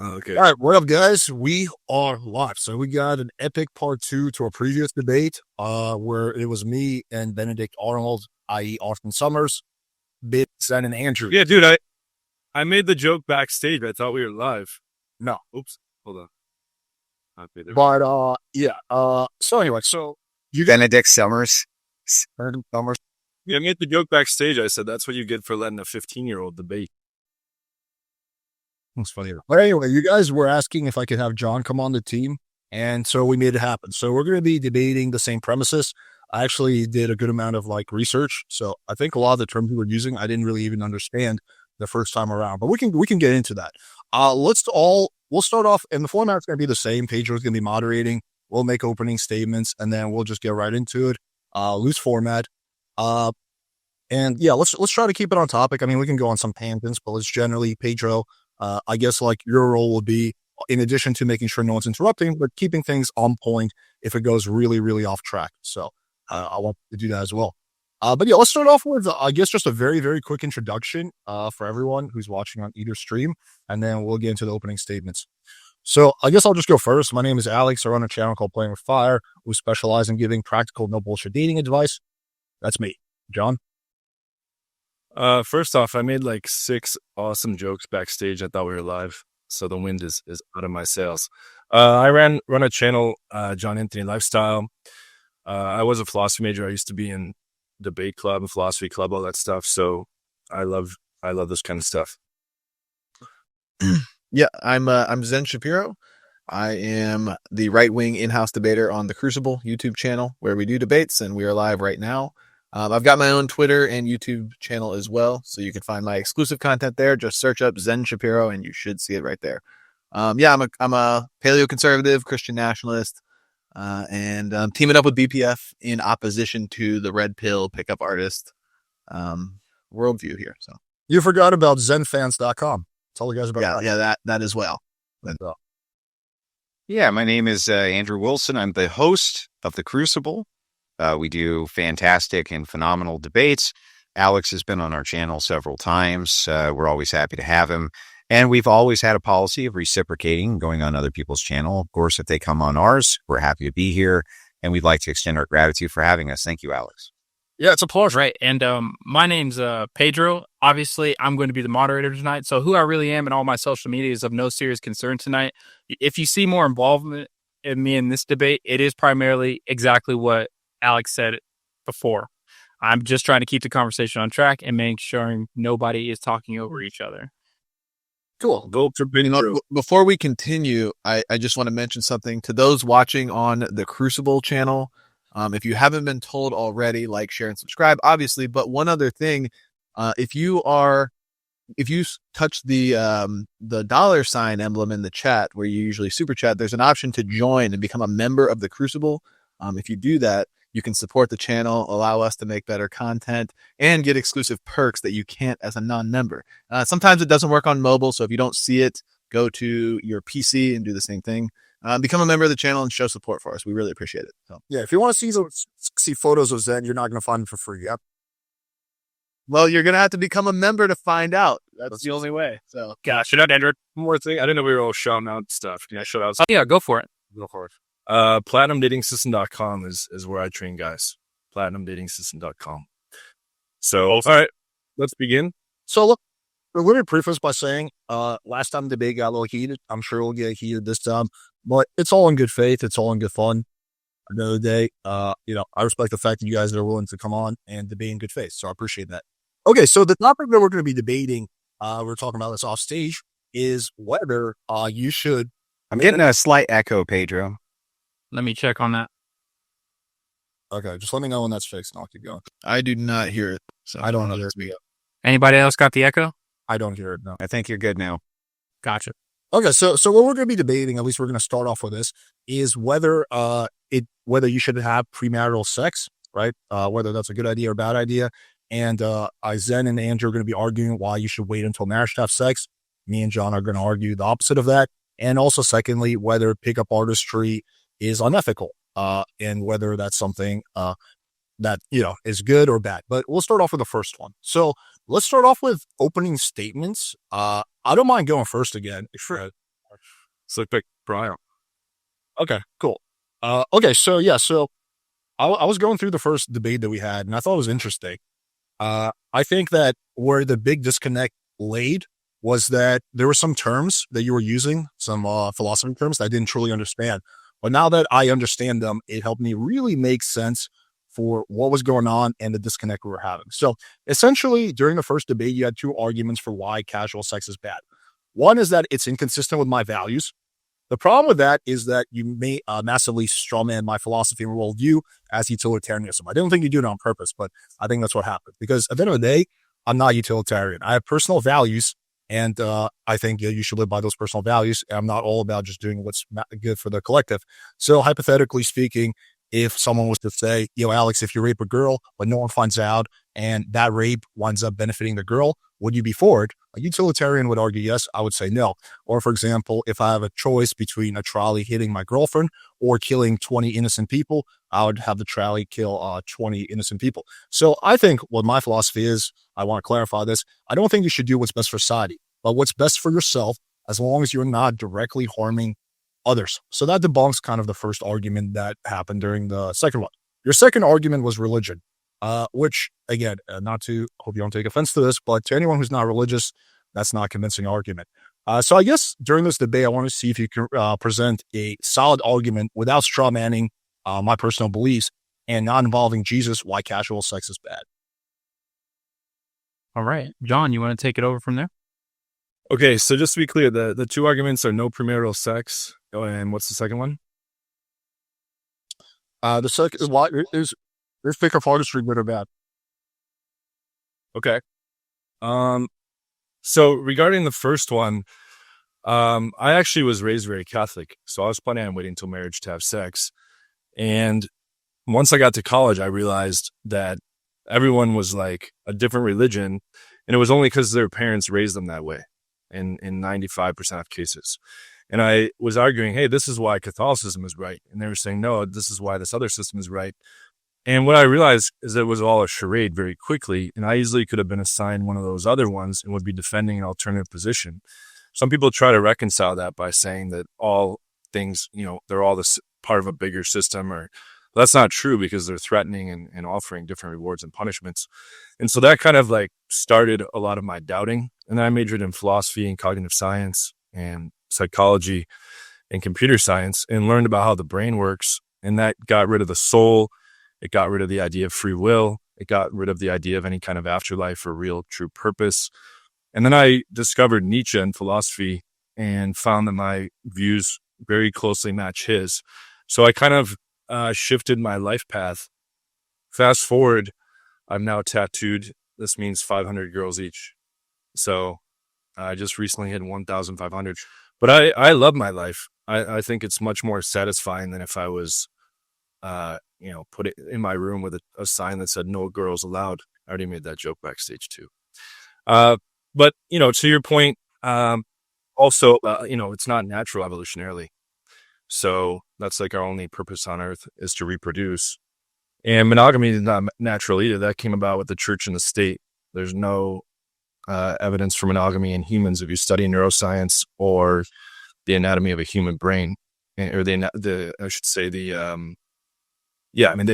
Oh, okay. All right, what up, guys? We are live. So we got an epic part 2 to our previous debate, where it was me and Benedict Arnold, i.e. Austin Summers, Zen, and Andrew. Yeah, dude, I made the joke backstage. I thought we were live. No. Oops. Hold on. Okay, there we But, go. so anyway, so you Benedict Summers. Summers. Yeah, I made the joke backstage. I said that's what you get for letting a 15-year-old debate. It's funny. But anyway, you guys were asking if I could have John come on the team, and so we made it happen. So we're going to be debating the same premises. I actually did a good amount of research, so I think a lot of the terms we were using I didn't really even understand the first time around. But we can get into that. We'll start off, and the format's going to be the same. Pedro's going to be moderating. We'll make opening statements, and then we'll just get right into it. Loose format. And yeah, let's try to keep it on topic. I mean, we can go on some tangents, but it's generally Pedro. I guess your role will be, in addition to making sure no one's interrupting, but keeping things on point if it goes really, really off track. So I want to do that as well. But yeah, let's start off with, I guess, just a very, very quick introduction for everyone who's watching on either stream, and then we'll get into the opening statements. So I guess I'll just go first. My name is Alex. I run a channel called Playing with Fire. We specialize in giving practical, no bullshit dating advice. That's me. John? First off, I made 6 awesome jokes backstage. I thought we were live, so the wind is out of my sails. I run a channel, John Anthony Lifestyle. I was a philosophy major. I used to be in debate club and philosophy club, all that stuff. So I love this kind of stuff. Yeah, I'm Zen Shapiro. I am the right-wing in-house debater on the Crucible YouTube channel where we do debates, and we are live right now. I've got my own Twitter and YouTube channel as well, so you can find my exclusive content there. Just search up Zen Shapiro, and you should see it right there. I'm a paleoconservative Christian nationalist, and teaming up with BPF in opposition to the red pill pickup artist worldview here. So You forgot about zenfans.com. Tell the guys about that. that as well. Yeah, my name is Andrew Wilson. I'm the host of The Crucible. We do fantastic and phenomenal debates. Alex has been on our channel several times. We're always happy to have him. And we've always had a policy of reciprocating, going on other people's channel. Of course, if they come on ours, we're happy to be here. And we'd like to extend our gratitude for having us. Thank you, Alex. Yeah, it's a pleasure. Right. And my name's Pedro. Obviously, I'm going to be the moderator tonight. So who I really am and all my social media is of no serious concern tonight. If you see more involvement in me in this debate, it is primarily exactly what Alex said before. I'm just trying to keep the conversation on track and make sure nobody is talking over each other. Cool. Before we continue, I just want to mention something to those watching on the Crucible channel. If you haven't been told already, like, share, and subscribe, obviously. But one other thing, if you touch the $sign emblem in the chat where you usually super chat, there's an option to join and become a member of the Crucible. If you do that, you can support the channel, allow us to make better content, and get exclusive perks that you can't as a non-member. Sometimes it doesn't work on mobile, so if you don't see it, go to your PC and do the same thing. Become a member of the channel and show support for us. We really appreciate it. So. Yeah, if you want to see photos of Zen, you're not going to find them for free. Yep. Well, you're going to have to become a member to find out. That's the only way. So, Gosh, should I Andrew? One more thing. I didn't know we were all shouting out stuff. Can I shout out? Oh, yeah, go for it. Go for it. PlatinumDatingSystem.com is where I train guys. PlatinumDatingSystem.com. So, all right, let's begin. So look, we're going to preface by saying, last time the debate got a little heated. I'm sure we'll get heated this time, but it's all in good faith. It's all in good fun. Another day, I respect the fact that you guys are willing to come on and debate in good faith. So I appreciate that. Okay, so the topic that we're going to be debating, we're talking about this off stage, is whether you should. I'm getting a slight echo, Pedro. Let me check on that. Okay, just let me know when that's fixed and I'll keep going. I do not hear it. So I don't hear it. Anybody else got the echo? I don't hear it, no. I think you're good now. Gotcha. Okay, so what we're going to be debating, at least we're going to start off with this, is whether you should have premarital sex, right? Whether that's a good idea or bad idea. And Zen and Andrew are going to be arguing why you should wait until marriage to have sex. Me and John are going to argue the opposite of that. And also, secondly, whether pickup artistry is unethical, and whether that's something that is good or bad. But we'll start off with the first one. So let's start off with opening statements. I don't mind going first again. So pick Brian. Okay, cool. Okay, so yeah, so I was going through the first debate that we had, and I thought it was interesting. I think that where the big disconnect laid was that there were some terms that you were using, some philosophy terms that I didn't truly understand. But now that I understand them, it helped me really make sense for what was going on and the disconnect we were having. So essentially, during the first debate, you had two arguments for why casual sex is bad. One is that it's inconsistent with my values. The problem with that is that you may massively strawman my philosophy and worldview as utilitarianism. I don't think you do it on purpose, but I think that's what happened. Because at the end of the day, I'm not utilitarian. I have personal values, and I think you should live by those personal values. I'm not all about just doing what's good for the collective. So hypothetically speaking, if someone was to say, Alex, if you rape a girl, but no one finds out, and that rape winds up benefiting the girl, would you be for it? A utilitarian would argue yes. I would say no. Or, for example, if I have a choice between a trolley hitting my girlfriend or killing 20 innocent people, I would have the trolley kill 20 innocent people. So I think what my philosophy is, I want to clarify this. I don't think you should do what's best for society, but what's best for yourself, as long as you're not directly harming others. So that debunks kind of the first argument that happened during the second one. Your second argument was religion. Which again, not to hope you don't take offense to this, but to anyone who's not religious, that's not a convincing argument. So I guess during this debate, I want to see if you can present a solid argument without straw manning my personal beliefs and not involving Jesus, why casual sex is bad. All right, John, you want to take it over from there? Okay, so just to be clear, the two arguments are no premarital sex. Oh, and what's the second one? The second is why there's pick of artistry, good or bad. Okay. So regarding the first one, I actually was raised very Catholic, so I was planning on waiting until marriage to have sex. And once I got to college, I realized that everyone was like a different religion, and it was only because their parents raised them that way in 95% of cases. And I was arguing, hey, this is why Catholicism is right. And they were saying, no, this is why this other system is right. And what I realized is that it was all a charade very quickly, and I easily could have been assigned one of those other ones and would be defending an alternative position. Some people try to reconcile that by saying that all things, they're all this part of a bigger system, or that's not true because they're threatening and offering different rewards and punishments. And so that kind of like started a lot of my doubting. And then I majored in philosophy and cognitive science and psychology and computer science and learned about how the brain works. And that got rid of the soul. It got rid of the idea of free will. It got rid of the idea of any kind of afterlife or real true purpose. And then I discovered Nietzsche and philosophy and found that my views very closely match his. So I kind of shifted my life path. Fast forward, I'm now tattooed. This means 500 girls each. So I just recently hit 1,500. But I love my life. I think it's much more satisfying than if I was put it in my room with a sign that said no girls allowed. I already made that joke backstage too. But to your point, also, it's not natural evolutionarily. So that's like our only purpose on earth is to reproduce. And monogamy is not natural either. That came about with the church and the state. There's no evidence for monogamy in humans if you study neuroscience or the anatomy of a human brain, or they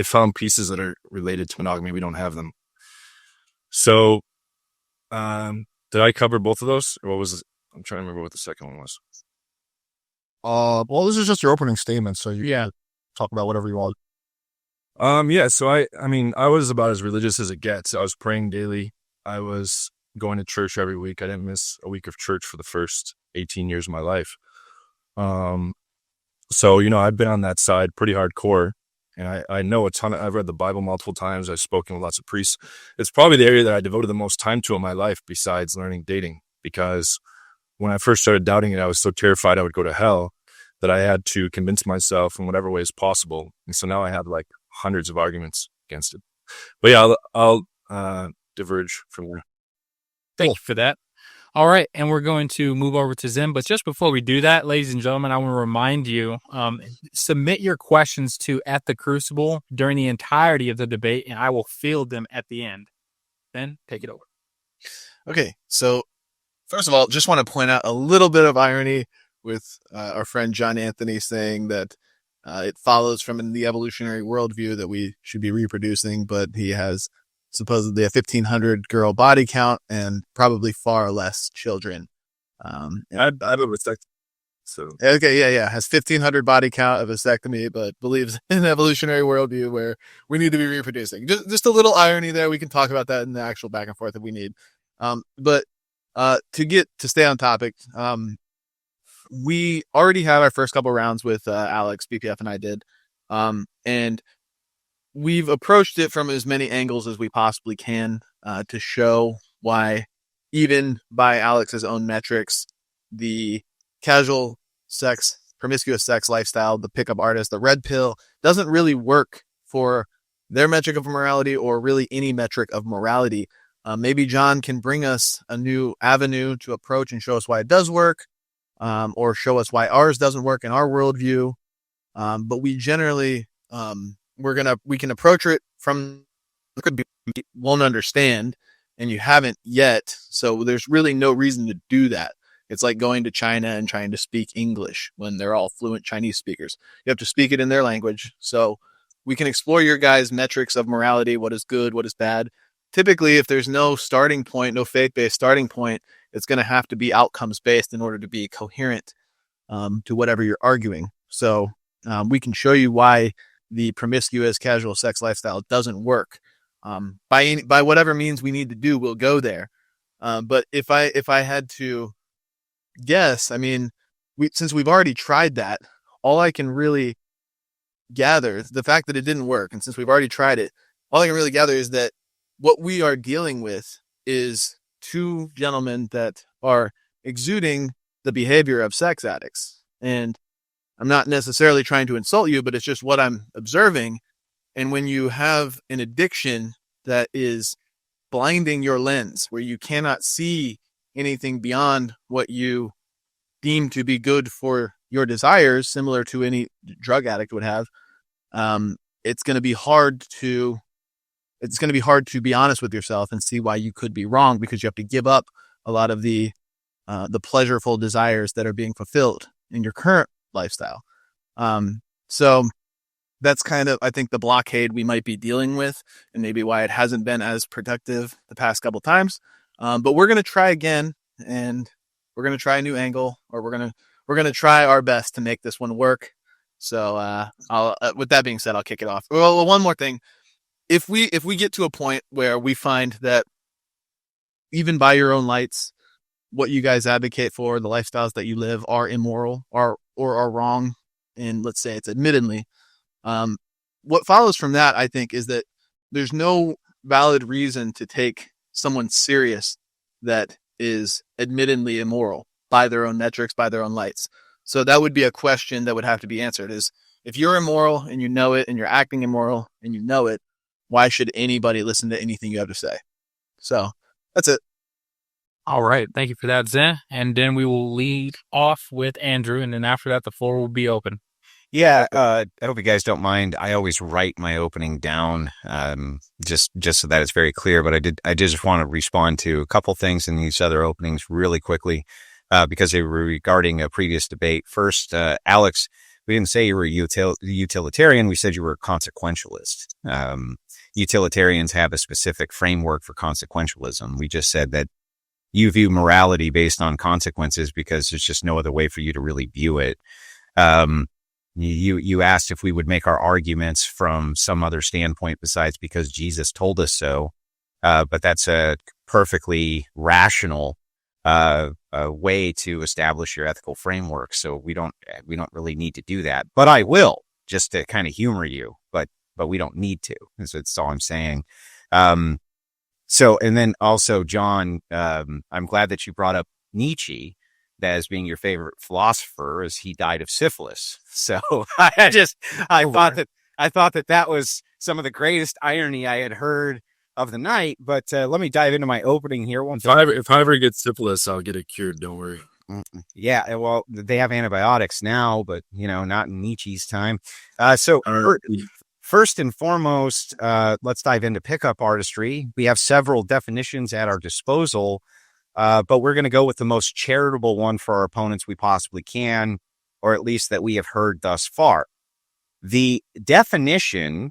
found pieces that are related to monogamy. We don't have them. So, did I cover both of those? Or what was it? I'm trying to remember what the second one was. Well, this is just your opening statement, so you can talk about whatever you want. So I was about as religious as it gets. I was praying daily. I was going to church every week. I didn't miss a week of church for the first 18 years of my life. So, I've been on that side pretty hardcore, and I know a ton. I've read the Bible multiple times. I've spoken with lots of priests. It's probably the area that I devoted the most time to in my life besides learning dating, because when I first started doubting it, I was so terrified I would go to hell that I had to convince myself in whatever ways possible. And so now I have like hundreds of arguments against it. But yeah, I'll diverge from there. Thank you for that. All right, and we're going to move over to Zim. But just before we do that, ladies and gentlemen, I want to remind you, submit your questions to @thecrucible during the entirety of the debate, and I will field them at the end. Then take it over. Okay, so first of all, just want to point out a little bit of irony. with our friend John Anthony saying that it follows from the evolutionary worldview that we should be reproducing, but he has supposedly a 1,500 girl body count and probably far less children. I have a vasectomy. So Okay, yeah, has 1,500 body count of vasectomy, but believes in evolutionary worldview where we need to be reproducing. Just a little irony there. We can talk about that in the actual back and forth if we need. But to stay on topic, we already had our first couple rounds with Alex, BPF, and I did, and we've approached it from as many angles as we possibly can to show why, even by Alex's own metrics, the casual sex, promiscuous sex lifestyle, the pickup artist, the red pill doesn't really work for their metric of morality or really any metric of morality. Maybe John can bring us a new avenue to approach and show us why it does work, or show us why ours doesn't work in our worldview. But we generally, we can approach it from, could be, won't understand, and you haven't yet. So there's really no reason to do that. It's like going to China and trying to speak English when they're all fluent Chinese speakers. You have to speak it in their language. So we can explore your guys' metrics of morality, what is good, what is bad. Typically, if there's no starting point, no faith-based starting point, it's going to have to be outcomes-based in order to be coherent to whatever you're arguing. So we can show you why the promiscuous casual sex lifestyle doesn't work. By whatever means we need to do, we'll go there. But if I had to guess, I mean, since we've already tried that, all I can really gather, the fact that it didn't work, and since we've already tried it, all I can really gather is that what we are dealing with is two gentlemen that are exuding the behavior of sex addicts. And I'm not necessarily trying to insult you, but it's just what I'm observing. And when you have an addiction that is blinding your lens, where you cannot see anything beyond what you deem to be good for your desires, similar to any drug addict would have, it's going to be hard to be honest with yourself and see why you could be wrong, because you have to give up a lot of the pleasureful desires that are being fulfilled in your current lifestyle. So that's kind of, I think, the blockade we might be dealing with, and maybe why it hasn't been as productive the past couple times. But we're going to try again, and we're going to try a new angle, or we're going to try our best to make this one work. So with that being said, I'll kick it off. Well, one more thing. If we get to a point where we find that even by your own lights, what you guys advocate for, the lifestyles that you live, are immoral or are wrong, and let's say it's admittedly, what follows from that, I think, is that there's no valid reason to take someone serious that is admittedly immoral by their own metrics, by their own lights. So that would be a question that would have to be answered: is, if you're immoral and you know it, and you're acting immoral and you know it, why should anybody listen to anything you have to say? So that's it. All right. Thank you for that, Zen. And then we will lead off with Andrew. And then after that, the floor will be open. Yeah, I hope you guys don't mind. I always write my opening down, just so that it's very clear. But I did just want to respond to a couple things in these other openings really quickly, because they were regarding a previous debate. First, Alex, we didn't say you were a utilitarian. We said you were a consequentialist. Utilitarians have a specific framework for consequentialism. We just said that you view morality based on consequences because there's just no other way for you to really view it. You asked if we would make our arguments from some other standpoint besides because Jesus told us so. But that's a perfectly rational way to establish your ethical framework. So we don't really need to do that. But I will, just to kind of humor you. But we don't need to. That's all I'm saying. So, and then also, John, I'm glad that you brought up Nietzsche as being your favorite philosopher, as he died of syphilis. So I thought that was some of the greatest irony I had heard of the night. But let me dive into my opening here. If I ever get syphilis, I'll get it cured. Don't worry. Yeah, well, they have antibiotics now, but not in Nietzsche's time. First and foremost, let's dive into pickup artistry. We have several definitions at our disposal. But we're going to go with the most charitable one for our opponents we possibly can, or at least that we have heard thus far. The definition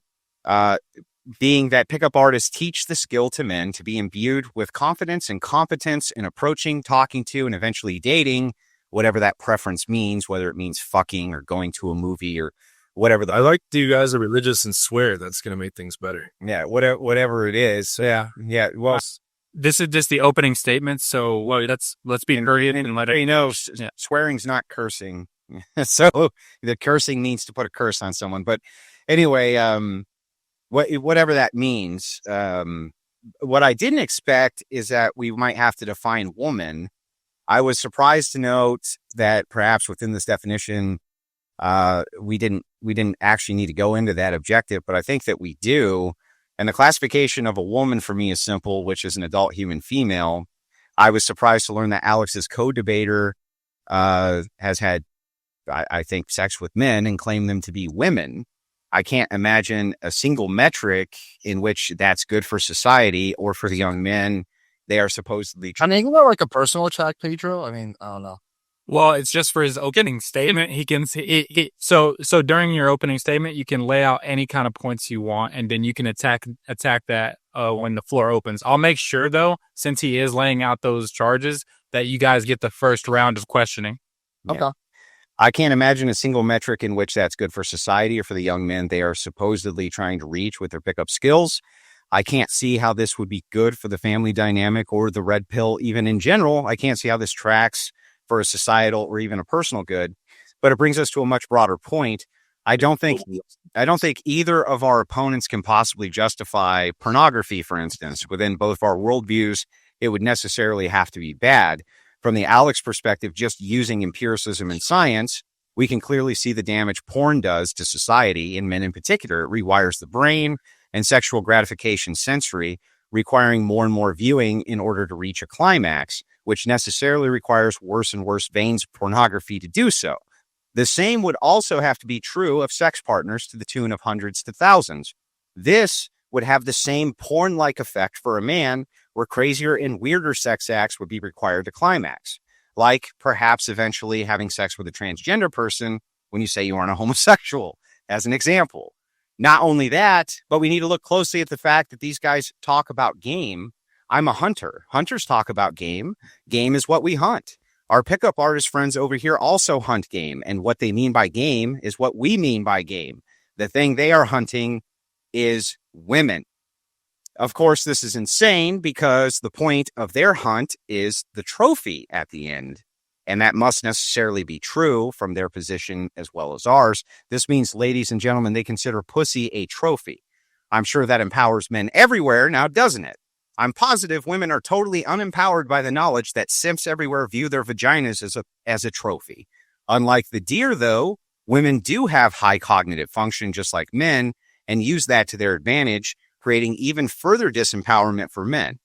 being that pickup artists teach the skill to men to be imbued with confidence and competence in approaching, talking to, and eventually dating, whatever that preference means, whether it means fucking or going to a movie or whatever. I like that you guys are religious and swear that's going to make things better. Yeah, whatever it is. Yeah. Well, This is just the opening statement. So let's be hurried and let it. Swearing's not cursing. So the cursing means to put a curse on someone. But anyway, whatever that means. What I didn't expect is that we might have to define woman. I was surprised to note that perhaps within this definition, we didn't actually need to go into that objective, but I think that we do. And the classification of a woman for me is simple, which is an adult human female. I was surprised to learn that Alex's co-debater has had, I think, sex with men and claimed them to be women. I can't imagine a single metric in which that's good for society or for the young men they are supposedly. I mean, isn't that like a personal attack, Pedro? I mean, I don't know. Well, it's just for his opening statement. He can so during your opening statement, you can lay out any kind of points you want, and then you can attack that when the floor opens. I'll make sure though, since he is laying out those charges, that you guys get the first round of questioning. Yeah. Okay. I can't imagine a single metric in which that's good for society or for the young men they are supposedly trying to reach with their pickup skills. I can't see how this would be good for the family dynamic or the red pill, even in general. I can't see how this tracks for a societal or even a personal good. But it brings us to a much broader point. I don't think either of our opponents can possibly justify pornography, for instance. Within both our worldviews, it would necessarily have to be bad. From the Alex perspective, just using empiricism and science, we can clearly see the damage porn does to society, and men in particular. It rewires the brain and sexual gratification sensory, requiring more and more viewing in order to reach a climax, which necessarily requires worse and worse veins of pornography to do so. The same would also have to be true of sex partners to the tune of hundreds to thousands. This would have the same porn-like effect for a man, where crazier and weirder sex acts would be required to climax, like perhaps eventually having sex with a transgender person when you say you aren't a homosexual, as an example. Not only that, but we need to look closely at the fact that these guys talk about game. I'm a hunter. Hunters talk about game. Game is what we hunt. Our pickup artist friends over here also hunt game, and what they mean by game is what we mean by game. The thing they are hunting is women. Of course, this is insane because the point of their hunt is the trophy at the end. And that must necessarily be true from their position as well as ours. This means, ladies and gentlemen, they consider pussy a trophy. I'm sure that empowers men everywhere now, doesn't it? I'm positive women are totally unempowered by the knowledge that simps everywhere view their vaginas as a trophy. Unlike the deer, though, women do have high cognitive function just like men and use that to their advantage, creating even further disempowerment for men.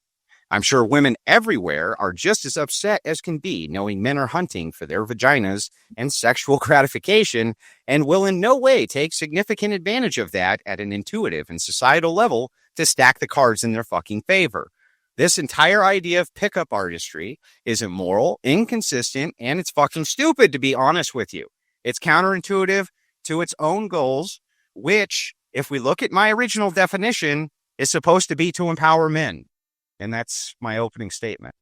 I'm sure women everywhere are just as upset as can be knowing men are hunting for their vaginas and sexual gratification and will in no way take significant advantage of that at an intuitive and societal level to stack the cards in their fucking favor. This entire idea of pickup artistry is immoral, inconsistent, and it's fucking stupid, to be honest with you. It's counterintuitive to its own goals, which, if we look at my original definition, is supposed to be to empower men. And that's my opening statement.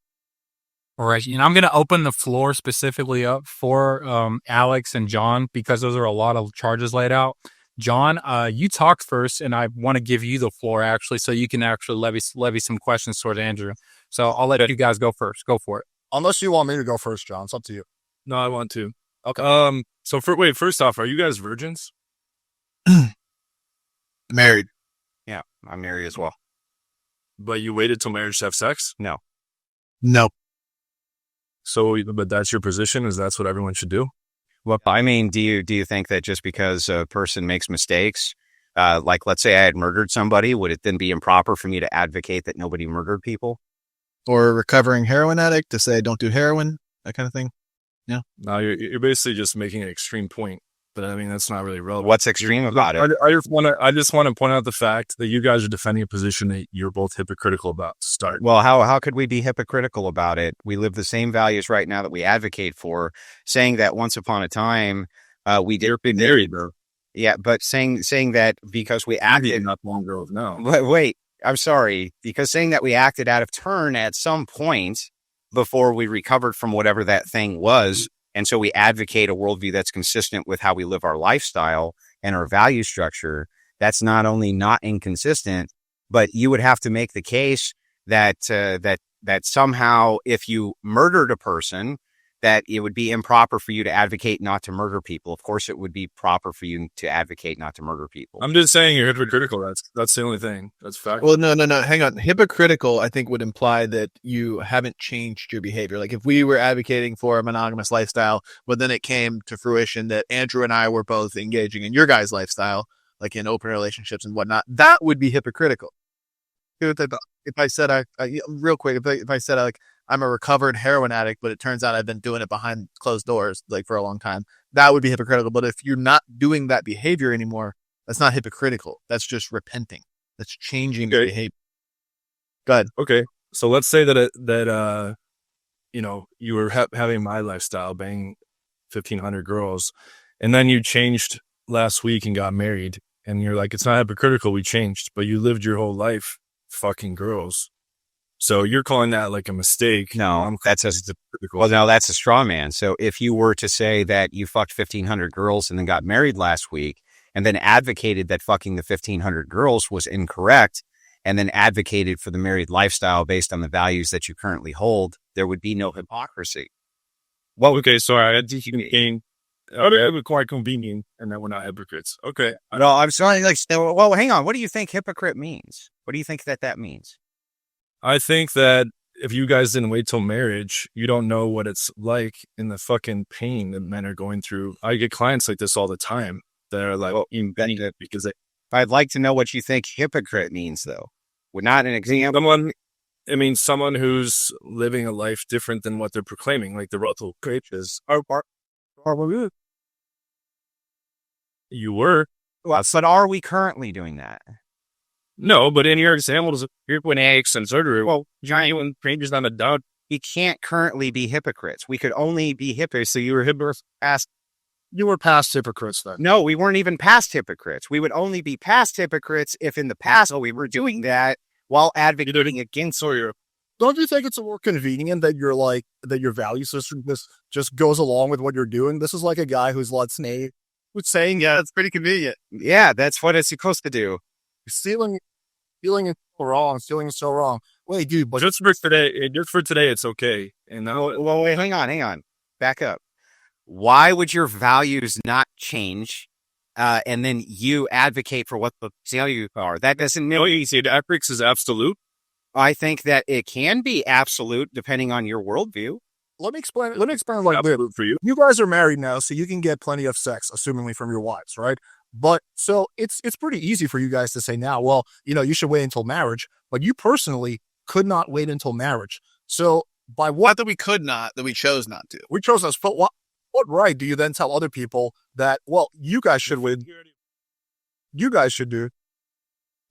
All right. And I'm going to open the floor specifically up for Alex and John, because those are a lot of charges laid out. John, you talked first, and I want to give you the floor, actually, so you can actually levy some questions toward Andrew. So I'll let you guys go first. Go for it. Unless you want me to go first, John. It's up to you. No, I want to. Okay. So first off, are you guys virgins? Married. Yeah, I'm married as well. But you waited till marriage to have sex? No. No. So, but that's your position? Is that's what everyone should do? Well, I mean, do you think that just because a person makes mistakes, like let's say I had murdered somebody, would it then be improper for me to advocate that nobody murdered people? Or a recovering heroin addict to say don't do heroin, that kind of thing? Yeah. No, you're basically just making an extreme point. but I mean, that's not really relevant. What's extreme about it? I just want to point out the fact that you guys are defending a position that you're both hypocritical about to start. Well, how could we be hypocritical about it? We live the same values right now that we advocate for, saying that once upon a time, we did. You're being married, though. Yeah, but saying that because we acted. Not long girls, no. Wait, I'm sorry. Because saying that we acted out of turn at some point before we recovered from whatever that thing was. And so we advocate a worldview that's consistent with how we live our lifestyle and our value structure. That's not only not inconsistent, but you would have to make the case that somehow if you murdered a person, that it would be improper for you to advocate not to murder people. Of course, it would be proper for you to advocate not to murder people. I'm just saying you're hypocritical. That's the only thing. That's fact. Well, no. Hang on. Hypocritical, I think, would imply that you haven't changed your behavior. Like if we were advocating for a monogamous lifestyle, but then it came to fruition that Andrew and I were both engaging in your guys' lifestyle, like in open relationships and whatnot, that would be hypocritical. If I said real quick, if I said I'm a recovered heroin addict, but it turns out I've been doing it behind closed doors like for a long time, that would be hypocritical. But if you're not doing that behavior anymore, that's not hypocritical. That's just repenting. That's changing the behavior. Go ahead. Okay. So let's say that you were having my lifestyle, banging 1,500 girls, and then you changed last week and got married, and you're like, it's not hypocritical, we changed, but you lived your whole life fucking girls. So you're calling that like a mistake. No, that's a straw man. So if you were to say that you fucked 1,500 girls and then got married last week and then advocated that fucking the 1,500 girls was incorrect and then advocated for the married lifestyle based on the values that you currently hold, there would be no hypocrisy. Well, okay, sorry. I think you can it was quite convenient and that we're not hypocrites. Okay. No, I'm sorry. Well, hang on. What do you think hypocrite means? What do you think that means? I think that if you guys didn't wait till marriage, you don't know what it's like in the fucking pain that men are going through. I get clients like this all the time that are like, because I'd like to know what you think hypocrite means, though. We're not an example. Someone who's living a life different than what they're proclaiming, like the Russell Coaches. You were. But are we currently doing that? No, but in your examples, you're when addicts and surgery, giant strangers on a doubt. We can't currently be hypocrites. We could only be hypocrites. So you were hypocrites past. You were past hypocrites then. No, we weren't even past hypocrites. We would only be past hypocrites if in the past we were doing that while advocating against or. Don't you think it's more convenient that your value system just goes along with what you're doing? This is like a guy who's saying, yeah, it's pretty convenient. Yeah, that's what it's supposed to do. Feeling is so wrong. Wait, dude, but just for today, it's okay. And now, well, wait, hang on. Back up. Why would your values not change? And then you advocate for what the values are. That doesn't mean easy. The ethics is absolute. I think that it can be absolute depending on your worldview. Let me explain like this for you. You guys are married now, so you can get plenty of sex, assumingly from your wives, right? But so it's pretty easy for you guys to say now, well, you should wait until marriage, but you personally could not wait until marriage. So by what? Not that we could not, that we chose not to. We chose not to. But what right do you then tell other people that, well, you guys should wait? You guys should do.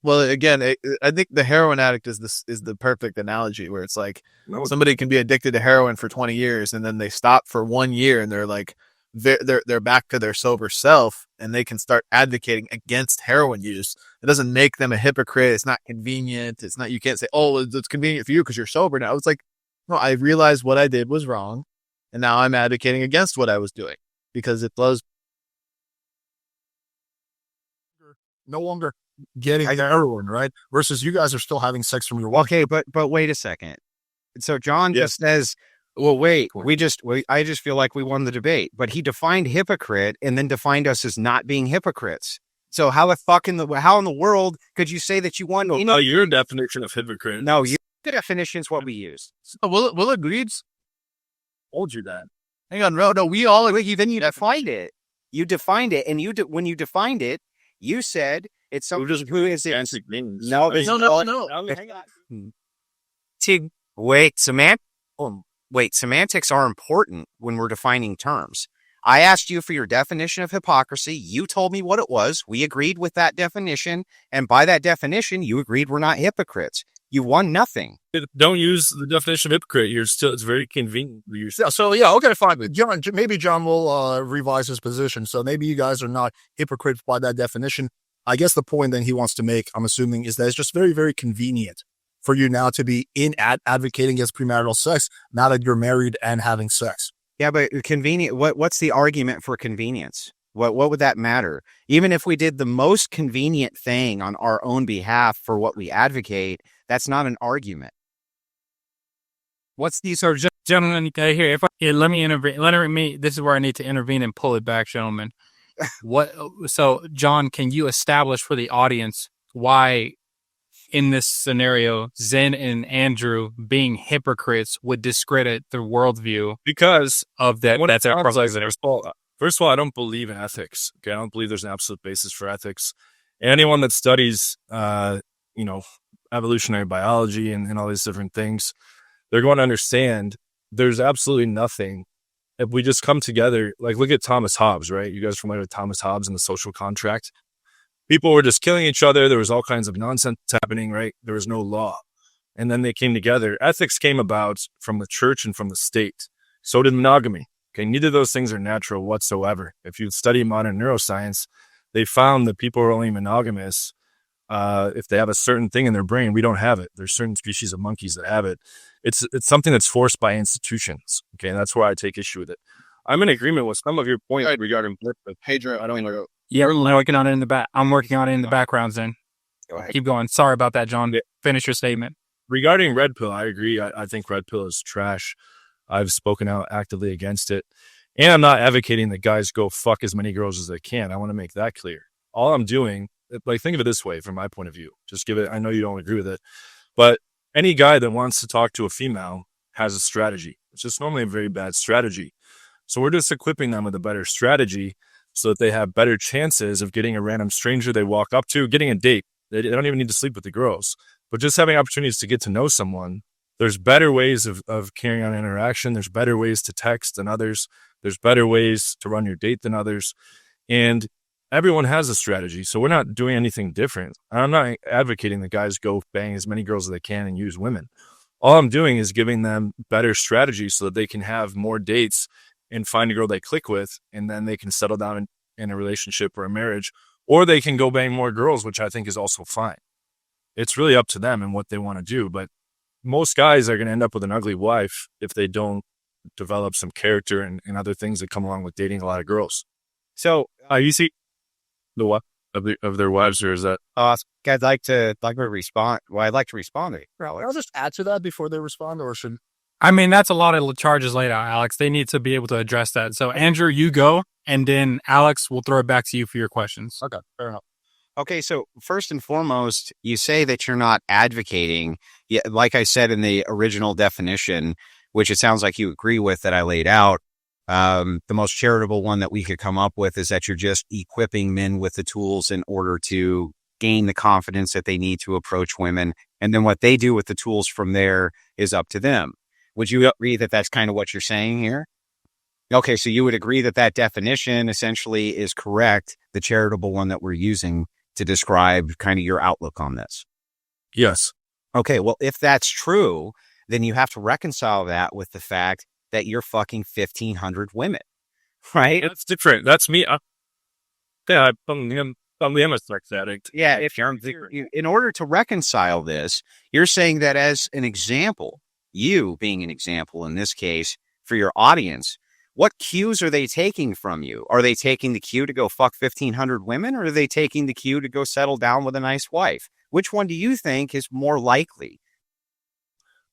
Well, again, I think the heroin addict is the perfect analogy where it's like somebody can be addicted to heroin for 20 years and then they stop for 1 year and they're like, they're back to their sober self and they can start advocating against heroin use. It doesn't make them a hypocrite. It's not convenient. It's not, you can't say, oh, it's convenient for you because you're sober now. It's like, no, I realized what I did was wrong. And now I'm advocating against what I was doing because it was no longer getting heroin, right? Versus you guys are still having sex from your wife. Okay, but wait a second. So John just says, well, wait, I just feel like we won the debate, but he defined hypocrite and then defined us as not being hypocrites. So how in the world could you say that you won? No, your definition of hypocrite. No, your definition is what we use. Will agreed. Told you that. Hang on, no, we all agree. Then you defined it. You defined it, and when you defined it, you said it's something who is it? No. Hang on. Wait, semantics are important when we're defining terms. I asked you for your definition of hypocrisy. You told me what it was. We agreed with that definition. And by that definition, you agreed we're not hypocrites. You won nothing. Don't use the definition of hypocrite. It's very convenient. Okay, fine. John, maybe John will revise his position. So maybe you guys are not hypocrites by that definition. I guess the point then he wants to make, I'm assuming, is that it's just very, very convenient for you now to be advocating against premarital sex now that you're married and having sex. Yeah, but convenient. What's the argument for convenience? What would that matter? Even if we did the most convenient thing on our own behalf for what we advocate, that's not an argument. So, gentlemen, here, let me intervene. This is where I need to intervene and pull it back, gentlemen. So, John, can you establish for the audience why, in this scenario, Zen and Andrew being hypocrites would discredit the worldview Because of that? That's our problem. first of all, I don't believe in ethics. Okay, I don't believe there's an absolute basis for ethics. Anyone that studies, evolutionary biology and all these different things, they're going to understand there's absolutely nothing. If we just come together, like look at Thomas Hobbes, right? You guys are familiar with Thomas Hobbes and the social contract? People were just killing each other. There was all kinds of nonsense happening, right? There was no law. And then they came together. Ethics came about from the church and from the state. So did monogamy. Okay, neither of those things are natural whatsoever. If you study modern neuroscience, they found that people are only monogamous if they have a certain thing in their brain. We don't have it. There's certain species of monkeys that have it. It's something that's forced by institutions. Okay, and that's where I take issue with it. I'm in agreement with some of your points regarding Pedro, I don't want to go. Yeah, we're working on it in the back. I'm working on it in the background, Zen. Go ahead. Keep going. Sorry about that, John. Finish your statement. Regarding Red Pill, I agree. I think Red Pill is trash. I've spoken out actively against it. And I'm not advocating that guys go fuck as many girls as they can. I want to make that clear. All I'm doing, like, think of it this way from my point of view. Just give it, I know you don't agree with it, but any guy that wants to talk to a female has a strategy. It's just normally a very bad strategy. So we're just equipping them with a better strategy so that they have better chances of getting a random stranger they walk up to, getting a date. They don't even need to sleep with the girls, but just having opportunities to get to know someone. There's better ways of carrying on interaction. There's better ways to text than others. There's better ways to run your date than others. And everyone has a strategy. So we're not doing anything different. I'm not advocating that guys go bang as many girls as they can and use women. All I'm doing is giving them better strategies so that they can have more dates and find a girl they click with, and then they can settle down in a relationship or a marriage, or they can go bang more girls, which I think is also fine. It's really up to them and what they want to do. But most guys are going to end up with an ugly wife if they don't develop some character and other things that come along with dating a lot of girls. So, You see the what of their wives, or is that? I'd like to respond. Well, I'd like to respond to you. I'll just add to that before they respond, or should... I mean, that's a lot of charges laid out, Alex. They need to be able to address that. So, Andrew, you go, and then Alex, will throw it back to you for your questions. Okay, fair enough. Okay, so first and foremost, you say that you're not advocating. Yeah, like I said in the original definition, which it sounds like you agree with that I laid out, the most charitable one that we could come up with is that you're just equipping men with the tools in order to gain the confidence that they need to approach women. And then what they do with the tools from there is up to them. Would you agree that that's kind of what you're saying here? Okay, so you would agree that that definition essentially is correct, the charitable one that we're using to describe kind of your outlook on this. Yes. Okay, well, if that's true, then you have to reconcile that with the fact that you're fucking 1,500 women, right? That's different. That's me. I'm a sex addict. Yeah, if you're in order to reconcile this, you're saying that as an example, you being an example in this case for your audience, what cues are they taking from you? Are they taking the cue to go fuck 1,500 women, or are they taking the cue to go settle down with a nice wife? Which one do you think is more likely?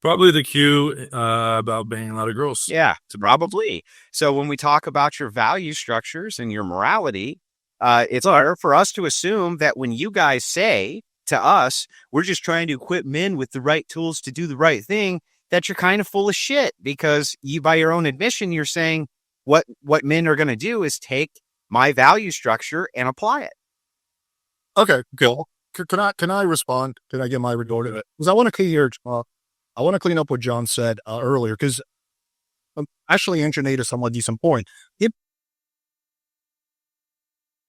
Probably the cue about banging a lot of girls. Yeah, probably. So when we talk about your value structures and your morality, it's hard for us to assume that when you guys say to us, we're just trying to equip men with the right tools to do the right thing, that you're kind of full of shit, because you, by your own admission, you're saying what men are going to do is take my value structure and apply it. Okay, cool. Can I respond? Can I get my retort to it? Because I want to clean up what John said earlier, because actually Andrew made a somewhat decent point.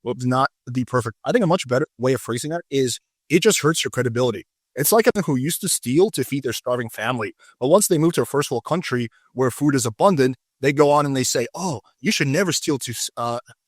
not the perfect. I think a much better way of phrasing that is it just hurts your credibility. It's like a person who used to steal to feed their starving family, but once they move to a first world country where food is abundant, they go on and they say, "Oh, you should never steal to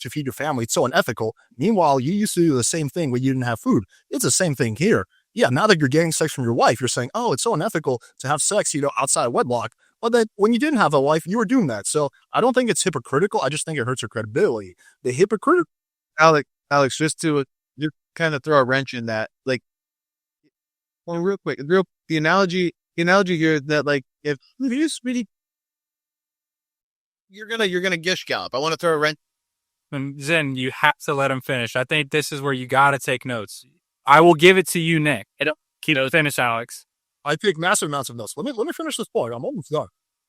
feed your family. It's so unethical." Meanwhile, you used to do the same thing when you didn't have food. It's the same thing here. Yeah, now that you're getting sex from your wife, you're saying, "Oh, it's so unethical to have sex, outside of wedlock." But then when you didn't have a wife, you were doing that. So I don't think it's hypocritical. I just think it hurts your credibility. The hypocritical. Alex, just to kind of throw a wrench in that, like, well, real quick, the analogy here that, like, if you just really, you're gonna gish gallop. I want to throw a wrench. And Zen, you have to let him finish. I think this is where you got to take notes. I will give it to you, Nick. Finish, Alex. I take massive amounts of notes. Let me finish this part. I'm almost done.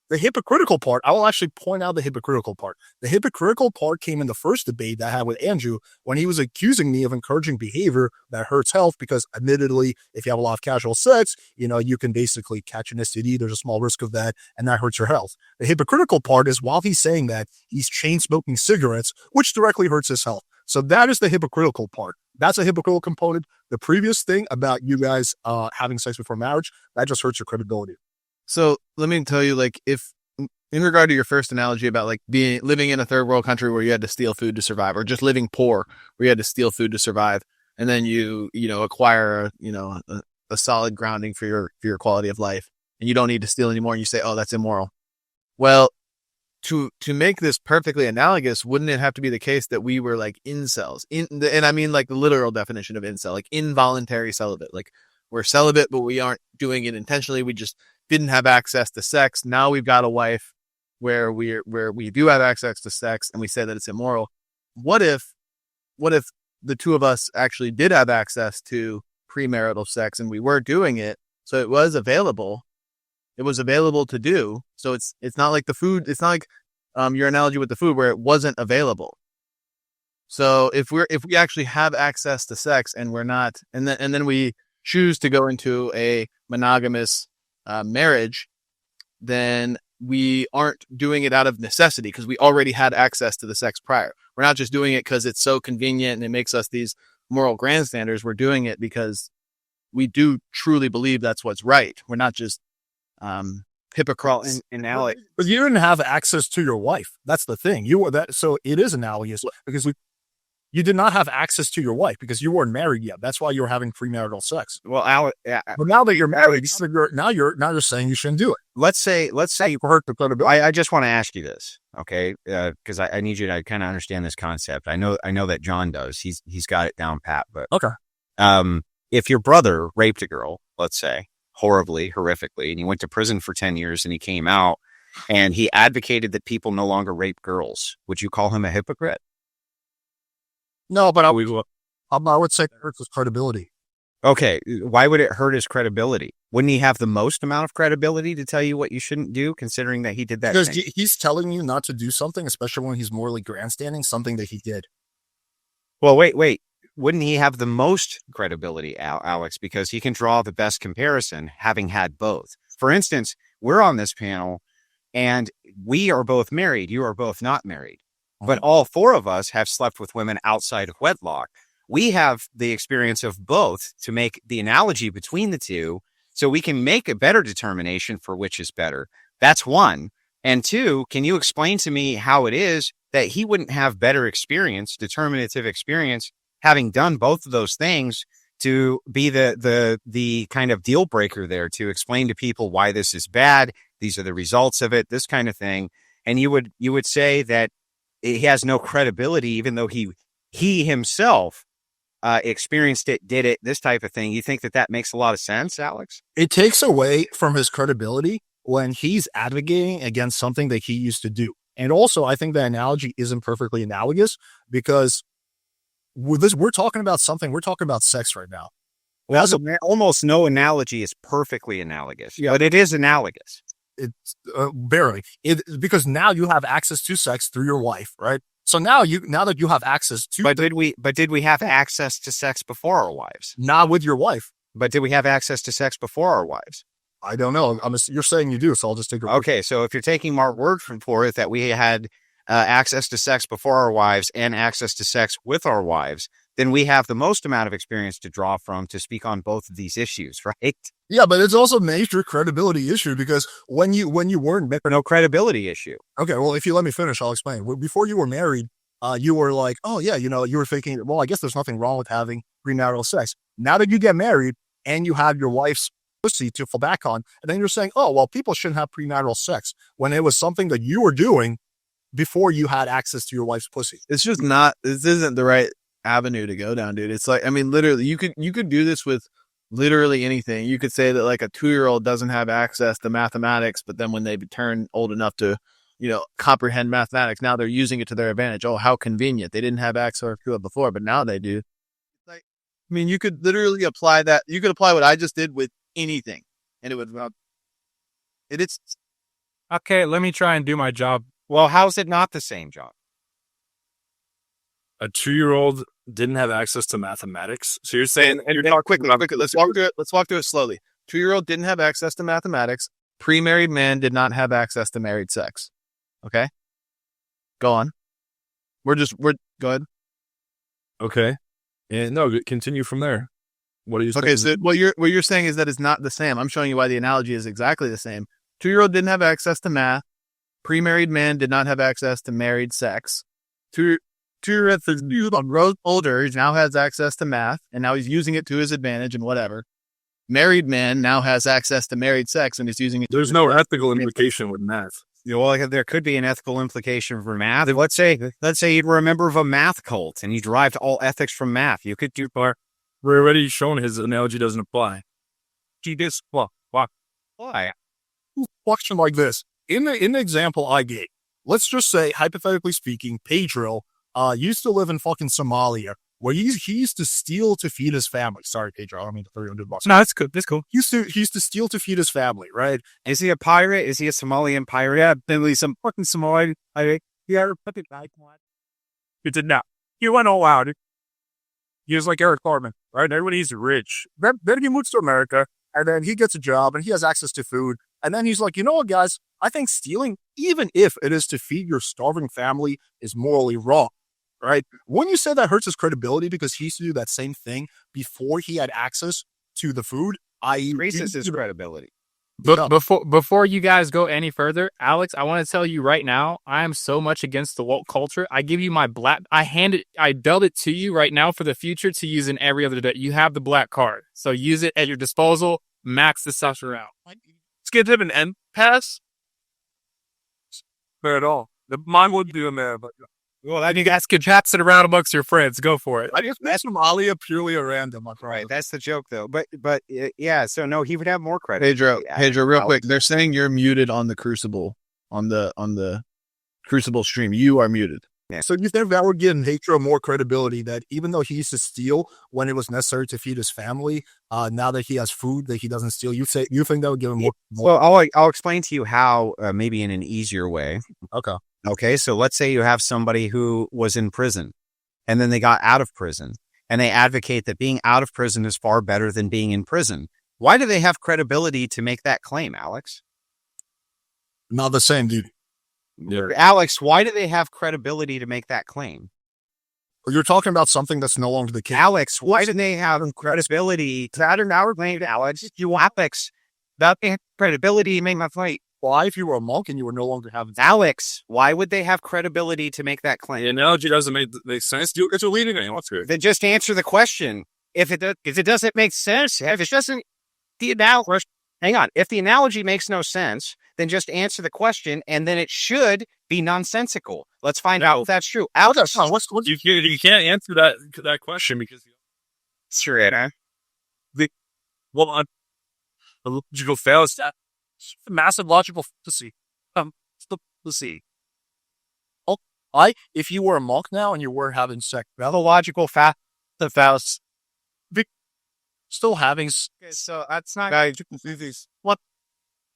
The hypocritical part, I will actually point out the hypocritical part. The hypocritical part came in the first debate that I had with Andrew when he was accusing me of encouraging behavior that hurts health because admittedly, if you have a lot of casual sex, you can basically catch an STD. There's a small risk of that, and that hurts your health. The hypocritical part is while he's saying that, he's chain smoking cigarettes, which directly hurts his health. So that is the hypocritical part. That's a hypocritical component. The previous thing about you guys having sex before marriage, that just hurts your credibility. So let me tell you, like, if in regard to your first analogy about like living in a third world country where you had to steal food to survive, or just living poor where you had to steal food to survive, and then you acquire a solid grounding for your quality of life, and you don't need to steal anymore, and you say, "Oh, that's immoral." Well, to make this perfectly analogous, wouldn't it have to be the case that we were like incels? And I mean like the literal definition of incel, like involuntary celibate. Like we're celibate, but we aren't doing it intentionally. We just didn't have access to sex. Now we've got a wife where we do have access to sex, and we say that it's immoral. What if the two of us actually did have access to premarital sex and we were doing it, so it was available? It was available to do. So it's not like the food. It's not like your analogy with the food where it wasn't available. So if we actually have access to sex and we're not, and then we choose to go into a monogamous marriage, then we aren't doing it out of necessity because we already had access to the sex prior. We're not just doing it because it's so convenient and it makes us these moral grandstanders. We're doing it because we do truly believe that's what's right. We're not just hypocrites. But you didn't have access to your wife. That's the thing. You were that, so it is analogous because you did not have access to your wife because you weren't married yet. That's why you were having premarital sex. Well, But now that you're married, now you're saying you shouldn't do it. let's say You hurt the credibility. I just want to ask you this, okay? Because I need you to kind of understand this concept. I know that John does. He's got it down pat. But Okay. if your brother raped a girl, let's say, horribly, horrifically, and he went to prison for 10 years and he came out and he advocated that people no longer rape girls, would you call him a hypocrite? No, but I would say it hurts his credibility. Okay, why would it hurt his credibility? Wouldn't he have the most amount of credibility to tell you what you shouldn't do, considering that he did that Because thing? he's telling you not to do something, especially when he's morally grandstanding, something that he did. Well, wait. Wouldn't he have the most credibility, Alex, because he can draw the best comparison, having had both? For instance, we're on this panel, and we are both married. You are both not married. But all four of us have slept with women outside of wedlock. We have the experience of both to make the analogy between the two, so we can make a better determination for which is better. That's one. And two, can you explain to me how it is that he wouldn't have better experience, determinative experience, having done both of those things to be the kind of deal breaker there, to explain to people why this is bad, these are the results of it, this kind of thing. And you would say that he has no credibility, even though he himself experienced it, did it, this type of thing. You think that makes a lot of sense, Alex? It takes away from his credibility when he's advocating against something that he used to do. And also, I think the analogy isn't perfectly analogous because we're talking about sex right now. Well, almost no analogy is perfectly analogous, but it is analogous. It's barely because now you have access to sex through your wife, right? So now that you have access to, But did we have access to sex before our wives? not with your wife. But did we have access to sex before our wives? I don't know. You're saying you do, so I'll just take your word. Okay, so if you're taking my word for it that we had access to sex before our wives and access to sex with our wives, then we have the most amount of experience to draw from to speak on both of these issues, right? Yeah, but it's also a major credibility issue because when you weren't married, No credibility issue. okay, well, if you let me finish, I'll explain. Before you were married, you were like, oh yeah, you were thinking, well, I guess there's nothing wrong with having premarital sex. Now that you get married and you have your wife's pussy to fall back on, and then you're saying, oh, well, people shouldn't have premarital sex when it was something that you were doing before you had access to your wife's pussy. It's just not, this isn't the right avenue to go down, dude. It's like, I mean, literally, you could do this with literally anything. You could say that like a 2-year-old doesn't have access to mathematics, but then when they turn old enough to, comprehend mathematics, now they're using it to their advantage. Oh, how convenient. They didn't have access to it before, but now they do. Like, I mean, you could literally apply that. You could apply what I just did with anything, and it would, it's Okay, let me try and do my job. Well, how's it not the same, John? A 2-year-old didn't have access to mathematics. So you're saying, quickly, let's walk through it slowly. 2-year-old didn't have access to mathematics. Pre-married man did not have access to married sex. Okay, go on. We're go ahead. okay, and no, continue from there. What are you saying? Okay, so what you're saying is that it's not the same. I'm showing you why the analogy is exactly the same. 2-year-old didn't have access to math. Pre-married man did not have access to married sex. 2-year-old grows older, he now has access to math, and now he's using it to his advantage and whatever. Married man now has access to married sex, and he's using it. There's no ethical implication with math. Well, there could be an ethical implication for math. Let's say you were a member of a math cult and you derived all ethics from math. You could do. We're already shown his analogy doesn't apply. He just Why? Question like this. In the example I gave, let's just say, hypothetically speaking, Pedro used to live in fucking Somalia, where he used to steal to feed his family. Sorry, Pedro, I don't mean to throw you under the bus. No, that's good. That's cool. He used to steal to feed his family, right? Is he a pirate? Is he a Somalian pirate? Yeah, maybe some fucking Somalian pirate. Yeah, he did not. He went all out. He was like Eric Cartman, right? Everybody's rich. Then he moves to America, and then he gets a job, and he has access to food. And then he's like, you know what, guys? I think stealing, even if it is to feed your starving family, is morally wrong, right? When you say that hurts his credibility because he used to do that same thing before he had access to the food, i.e. Raises his credibility. But before you guys go any further, Alex, I want to tell you right now, I am so much against the woke culture. I give you my black, I dealt it to you right now for the future to use in every other day. You have the black card, so use it at your disposal. Max the sucker out. Let's give him an M pass. Fair at all. Mine would do him there, but well, then you guys can pass it around amongst your friends. Go for it. I guess that's Somalia purely a random. Right, that's the joke though. But yeah, so no, he would have more credit. Pedro, real quick, they're saying you're muted on the Crucible, on the Crucible stream. You are muted. Yeah. So you think that would give Pedro more credibility that even though he used to steal when it was necessary to feed his family, now that he has food that he doesn't steal, you think that would give him more? Well, I'll explain to you how, maybe in an easier way. Okay, so let's say you have somebody who was in prison and then they got out of prison and they advocate that being out of prison is far better than being in prison. Why do they have credibility to make that claim, Alex? Not the same, dude. Yeah. Alex, why do they have credibility to make that claim? You're talking about something that's no longer the case. Alex, why do they have credibility to utter our claim to Alex? You Alex, that they have credibility to make my fight. Why, if you were a monk and you were no longer having Alex, why would they have credibility to make that claim? The analogy doesn't make sense. It's a leading name. What's good? Then just answer the question. If it doesn't make sense, if it doesn't, the analogy. Hang on. If the analogy makes no sense, then just answer the question, and then it should be nonsensical. Let's find out if that's true. Alex, You can't answer that question because sure it. Huh? the logical fallacy. Massive logical fallacy. Let's see. If you were a monk now and you were having sex, The logical fallacy. still having. Okay, so that's not what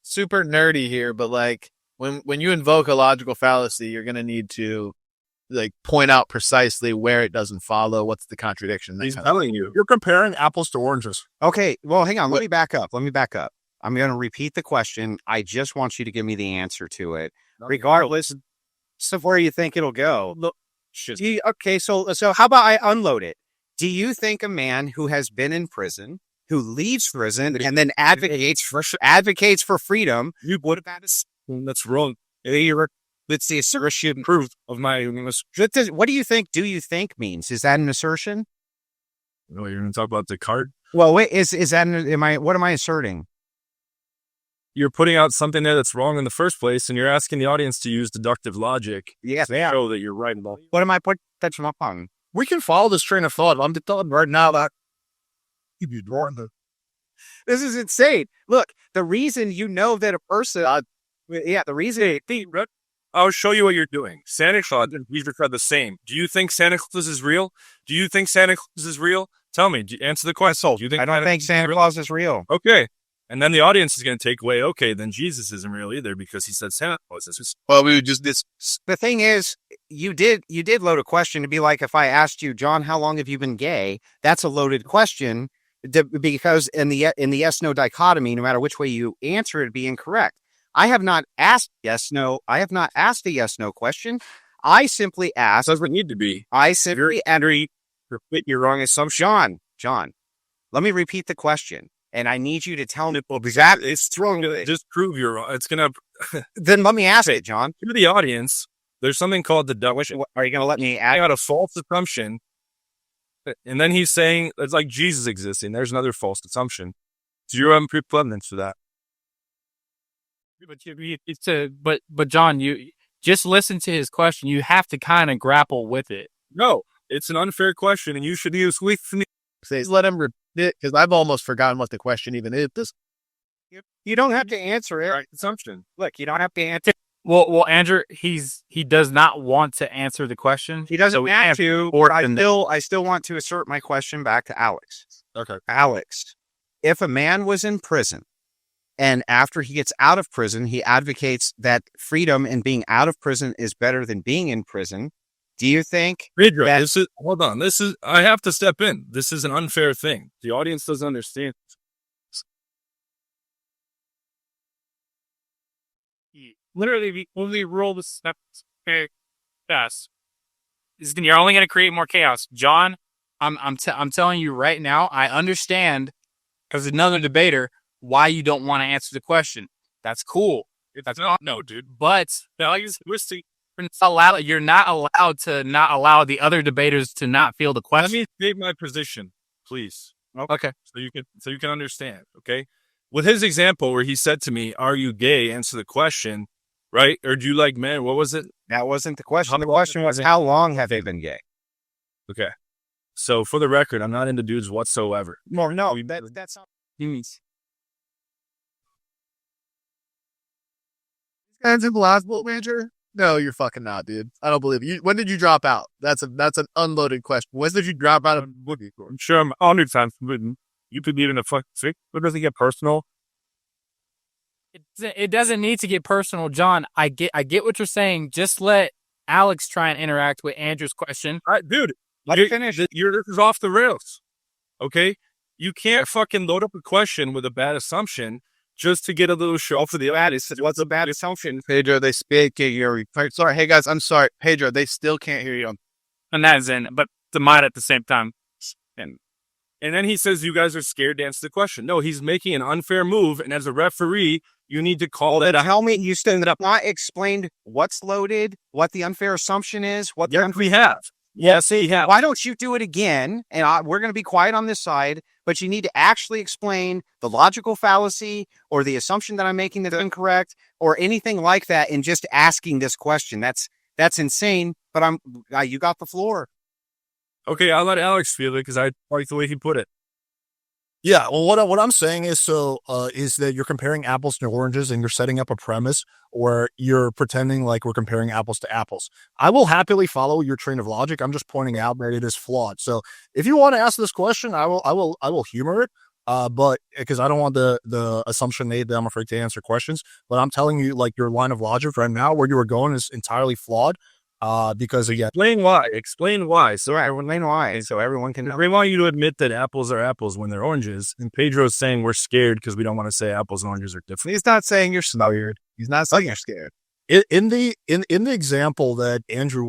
super nerdy here, but like when you invoke a logical fallacy, you're gonna need to like point out precisely where it doesn't follow. What's the contradiction? he's telling you. You're comparing apples to oranges. Okay, well, hang on. Let me back up. I'm going to repeat the question. I just want you to give me the answer to it. Regardless, of where you think it'll go. Look, okay, so how about I unload it? Do you think a man who has been in prison, who leaves prison, and then advocates for freedom, That's wrong. Let's see, assertion proof of my. what do you think? Do you think means? Is that an assertion? Oh, you're going to talk about Descartes? Well, wait, is that what am I asserting? You're putting out something there that's wrong in the first place, and you're asking the audience to use deductive logic Yes, to show that you're right about. What am I putting? That's wrong. We can follow this train of thought. I'm telling right now that if you're drawing the This is insane. Look, the reason you know that a person, the reason. I'll show you what you're doing. Santa Claus and Jesus are the same. Do you think Santa Claus is real? Do you think Santa Claus is real? Tell me. Answer the question. Do you think I don't think Santa Claus is real. Okay. And then the audience is going to take away, okay, then Jesus isn't real either because he said Santa Claus is. Well, we would just The thing is, you did load a question to be like, if I asked you, John, how long have you been gay? That's a loaded question because in the yes/no dichotomy, no matter which way you answer, it'd be incorrect. I have not asked yes/no. I have not asked a yes/no question. I simply asked. That's what need to be. I simply Repeat your wrong assumption. John, let me repeat the question. And I need you to tell me exactly. It's wrong. Just prove you're wrong. It's going to. Then let me ask it, John. To the audience, there's something called deduction. Are you going to let me I add? got a false assumption. And then he's saying it's like Jesus existing. There's another false assumption. Zero equivalence for that. But John, you just listen to his question. You have to kind of grapple with it. No, it's an unfair question, and you should use let him repeat it because I've almost forgotten what the question even is. You don't have to answer it. right assumption. Look, you don't have to answer. Well, Andrew, he does not want to answer the question. He doesn't we have have to. or I still want to assert my question back to Alex. Okay. Alex, if a man was in prison and after he gets out of prison, he advocates that freedom and being out of prison is better than being in prison. Do you think? Pedro, hold on. I have to step in. This is an unfair thing. The audience doesn't understand. Literally, the only rule this fast is you're only going to create more chaos. John, I'm telling you right now, I understand as another debater why you don't want to answer the question. That's cool. That's not no, dude. But you're not allowed to not allow the other debaters to not feel the Let question. me state my position, please. Okay. So you can understand. Okay. With his example where he said to me, "Are you gay?" Answer the question, right? Or do you like men? What was it? That wasn't the question. The question was, how long have they been gay? Okay. So for the record, I'm not into dudes whatsoever. No, that's not. Guys in Glasgow, Major? No, you're fucking not, dude. I don't believe you. When did you drop out? That's an unloaded question. When did you drop out of Boogie? I'm sure I'm 100 times forbidden. You could be in a fuck sick, but does it get personal? It doesn't need to get personal, John. I get what you're saying. Just let Alex try and interact with Andrew's question. Dude, Let me finish. This is off the rails. Okay? You can't fucking load up a question with a bad assumption just to get a little show for the audience. What's a bad assumption? Pedro, they speak your. Sorry, hey guys, I'm sorry, Pedro. They still can't hear you. And that is in, but the mind at the same time. And then he says you guys are scared to answer the question. No, he's making an unfair move, and as a referee, you need to call it. Tell me, you stood up, not explained what's loaded, what the unfair assumption is, what the We have. Yes, he has. Why don't you do it again? And we're going to be quiet on this side, but you need to actually explain the logical fallacy or the assumption that I'm making that's incorrect or anything like that in just asking this question. That's insane, but you got the floor. Okay, I'll let Alex feel it because I like the way he put it. Yeah, well, what I'm saying is is that you're comparing apples to oranges and you're setting up a premise where you're pretending like we're comparing apples to apples. I will happily follow your train of logic. I'm just pointing out that it is flawed. So if you want to ask this question, I will humor it. But because I don't want the assumption made that I'm afraid to answer questions. But I'm telling you, like, your line of logic right now, where you were going, is entirely flawed. Because again, Explain why. So Explain why, so everyone can know. we want you to admit that apples are apples when they're oranges. And Pedro's saying we're scared because we don't want to say apples and oranges are different. He's not saying you're scared. He's not saying you're scared. in the example that Andrew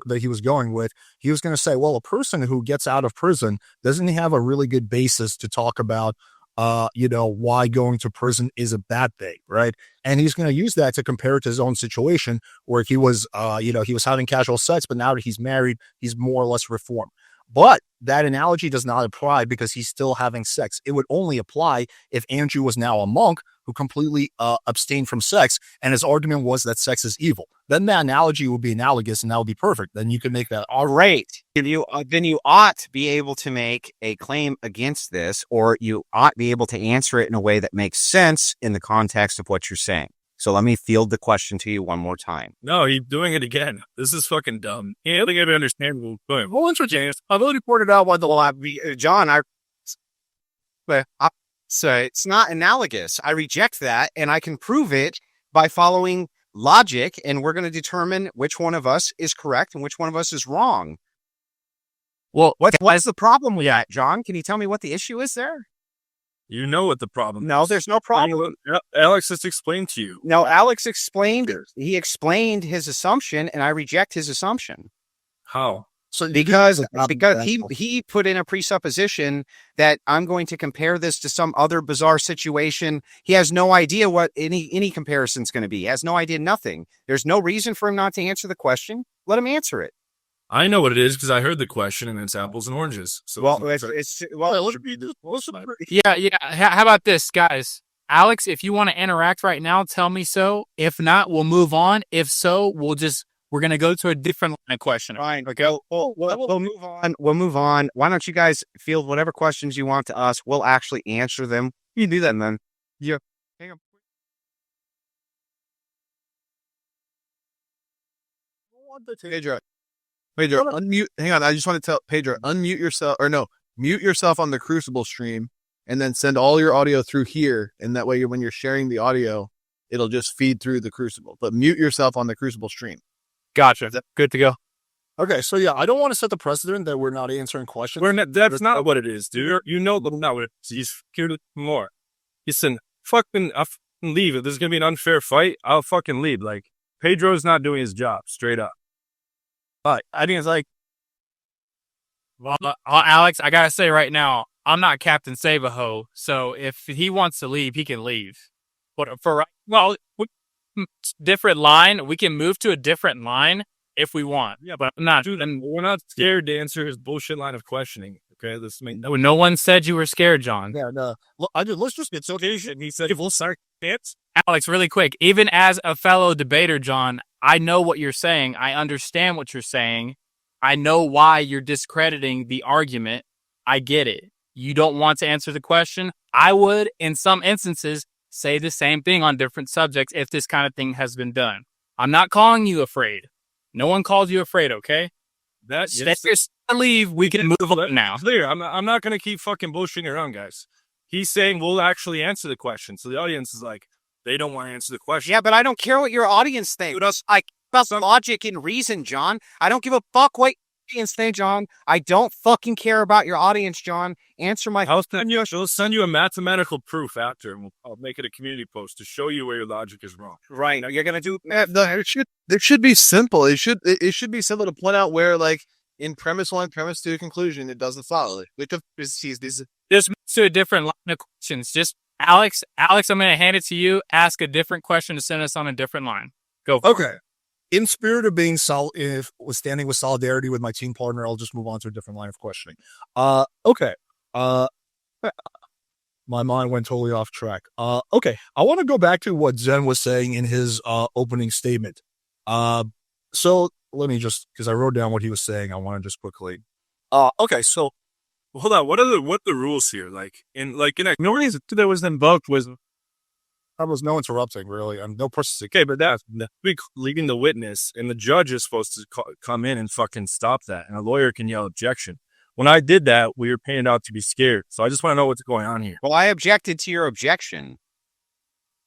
that he was going with, he was going to say, well, a person who gets out of prison, doesn't he have a really good basis to talk about why going to prison is a bad thing, right? And he's going to use that to compare it to his own situation where he was he was having casual sex, but now that he's married, he's more or less reformed. But that analogy does not apply because he's still having sex. It would only apply if Andrew was now a monk who completely abstained from sex, and his argument was that sex is evil. Then that analogy would be analogous, and that would be perfect. Then you can make that. All right. Then you ought to be able to make a claim against this, or you ought to be able to answer it in a way that makes sense in the context of what you're saying. So let me field the question to you one more time. No, he's doing it again. This is fucking dumb. Yeah, I think I understand what we're doing. Well, interesting. I've already pointed out why the law, John, so it's not analogous. I reject that, and I can prove it by following logic, and we're going to determine which one of us is correct and which one of us is wrong. Well, what is the problem with that, John? Can you tell me what the issue is there? You know what the problem is. No, there's no problem. Alex, let's explain to you. No, Alex explained. He explained his assumption, and I reject his assumption. How? So because he put in a presupposition that I'm going to compare this to some other bizarre situation. He has no idea what any comparison is going to be. He has no idea, nothing. There's no reason for him not to answer the question. Let him answer it. I know what it is because I heard the question, and it's apples and oranges. So Yeah. How about this, guys? Alex, if you want to interact right now, tell me so. If not, we'll move on. If so, we're going to go to a different line of question. Fine. Okay. We'll move on. We'll move on. Why don't you guys field whatever questions you want to us? We'll actually answer them. You do that, and then. Yeah. Hang on. Pedro, unmute. Hang on. I just want to tell Pedro, unmute yourself, mute yourself on the Crucible stream and then send all your audio through here. And that way, when you're sharing the audio, it'll just feed through the Crucible. But mute yourself on the Crucible stream. Gotcha. Good to go. Okay, so yeah, I don't want to set the precedent that we're not answering questions. That's not what it is, dude. You know that's not what it is. He's scared more. Listen, I'll fucking leave. If there's going to be an unfair fight, I'll fucking leave. Like, Pedro's not doing his job, straight up. But I think it's like, well, Alex, I gotta say right now, I'm not Captain Save-A-Ho, so if he wants to leave, he can leave. But different line, we can move to a different line if we want. Yeah, but I'm not. Dude, and we're not scared to answer his bullshit line of questioning. Okay, no one said you were scared, John. Yeah, no. Look, let's just get so patient. He said, "We'll start dance." Alex, really quick, even as a fellow debater, John, I know what you're saying. I understand what you're saying. I know why you're discrediting the argument. I get it. You don't want to answer the question. I would, in some instances, say the same thing on different subjects if this kind of thing has been done. I'm not calling you afraid. No one calls you afraid, okay? Leave. We can move on now. Clear. I'm not going to keep fucking bullshitting around, guys. He's saying we'll actually answer the question. So the audience is like, they don't want to answer the question. Yeah, but I don't care what your audience thinks. I care about logic and reason, John. I don't give a fuck what your audience think, John. I don't fucking care about your audience, John. Answer my... I'll send you a mathematical proof after, and I'll make it a community post to show you where your logic is wrong. Right. You're going to do... It should be simple. It should be simple to point out where, like, in premise 1, premise 2, conclusion, it doesn't follow. Just move to a different line of questions. Just Alex, I'm going to hand it to you. Ask a different question to send us on a different line. Go. Okay. In spirit of being standing with solidarity with my team partner, I'll just move on to a different line of questioning. Okay. My mind went totally off track. Okay. I want to go back to what Zen was saying in his opening statement. So let me just, because I wrote down what he was saying, I want to just quickly. Okay. So hold on. What are the rules here? Ignorance that was invoked was. There was no interrupting, really. No person. Okay, but that's leading the witness, and the judge is supposed to come in and fucking stop that, and a lawyer can yell objection. When I did that, we were painted out to be scared. So I just want to know what's going on here. Well, I objected to your objection.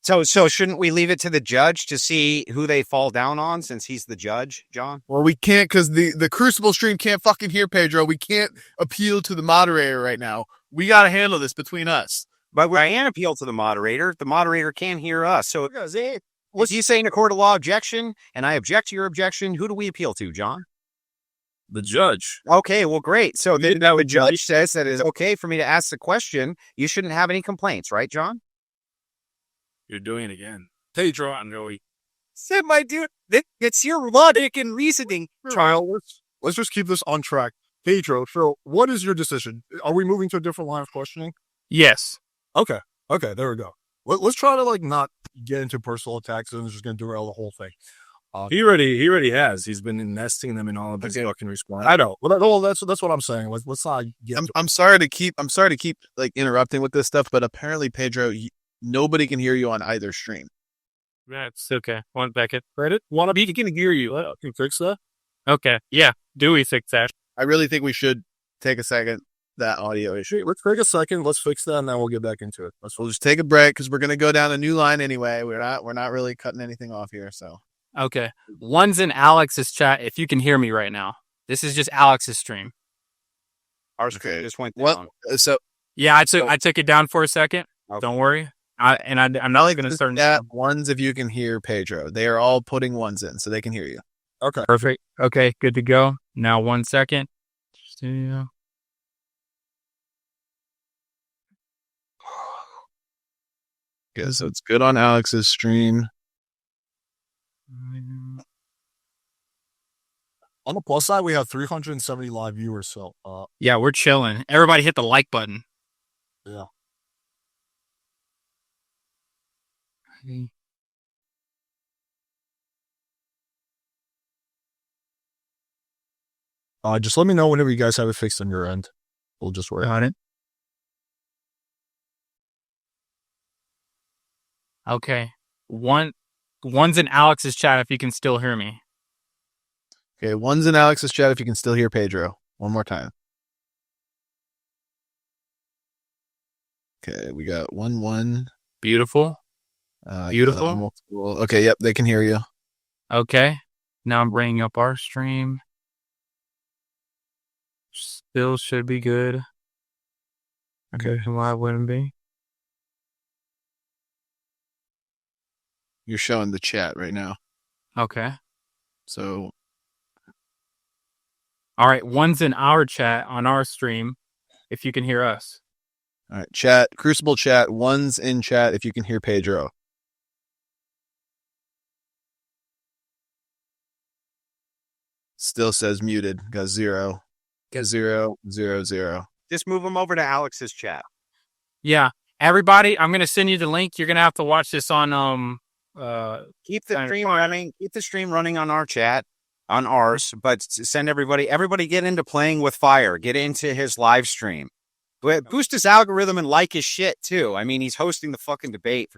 So shouldn't we leave it to the judge to see who they fall down on since he's the judge, John? Well, we can't because the Crucible stream can't fucking hear Pedro. We can't appeal to the moderator right now. We got to handle this between us. But I can appeal to the moderator. The moderator can't hear us. So Was you saying a court of law objection, and I object to your objection? Who do we appeal to, John? The judge. Okay, well, great. So You then the judge says that it's okay for me to ask the question. You shouldn't have any complaints, right, John? You're doing it again. Pedro, I know he. Said my dude, it's your logic and reasoning. Child, let's just keep this on track. Pedro, so what is your decision? Are we moving to a different line of questioning? Yes. Okay, there we go. Let's try to like not get into personal attacks and just gonna derail the whole thing. He already has. He's been nesting them in all of his fucking responses. I know. Well, that's what I'm saying. Let's not get. I'm sorry to keep like interrupting with this stuff, but apparently, Pedro, nobody can hear you on either stream. That's okay. One second. Credit? He can hear you. Can you fix that? Okay. Yeah. Dewey fix that. I really think we should take a second. That audio issue. Let's take a second. Let's fix that, and then we'll get back into it. We'll just take a break because we're gonna go down a new line anyway. We're not really cutting anything off here. So Okay. One's in Alex's chat if you can hear me right now. This is just Alex's stream. Ours Okay. just went what? down. So Yeah, I took it down for a second. Okay. Don't worry. I'm not going to start. that ones if you can hear Pedro. They are all putting ones in so they can hear you. Okay. Perfect. Okay, good to go. Now 1 second. Studio. Okay, so it's good on Alex's stream. On the plus side, we have 370 live viewers. So, Yeah, we're chilling. Everybody hit the like button. yeah. Just let me know whenever you guys have it fixed on your end. We'll just work. Got it. Okay. One's in Alex's chat if you can still hear me. Okay, one's in Alex's chat if you can still hear Pedro. One more time. Okay, we got 1-1. Beautiful. Beautiful. Multiple. Okay, yep, they can hear you. Okay. Now I'm bringing up our stream. Still should be good. Okay. Why wouldn't be? You're showing the chat right now. Okay. So, All right. One's in our chat on our stream if you can hear us. all right, chat, Crucible chat, one's in chat if you can hear Pedro. Still says muted. Got 0. Got 0, 0, 0. Just move them over to Alex's chat. Yeah. Everybody, I'm going to send you the link. You're going to have to watch this on Keep the stream running. Keep the stream running on our chat, on ours. But send everybody get into Playing with Fire. Get into his live stream. Boost his algorithm and like his shit too. I mean, he's hosting the fucking debate.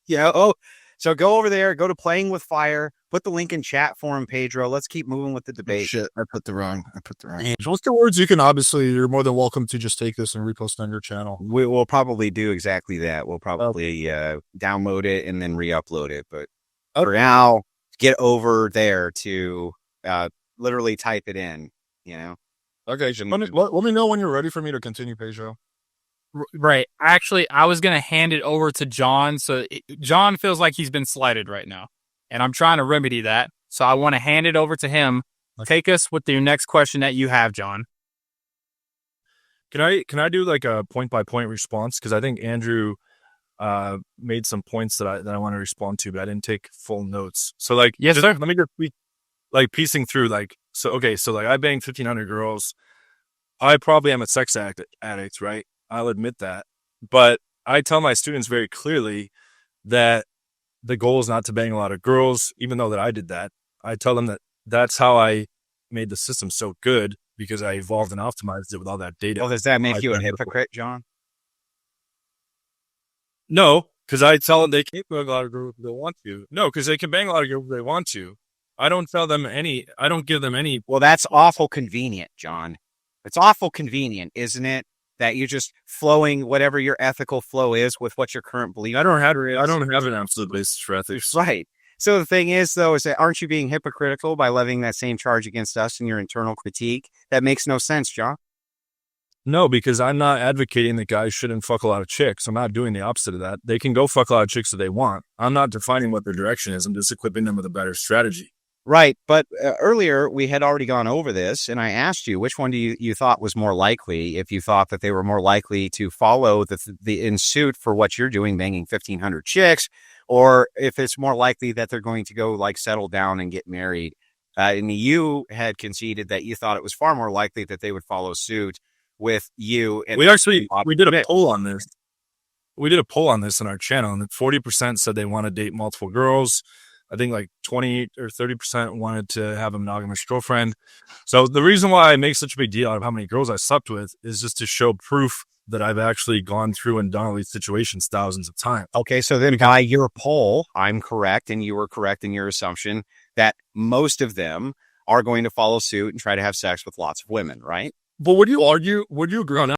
So go over there. Go to Playing with Fire. Put the link in chat for him, Pedro. Let's keep moving with the debate. Shit, I put the wrong. What's the words? You can obviously, you're more than welcome to just take this and repost on your channel. We'll probably do exactly that. We'll probably download it and then re-upload it. But for now, get over there to literally type it in. You know. Okay, let me know when you're ready for me to continue, Pedro. Right. Actually, I was going to hand it over to John. So John feels like he's been slighted right now. And I'm trying to remedy that. So I want to hand it over to him. Take us with your next question that you have, John. Can I do like a point by point response? Because I think Andrew made some points that I want to respond to, but I didn't take full notes. So like, yes, sir. Let me just be like piecing through like, so like I banged 1,500 girls. I probably am a sex addict, right? I'll admit that. But I tell my students very clearly that the goal is not to bang a lot of girls, even though that I did that. I tell them that that's how I made the system so good because I evolved and optimized it with all that data. Well, does that make you a hypocrite, John? No, because I tell them they can't bang a lot of girls if they want to. No, because they can bang a lot of girls if they want to. I don't give them any. Well, that's awful convenient, John. It's awful convenient, isn't it? That you're just flowing whatever your ethical flow is with what your current belief. I don't have an absolute basis for ethics. Right. So the thing is, though, is that aren't you being hypocritical by levying that same charge against us in your internal critique? That makes no sense, John. No, because I'm not advocating that guys shouldn't fuck a lot of chicks. I'm not doing the opposite of that. They can go fuck a lot of chicks if they want. I'm not defining what their direction is. I'm just equipping them with a better strategy. Right. But earlier we had already gone over this, and I asked you which one do you thought was more likely, if you thought that they were more likely to follow the in suit for what you're doing, banging 1,500 chicks, or if it's more likely that they're going to go like settle down and get married. And you had conceded that you thought it was far more likely that they would follow suit with you. And We did a poll on this. We did a poll on this in our channel, and 40% said they want to date multiple girls. I think like 20 or 30% wanted to have a monogamous girlfriend. So the reason why I make such a big deal out of how many girls I slept with is just to show proof that I've actually gone through and done all these situations thousands of times. Okay, so then by your poll, I'm correct, and you were correct in your assumption that most of them are going to follow suit and try to have sex with lots of women, right? But would you agree on that?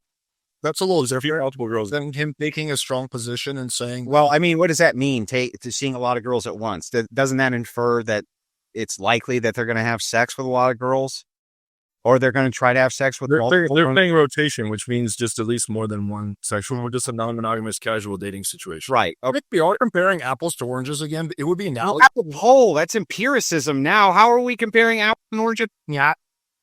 That's a little different Multiple girls. than him taking a strong position and saying, Well, I mean, what does that mean? To seeing a lot of girls at once? Doesn't that infer that it's likely that they're going to have sex with a lot of girls, or they're going to try to have sex with multiple? They're playing rotation, which means just at least more than one sexual, or just a non-monogamous casual dating situation. Right. Okay. we are comparing apples to oranges again. It would be Well, analogous. apple poll, that's empiricism now. How are we comparing apples and oranges? Yeah.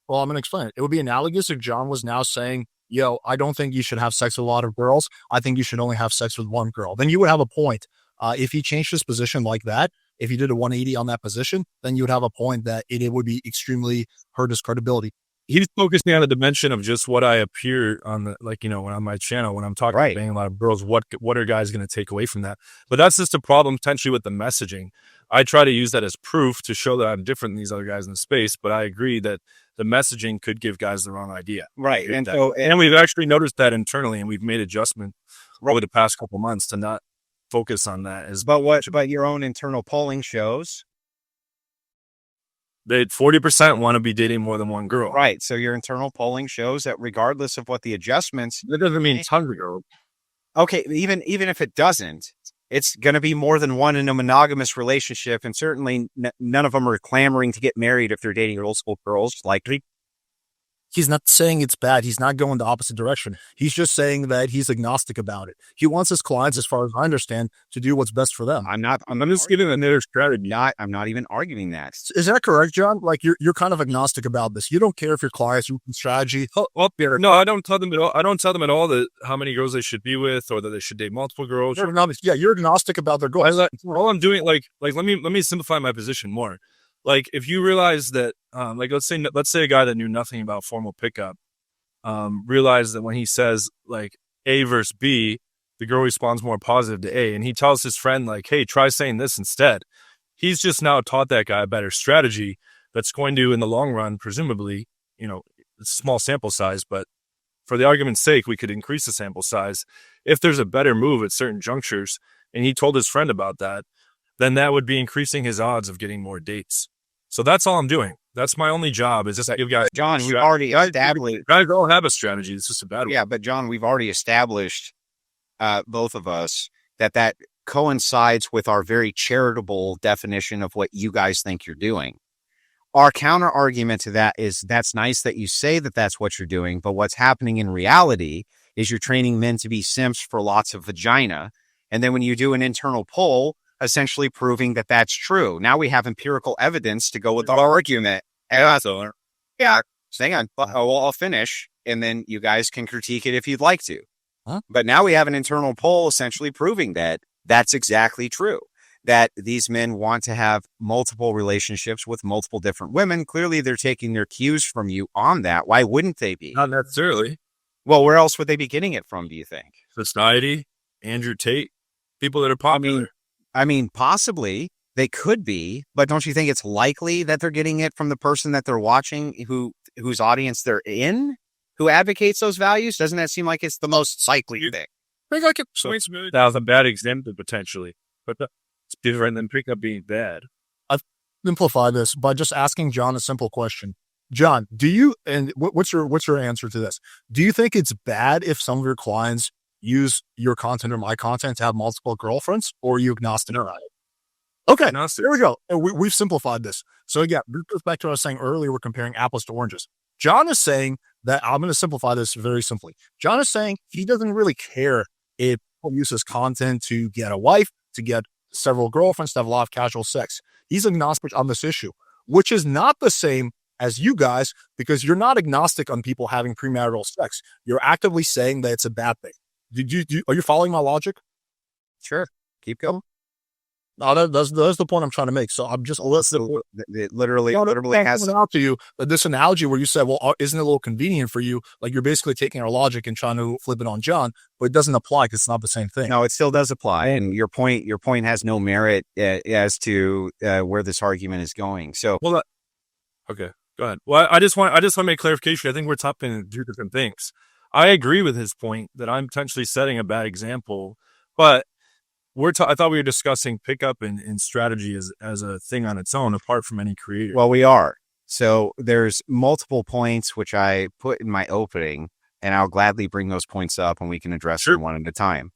Well, I'm going to explain it. It would be analogous if John was now saying, yo, I don't think you should have sex with a lot of girls. I think you should only have sex with one girl. Then you would have a point. If he changed his position like that, if he did a 180 on that position, then you would have a point that it would be extremely hurt his credibility. He's focusing on the dimension of just what I appear on the, like, you know, when on my channel, when I'm talking Right. about banging a lot of girls, what are guys going to take away from that? But that's just a problem potentially with the messaging. I try to use that as proof to show that I'm different than these other guys in the space, but I agree that the messaging could give guys the wrong idea. Right. And That- so, and we've actually noticed that internally, and we've made adjustment over the past couple months to not focus on that. As but your own internal polling shows, they 40% want to be dating more than one girl. right? So your internal polling shows that regardless of what the adjustments, That doesn't mean tons of girls. okay, even if it doesn't, it's going to be more than one in a monogamous relationship, and certainly none of them are clamoring to get married if they're dating old school girls. Like, He's not saying it's bad. He's not going the opposite direction. He's just saying that he's agnostic about it. He wants his clients, as far as I understand, to do what's best for them. I'm just giving another strategy. I'm not even arguing that. Is that correct, John? Like you're kind of agnostic about this. You don't care if your clients use strategy. No, I don't tell them at all. I don't tell them at all that how many girls they should be with, or that they should date multiple girls. You're agnostic. Yeah, you're agnostic about their goals. All I'm doing, like let me simplify my position more. Like, if you realize that, like, let's say a guy that knew nothing about formal pickup, realized that when he says like A versus B, the girl responds more positive to A, and he tells his friend like, hey, try saying this instead. He's just now taught that guy a better strategy that's going to, in the long run, presumably, you know, it's a small sample size, but for the argument's sake, we could increase the sample size. If there's a better move at certain junctures, and he told his friend about that, then that would be increasing his odds of getting more dates. So that's all I'm doing. That's my only job, is just to give guys. John, we've already established. Guys all have a strategy. It's just a bad one. Yeah, but John, we've already established, both of us, that coincides with our very charitable definition of what you guys think you're doing. Our counter argument to that is that's nice that you say that that's what you're doing, but what's happening in reality is you're training men to be simps for lots of vagina. And then when you do an internal poll, essentially proving that that's true. Now we have empirical evidence to go with our argument. Yeah, hang on. I'll finish, and then you guys can critique it if you'd like to. Huh? But now we have an internal poll essentially proving that that's exactly true, that these men want to have multiple relationships with multiple different women. Clearly, they're taking their cues from you on that. Why wouldn't they be? Not necessarily. Well, where else would they be getting it from, do you think? Society, Andrew Tate, people that are popular. I mean, possibly they could be, but don't you think it's likely that they're getting it from the person that they're watching, whose audience they're in, who advocates those values? Doesn't that seem like it's the most likely thing? I think I could point that was a bad example potentially, but it's different than pickup being bad. Simplify this by just asking John a simple question. John, do you, and what's your answer to this? Do you think it's bad if some of your clients use your content or my content to have multiple girlfriends, or are you agnostic about it? Okay, Agnostic. there we go. And we've simplified this. So again, this goes back to what I was saying earlier. We're comparing apples to oranges. John is saying that I'm going to simplify this very simply. John is saying he doesn't really care if people use his content to get a wife, to get several girlfriends, to have a lot of casual sex. He's agnostic on this issue, which is not the same as you guys, because you're not agnostic on people having premarital sex. You're actively saying that it's a bad thing. Are you following my logic? Sure. Keep going. No, that's the point I'm trying to make. So I'm just It literally has pointing out to you that this analogy where you said, well, isn't it a little convenient for you? Like you're basically taking our logic and trying to flip it on John, but it doesn't apply because it's not the same thing. No, it still does apply, and your point has no merit as to where this argument is going. So, Well, okay, go ahead. Well, I just want to make clarification. I think we're talking two different things. I agree with his point that I'm potentially setting a bad example, but I thought we were discussing pickup and strategy as a thing on its own, apart from any creator. well, we are. So there's multiple points which I put in my opening, and I'll gladly bring those points up and we can address them one at a time.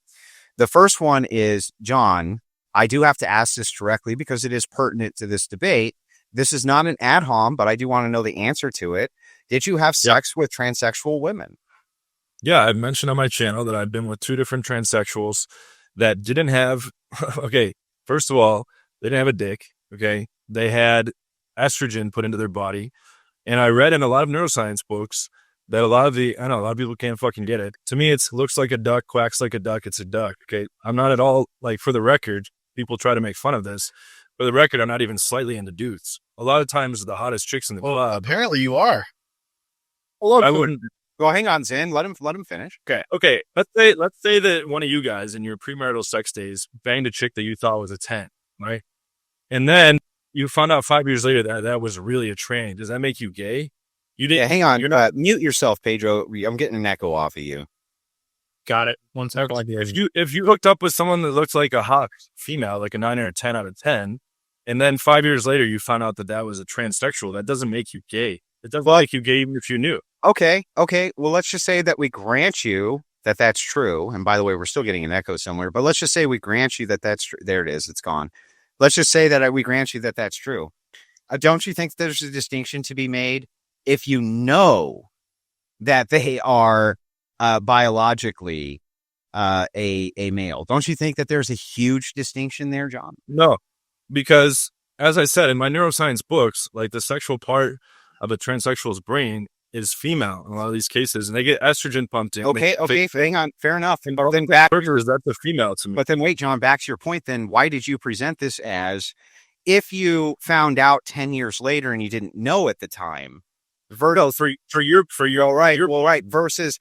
The first one is, John, I do have to ask this directly because it is pertinent to this debate. This is not an ad hom, but I do want to know the answer to it. Did you have sex with transsexual women? Yeah, I mentioned on my channel that I've been with 2 different transsexuals that didn't have, okay, first of all, they didn't have a dick, okay? They had estrogen put into their body. And I read in a lot of neuroscience books that a lot of people can't fucking get it. To me, it looks like a duck, quacks like a duck, it's a duck, okay? I'm not at all, like, for the record, people try to make fun of this. For the record, I'm not even slightly into dudes. A lot of times, the hottest chicks in the club. Apparently you are. I wouldn't. Well, hang on, Zen. Let him finish. Okay. Let's say that one of you guys in your premarital sex days banged a chick that you thought was a 10, right? And then you found out 5 years later that was really a tranny. Does that make you gay? You didn't. Yeah, hang on. You're not. Mute yourself, Pedro. I'm getting an echo off of you. Got it. 1 second. If you hooked up with someone that looks like a hot female, like a 9 or a 10 out of 10, and then 5 years later you found out that was a transsexual, that doesn't make you gay. It doesn't make you gay even if you knew. Okay. Well, let's just say that we grant you that that's true. And by the way, we're still getting an echo somewhere, but let's just say we grant you that that's true. There it is. It's gone. Let's just say that we grant you that that's true. Don't you think there's a distinction to be made if you know that they are biologically a male? Don't you think that there's a huge distinction there, John? No, because as I said in my neuroscience books, like the sexual part of a transsexual's brain is female in a lot of these cases, and they get estrogen pumped in. Okay, hang on, fair enough. And then burgers, that's a female to me. But then wait, John, back to your point. Then why did you present this as if you found out 10 years later and you didn't know at the time? For your all right, well, right. Versus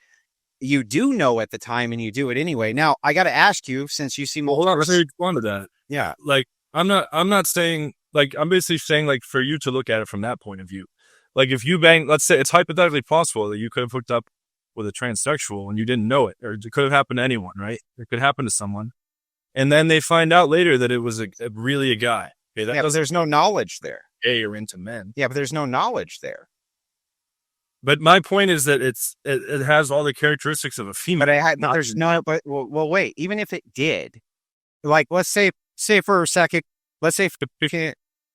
you do know at the time and you do it anyway. Now I got to ask you, since you seem hold on, let's respond to that. Yeah, like I'm not saying, like, I'm basically saying, like, for you to look at it from that point of view. Like, if you bang, let's say it's hypothetically possible that you could have hooked up with a transsexual and you didn't know it, or it could have happened to anyone, right? It could happen to someone. And then they find out later that it was really a guy. Okay, but there's no knowledge there. Gay or into men. Yeah, but there's no knowledge there. But my point is that it has all the characteristics of a female. But wait, even if it did, like, let's say for a second, let's say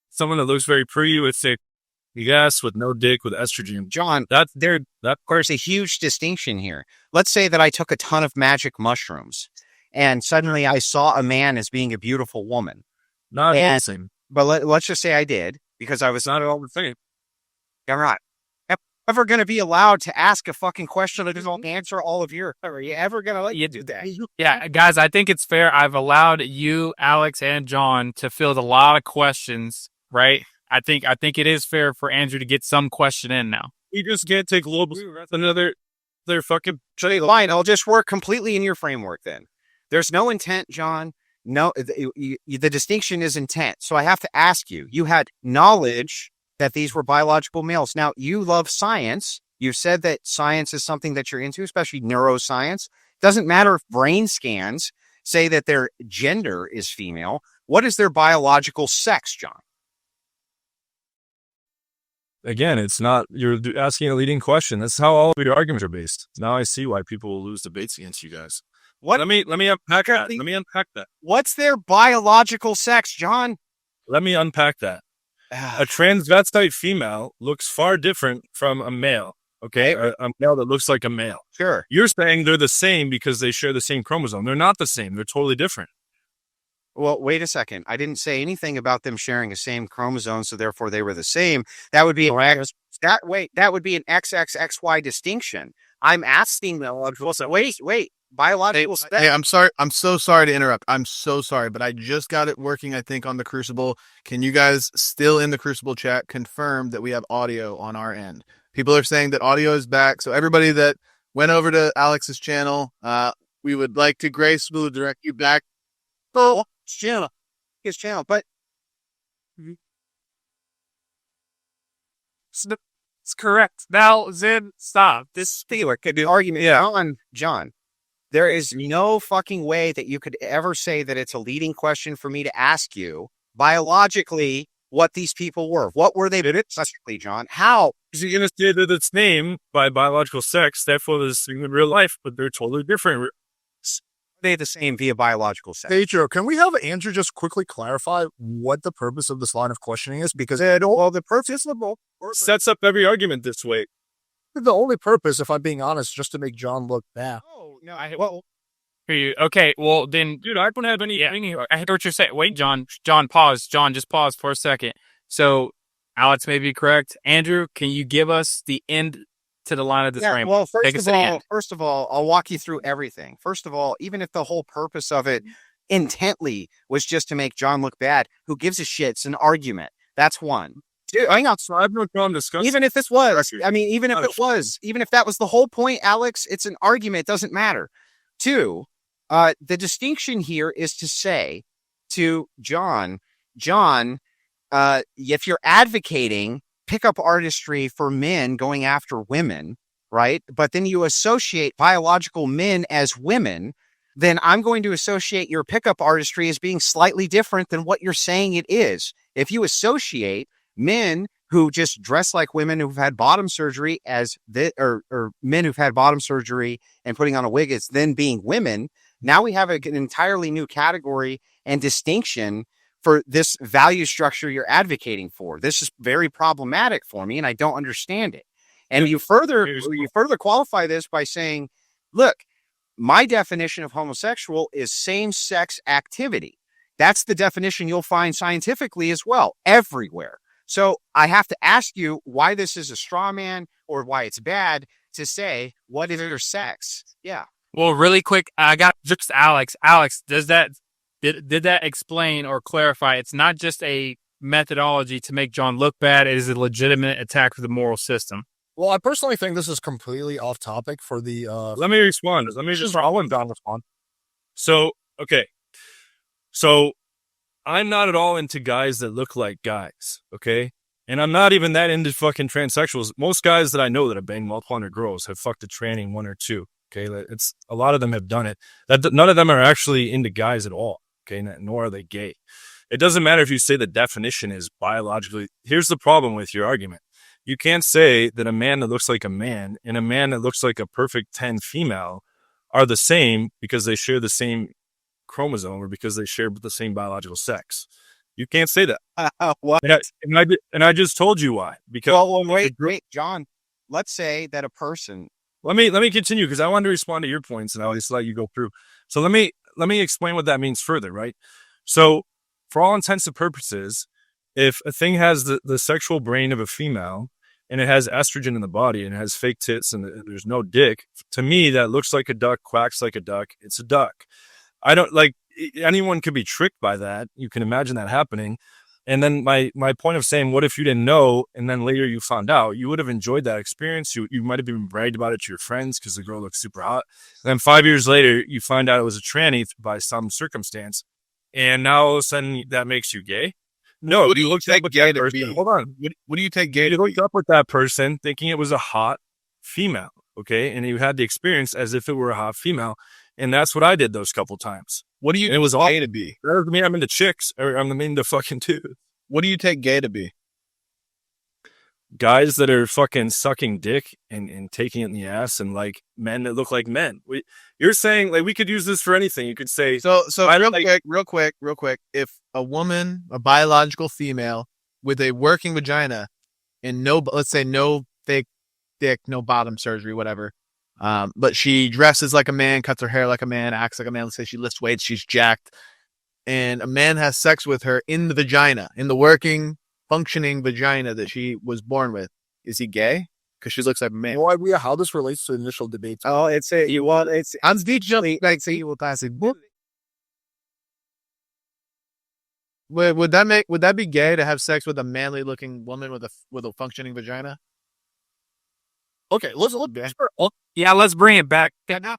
someone that looks very pretty with, say, yes, with no dick, with estrogen. John, there's a huge distinction here. Let's say that I took a ton of magic mushrooms and suddenly I saw a man as being a beautiful woman. Not the same. But let's just say I did, because I was not at all the same. I'm not ever going to be allowed to ask a fucking question that doesn't answer all of your. Are you ever going to let you do that? Yeah, guys, I think it's fair. I've allowed you, Alex, and John to field a lot of questions, right? I think it is fair for Andrew to get some question in now. You just can't take global another fucking line. I'll just work completely in your framework then. There's no intent, John. No, the distinction is intent. So I have to ask you, you had knowledge that these were biological males. Now, you love science. You said that science is something that you're into, especially neuroscience. Doesn't matter if brain scans say that their gender is female. What is their biological sex, John? Again, it's not, you're asking a leading question. That's how all of your arguments are based. Now I see why people will lose debates against you guys. What? Let me unpack that. Let me unpack that. What's their biological sex, John? Let me unpack that. A transvestite female looks far different from a male. okay? A male that looks like a male. Sure. You're saying they're the same because they share the same chromosome. They're not the same. They're totally different. Well, wait a second. I didn't say anything about them sharing the same chromosome, so therefore they were the same. That would be that would be an XXXY distinction. I'm asking them. Wait. Biological. Hey, I'm sorry. I'm so sorry to interrupt. I'm so sorry, but I just got it working, I think, on the Crucible. Can you guys still in the Crucible chat confirm that we have audio on our end? People are saying that audio is back. So everybody that went over to Alex's channel, we would like to gracefully direct you back. Oh, his channel, but It's correct. Now, Zen, stop. This the argument, John, there is no fucking way that you could ever say that it's a leading question for me to ask you biologically what these people were. What were they biologically, John? How? Because you're going to say that it's named by biological sex, therefore there's in real life, but they're totally different. Are they the same via biological sex? Pedro, can we have Andrew just quickly clarify what the purpose of this line of questioning is? Because the purpose of the Sets up every argument this way. the only purpose, if I'm being honest, just to make John look bad. Oh, no, well, Okay, well then, Dude, I don't have any. I heard what you're saying. Wait, John, pause. John, just pause for a second. So, Alex may be correct. Andrew, can you give us the end to the line of this framework? well, Take us to the end. first of all, I'll walk you through everything. First of all, even if the whole purpose of it intently was just to make John look bad, who gives a shit? It's an argument. That's one. Dude, hang on. So I have no problem discussing. Even if this was, I mean, even if that was the whole point, Alex, it's an argument. It doesn't matter. Two, the distinction here is to say to John, if you're advocating pickup artistry for men going after women, right? But then you associate biological men as women, then I'm going to associate your pickup artistry as being slightly different than what you're saying it is. If you associate men who just dress like women who've had bottom surgery or men who've had bottom surgery and putting on a wig as then being women, now we have an entirely new category and distinction for this value structure you're advocating for. This is very problematic for me, and I don't understand it. And you further qualify this by saying, look, my definition of homosexual is same-sex activity. That's the definition you'll find scientifically as well, everywhere. So I have to ask you why this is a straw man or why it's bad to say what is intersex. Yeah. Well, really quick, I got just Alex. Alex, did that explain or clarify? It's not just a methodology to make John look bad. It is a legitimate attack for the moral system. Well, I personally think this is completely off topic for the. Let me respond. Let me just. I'll let Don respond. So okay, so I'm not at all into guys that look like guys. Okay, and I'm not even that into fucking transsexuals. Most guys that I know that have banged multiple hundred girls have fucked a tranny one or two. Okay, it's a lot of them have done it. That none of them are actually into guys at all. Okay, nor are they gay. It doesn't matter if you say the definition is biologically. Here's the problem with your argument. You can't say that a man that looks like a man and a man that looks like a perfect 10 female are the same because they share the same chromosome or because they share the same biological sex. You can't say that. What? And I just told you why. Because wait, John. Let's say that a person. Let me continue because I wanted to respond to your points and I'll just let you go through. So let me explain what that means further, right? So for all intents and purposes, if a thing has the sexual brain of a female and it has estrogen in the body and it has fake tits and there's no dick, to me, that looks like a duck, quacks like a duck. It's a duck. I don't like anyone could be tricked by that. You can imagine that happening. And then my point of saying, what if you didn't know and then later you found out, you would have enjoyed that experience. You might have even bragged about it to your friends because the girl looks super hot. And then 5 years later, you find out it was a tranny by some circumstance. And now all of a sudden that makes you gay. No, What do you look like gay to be? Hold on. What do you take gay You to be? hooked up with that person thinking it was a hot female. Okay. And you had the experience as if it were a hot female. And that's what I did those couple times. What do you And it was take all gay to be? that doesn't mean I'm into chicks or I'm into fucking dudes. What do you take gay to be? Guys that are fucking sucking dick and taking it in the ass and like men that look like men. You're saying like we could use this for anything. You could say So I real like- quick. If a woman, a biological female with a working vagina and let's say no fake dick, no bottom surgery, whatever. But she dresses like a man, cuts her hair like a man, acts like a man. Let's say she lifts weights, she's jacked. And a man has sex with her in the vagina, in the working, functioning vagina that she was born with. Is he gay? Because she looks like a man. No idea how this relates to initial debates. Oh, it's Ans dicho, like, say you will pass it. Would that be gay to have sex with a manly looking woman with a functioning vagina? Okay, let's Yeah, let's bring it back.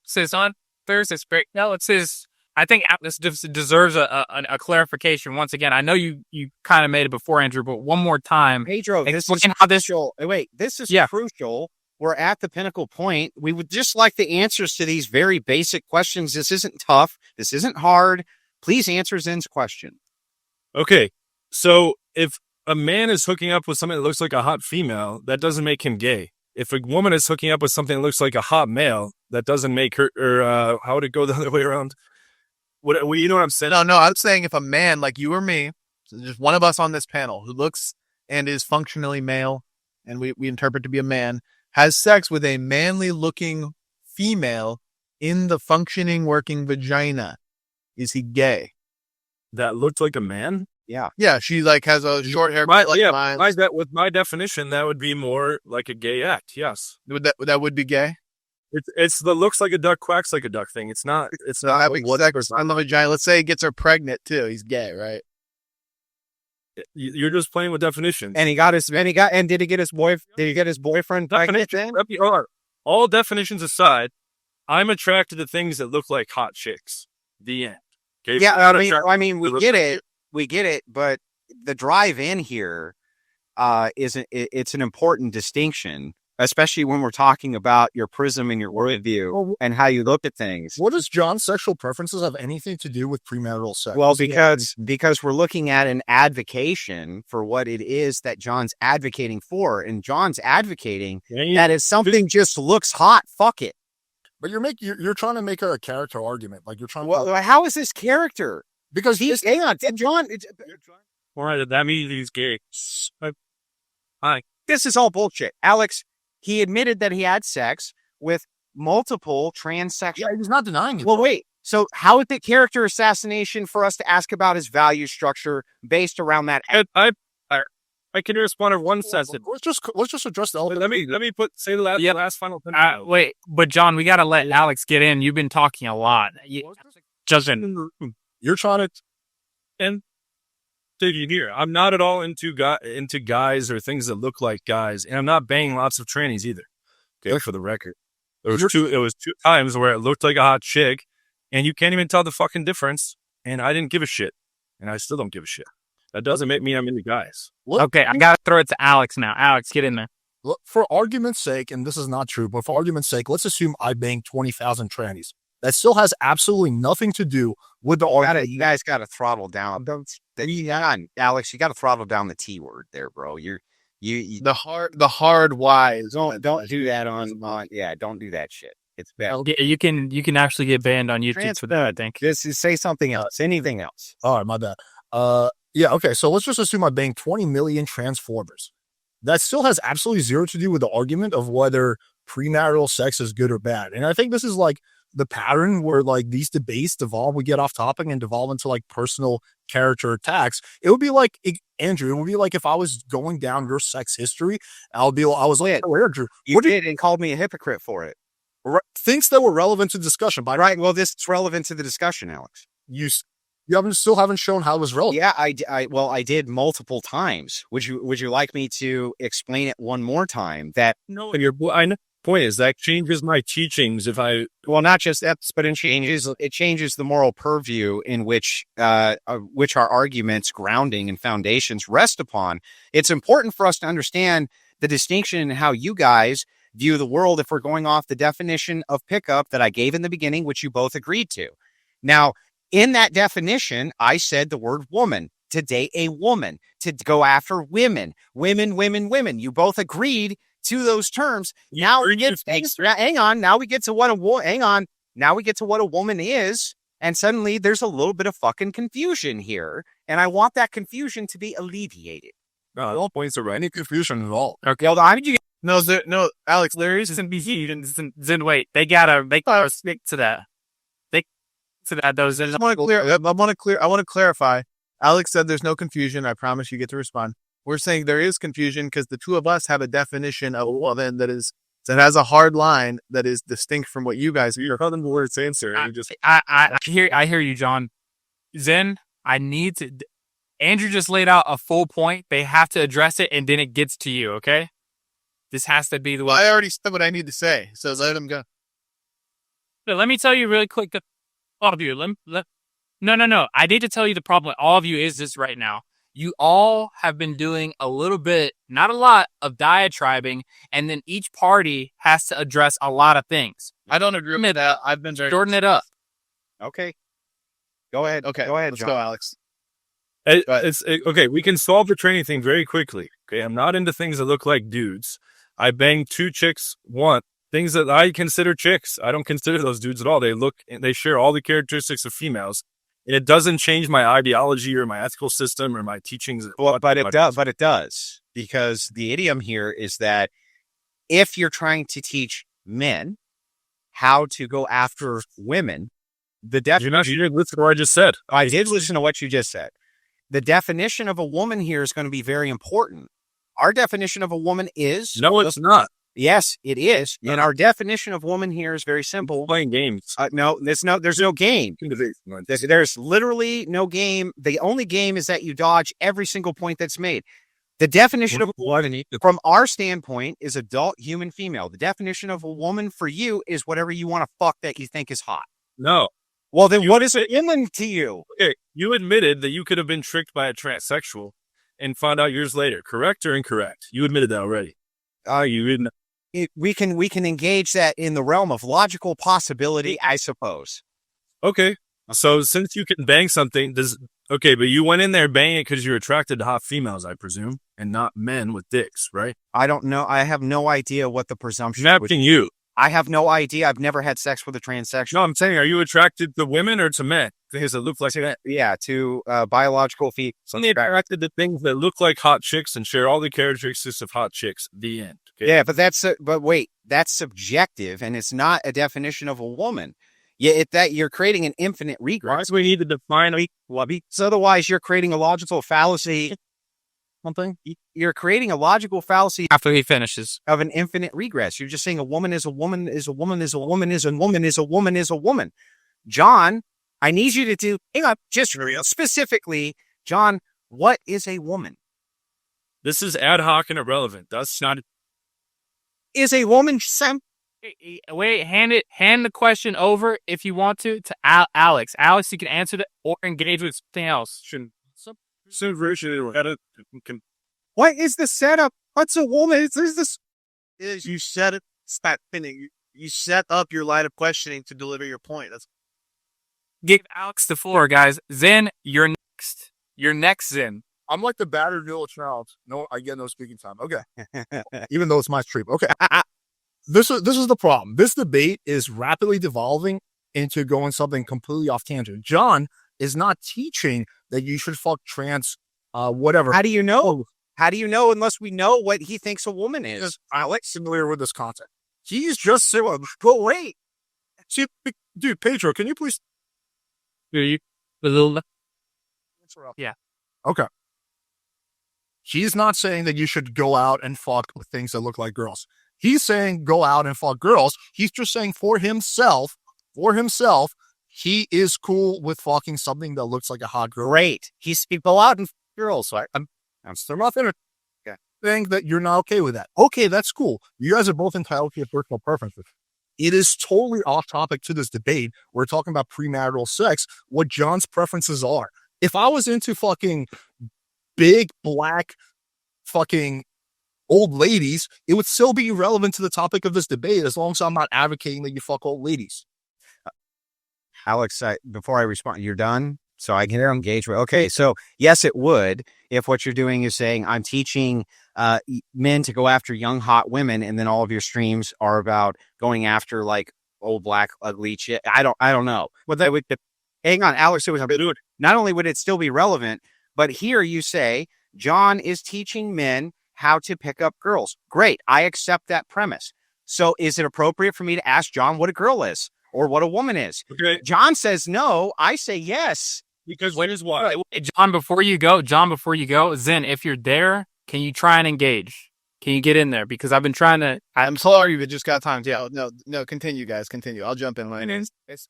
Says on Thursday. No, it says. I think this deserves a clarification once again. I know you kind of made it before, Andrew, but one more time. Pedro, this is Explain how this. crucial. Wait, this is Yeah. crucial. We're at the pinnacle point. We would just like the answers to these very basic questions. This isn't tough. This isn't hard. Please answer Zen's question. Okay, so if a man is hooking up with something that looks like a hot female, that doesn't make him gay. If a woman is hooking up with something that looks like a hot male, that doesn't make her. Or how would it go the other way around? What you know what I'm saying? No, I'm saying if a man like you or me, so just one of us on this panel who looks and is functionally male, and we interpret to be a man, has sex with a manly looking female in the functioning working vagina, is he gay? That looked like a man. Yeah. Yeah, she like has a short hair. Like mine. With my definition, that would be more like a gay act. Yes, That would be gay. it's the looks like a duck, quacks like a duck thing. It's not. It's So not having sex on the vagina. Let's say he gets her pregnant too. He's gay, right? You're just playing with definitions. And did he get his boyfriend pregnant then? All definitions aside, I'm attracted to things that look like hot chicks. The end. Okay? Yeah, I mean, we get it, but the drive in here it's an important distinction, especially when we're talking about your prism and your worldview and how you look at things. What does John's sexual preferences have anything to do with premarital sex? Well, because we're looking at an advocation for what it is that John's advocating for, and John's advocating that if something just looks hot, fuck it. But you're trying to make a character argument, like you're trying. Well, how is this character? Because Hang on, John. All right, that means he's gay. This is all bullshit, Alex. He admitted that he had sex with multiple transsexuals. Yeah, he's not denying it. Well, wait. So how is it character assassination for us to ask about his value structure based around that? I can respond in one sentence. Let's just address the elephant. Let me say the last final thing. Wait, but John, we got to let Alex get in. You've been talking a lot. Justin, You're trying to. And did you hear? I'm not at all into guys or things that look like guys, and I'm not banging lots of trannies either. Okay, for the record, it was two times where it looked like a hot chick, and you can't even tell the fucking difference. And I didn't give a shit, and I still don't give a shit. That doesn't make me I'm into guys. Okay, I got to throw it to Alex now. Alex, get in there. Look, for argument's sake, and this is not true, but for argument's sake, let's assume I banged 20,000 trannies. That still has absolutely nothing to do with the argument. You guys got to throttle down. Alex, you got to throttle down the T word there, bro. The hard whys. Don't do that on. Yeah, don't do that shit. It's bad. Yeah, you can actually get banned on YouTube for that, I think. Say something else. Anything else. All right, my bad. Yeah, okay, so let's just assume I banged 20 million transformers. That still has absolutely zero to do with the argument of whether premarital sex is good or bad. And I think this is like the pattern where like these debates devolve, we get off topic and devolve into like personal character attacks. It would be like, Andrew, it would be like if I was going down your sex history, I was like, oh, Andrew, you did and called me a hypocrite for it. Things that were relevant to discussion. Right, well, this is relevant to the discussion, Alex. You still haven't shown how it was relevant. Yeah, I did multiple times. Would you like me to explain it one more time? No, point is that changes my teachings if I. Well, not just that, but it changes the moral purview in which our arguments, grounding, and foundations rest upon. It's important for us to understand the distinction in how you guys view the world if we're going off the definition of pickup that I gave in the beginning, which you both agreed to. Now, in that definition, I said the word woman, to date a woman, to go after women. You both agreed to those terms. Now hang on. Now we get to what a woman is, and suddenly there's a little bit of fucking confusion here, and I want that confusion to be alleviated. No, all points are right. Any confusion at all. Okay. Hold on. No, Alex, There is some Zen. Wait, they gotta stick to that. They to that. Those. I want to clarify. Alex said there's no confusion. I promise you get to respond. We're saying there is confusion because the two of us have a definition of woman that has a hard line that is distinct from what you guys. You're calling the word answer. And you just I hear you, John. Zen, I need to. Andrew just laid out a full point. They have to address it, and then it gets to you. Okay, this has to be the way. I already said what I need to say, so let him go. Let me tell you really quick. All of you, no. I need to tell you the problem with all of you is this right now. You all have been doing a little bit, not a lot, of diatribing, and then each party has to address a lot of things. I don't agree with that. I've been very Shorten it up. Okay. Go ahead. Okay. Go ahead, Let's John. go, Alex. Okay, we can solve the training thing very quickly. Okay, I'm not into things that look like dudes. I bang 2 chicks, things that I consider chicks. I don't consider those dudes at all. They share all the characteristics of females. And it doesn't change my ideology or my ethical system or my teachings. Well, but it does, because the idiom here is that if you're trying to teach men how to go after women, you didn't listen to what I just said. I did listen to what you just said. The definition of a woman here is going to be very important. Our definition of a woman is... No, it's not. Yes, it is. No. And our definition of woman here is very simple. Playing games. No, there's no game. There's literally no game. The only game is that you dodge every single point that's made. The definition of a woman, from our standpoint, is adult human female. The definition of a woman for you is whatever you want to fuck that you think is hot. No. Well, then what is it inland to you? Okay, you admitted that you could have been tricked by a transsexual and found out years later. Correct or incorrect? You admitted that already. You didn't. We can engage that in the realm of logical possibility, I suppose. Okay. So since you can bang something, but you went in there banging it because you're attracted to hot females, I presume, and not men with dicks, right? I don't know. I have no idea what the presumption I'm asking you. I have no idea. I've never had sex with a transsexual. No, I'm saying, are you attracted to women or to men? Things that look like that. Yeah, to biological feet. Something attracted to things that look like hot chicks and share all the characteristics of hot chicks. The end. Okay? Yeah, but wait, that's subjective, and it's not a definition of a woman. Yeah, you're creating an infinite regress. Why do we need to define So otherwise, you're creating a logical fallacy. Something you're creating a logical fallacy After he finishes. of an infinite regress. You're just saying a woman is a woman is a woman is a woman is a woman is a woman is a woman. John, I need you to hang on, just specifically, John, what is a woman? This is ad hoc and irrelevant. That's not. Is a woman Wait, hand the question over if you want to Alex. Alex, you can answer it or engage with something else. What is the setup? What's a woman? Is this? You set it. Stop spinning. You set up your line of questioning to deliver your point. Give Alex the floor, guys. Zen, you're next. You're next, Zen. I'm like the battered little child. No, I get no speaking time. Okay. Even though it's my stream. Okay. This is the problem. This debate is rapidly devolving into going something completely off tangent. John is not teaching that you should fuck trans, whatever. How do you know? How do you know unless we know what he thinks a woman is? Because Alex familiar with this content. He's just saying, but wait. See, dude, Pedro, can you please? A little. Yeah. Okay. He's not saying that you should go out and fuck with things that look like girls. He's saying go out and fuck girls. He's just saying for himself, he is cool with fucking something that looks like a hot girl. Great. He's people out and girls. So I'm still not saying that you're not okay with that. Okay, that's cool. You guys are both entitled to your personal preferences. It is totally off topic to this debate. We're talking about premarital sex, what John's preferences are. If I was into fucking big black fucking old ladies, it would still be irrelevant to the topic of this debate as long as I'm not advocating that you fuck old ladies. Alex, before I respond, you're done? So I can engage with. Okay, so yes, it would if what you're doing is saying I'm teaching men to go after young hot women, and then all of your streams are about going after like old black ugly shit. I don't know. Well, that would hang on, Alex. Not only would it still be relevant, but here you say John is teaching men how to pick up girls. Great. I accept that premise. So is it appropriate for me to ask John what a girl is or what a woman is? Okay. John says no. I say yes. Because here's why. John, before you go, Zen, if you're there, can you try and engage? Can you get in there? Because I've been trying to. I'm sorry, but just got time. Yeah, no, continue, guys, continue. I'll jump in. It's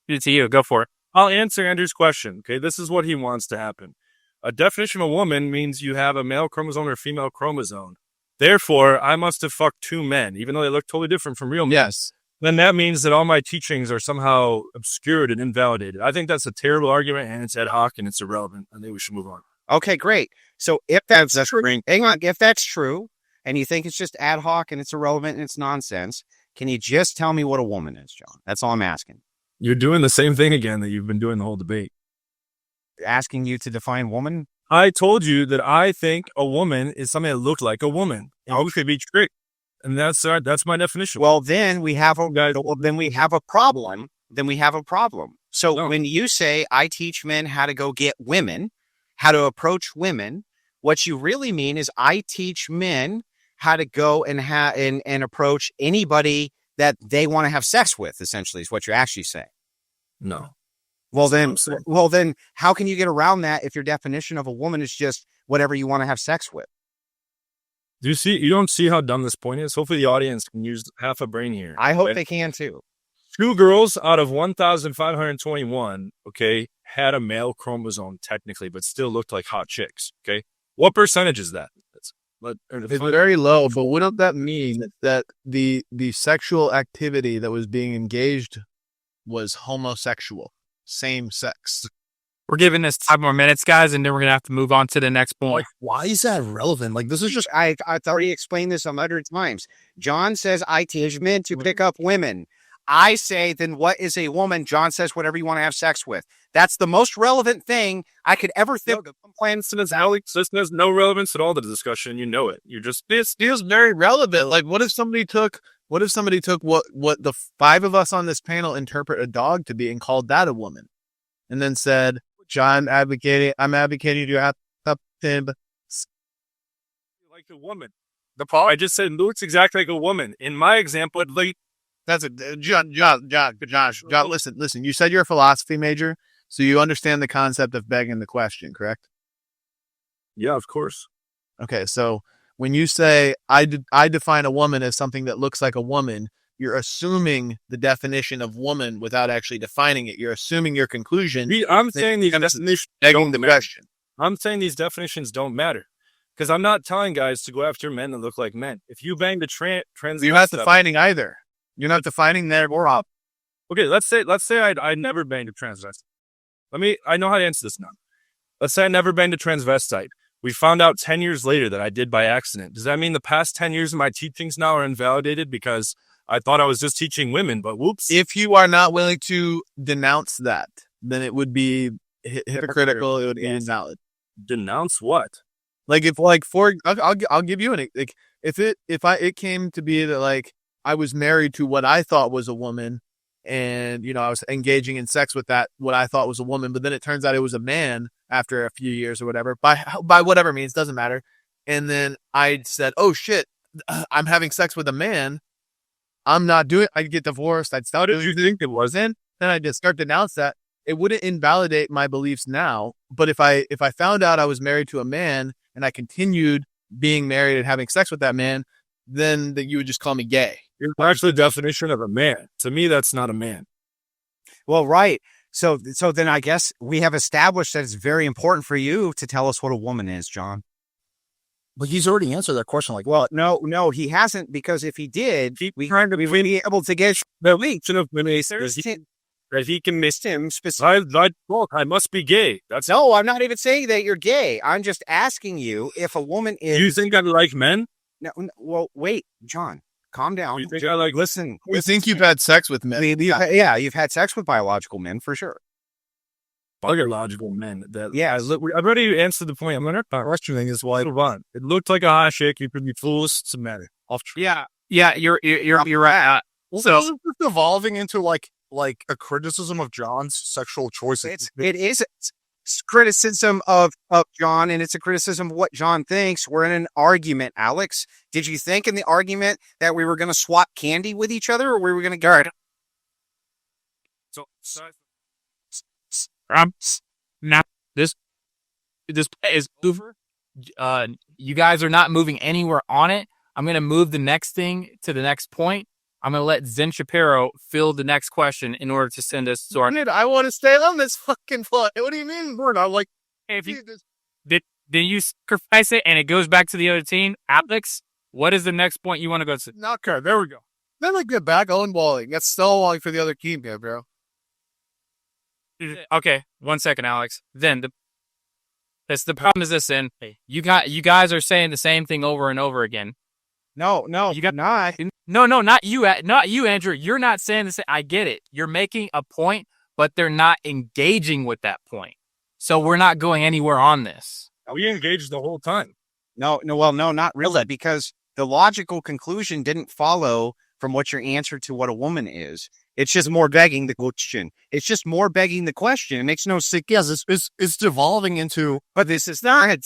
to you. Go for it. I'll answer Andrew's question. Okay, this is what he wants to happen. A definition of a woman means you have a male chromosome or a female chromosome. Therefore, I must have fucked two men, even though they look totally different from real men. Yes. Then that means that all my teachings are somehow obscured and invalidated. I think that's a terrible argument, and it's ad hoc, and it's irrelevant. I think we should move on. Okay, great. So if that's true, hang on. If that's true, and you think it's just ad hoc and it's irrelevant and it's nonsense, can you just tell me what a woman is, John? That's all I'm asking. You're doing the same thing again that you've been doing the whole debate. Asking you to define woman? I told you that I think a woman is something that looked like a woman. It could be tricked. And that's my definition. Well, then we have a problem. So when you say I teach men how to go get women, how to approach women, what you really mean is I teach men how to go and approach anybody that they want to have sex with, essentially, is what you're actually saying. No. Well then how can you get around that if your definition of a woman is just whatever you want to have sex with? You don't see how dumb this point is? Hopefully the audience can use half a brain here. I hope they can too. 2 girls out of 1,521, okay, had a male chromosome technically, but still looked like hot chicks, okay? What percentage is that? It's very low, but wouldn't that mean that the sexual activity that was being engaged was homosexual, same sex? We're giving this 5 more minutes, guys, and then we're going to have to move on to the next point. Like, why is that relevant? Like, this is just... I've already explained this 100 times. John says, I teach men to pick up women. I say, then what is a woman? John says, whatever you want to have sex with. That's the most relevant thing I could ever think of. Plans to this, Alex, this has no relevance at all to the discussion. You know it. This feels very relevant. Like, what if somebody took what the 5 of us on this panel interpret a dog to be and called that a woman? And then said, I'm advocating you have him like a woman. I just said looks exactly like a woman. In my example, that's a John. Listen. You said you're a philosophy major, so you understand the concept of begging the question, correct? Yeah, of course. Okay, so when you say I define a woman as something that looks like a woman, you're assuming the definition of woman without actually defining it. You're assuming your conclusion. I'm saying these definitions begging the question. I'm saying these definitions don't matter because I'm not telling guys to go after men that look like men. If you bang the trans, you're not defining either. You're not defining there or up. Okay, let's say I never banged a transvestite. I know how to answer this now. Let's say I never banged a transvestite. We found out 10 years later that I did by accident. Does that mean the past 10 years of my teachings now are invalidated because I thought I was just teaching women, but whoops. If you are not willing to denounce that, then it would be hypocritical. It would be invalid. Denounce what? Like I'll give you if it came to be that like I was married to what I thought was a woman, and I was engaging in sex with what I thought was a woman, but then it turns out it was a man after a few years or whatever by whatever means, doesn't matter. And then I said, "Oh shit, I'm having sex with a man. I'm not doing. I'd get divorced. I'd stop." How did you think it was? Then I just start to announce that it wouldn't invalidate my beliefs now. But if I found out I was married to a man and I continued being married and having sex with that man, then you would just call me gay. It's actually the definition of a man. To me, that's not a man. Well, right. So then I guess we have established that it's very important for you to tell us what a woman is, John. But he's already answered that question. Like, well, no, he hasn't, because if he did, we would be able to get the leaks of women. If he can miss him specifically. I must be gay. No, I'm not even saying that you're gay. I'm just asking you if a woman is. You think I like men? No, well, wait, John, calm down. You think I like? Listen. We think you've had sex with men. Yeah, you've had sex with biological men for sure. Biological men. Look, I've already answered the point. I'm not questioning this. Why move on? It looked like a hot chick. You could be fools. It's a matter. Yeah, you're right. So is this evolving into like a criticism of John's sexual choices? It is. criticism of John, and it's a criticism of what John thinks. We're in an argument, Alex. Did you think in the argument that we were going to swap candy with each other, or we were going to guard? Now this is over. You guys are not moving anywhere on it. I'm going to move the next thing to the next point. I'm going to let Zen Shapiro fill the next question in order to send us to our. I want to stay on this fucking plot. What do you mean, Bert? I'm like, Hey, if you did you sacrifice it and it goes back to the other team? Alex, what is the next point you want to go to? knocker. There we go. Then like get back on balling. That's stonewalling for the other team here, bro. Okay, 1 second, Alex. Then the problem is this. Then you guys are saying the same thing over and over again. No, you got not. No, not you, Andrew. You're not saying the same. I get it. You're making a point, but they're not engaging with that point. So we're not going anywhere on this. We engaged the whole time. No, not really, because the logical conclusion didn't follow from what your answer to what a woman is. It's just more begging the question. It makes no sense. Yes, it's devolving into. But this is not a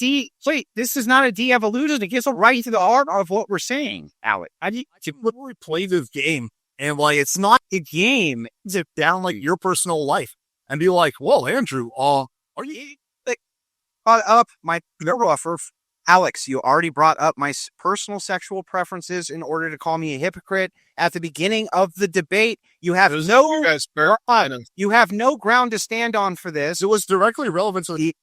this is not a de-evolution. It gets right to the heart of what we're saying, Alex. I can literally play this game, and like it's not a game. It's down like your personal life, and be like, "Whoa, Andrew, are you Brought up my offer, Alex? You already brought up my personal sexual preferences in order to call me a hypocrite at the beginning of the debate. You have no ground to stand on for this. It was directly relevant to the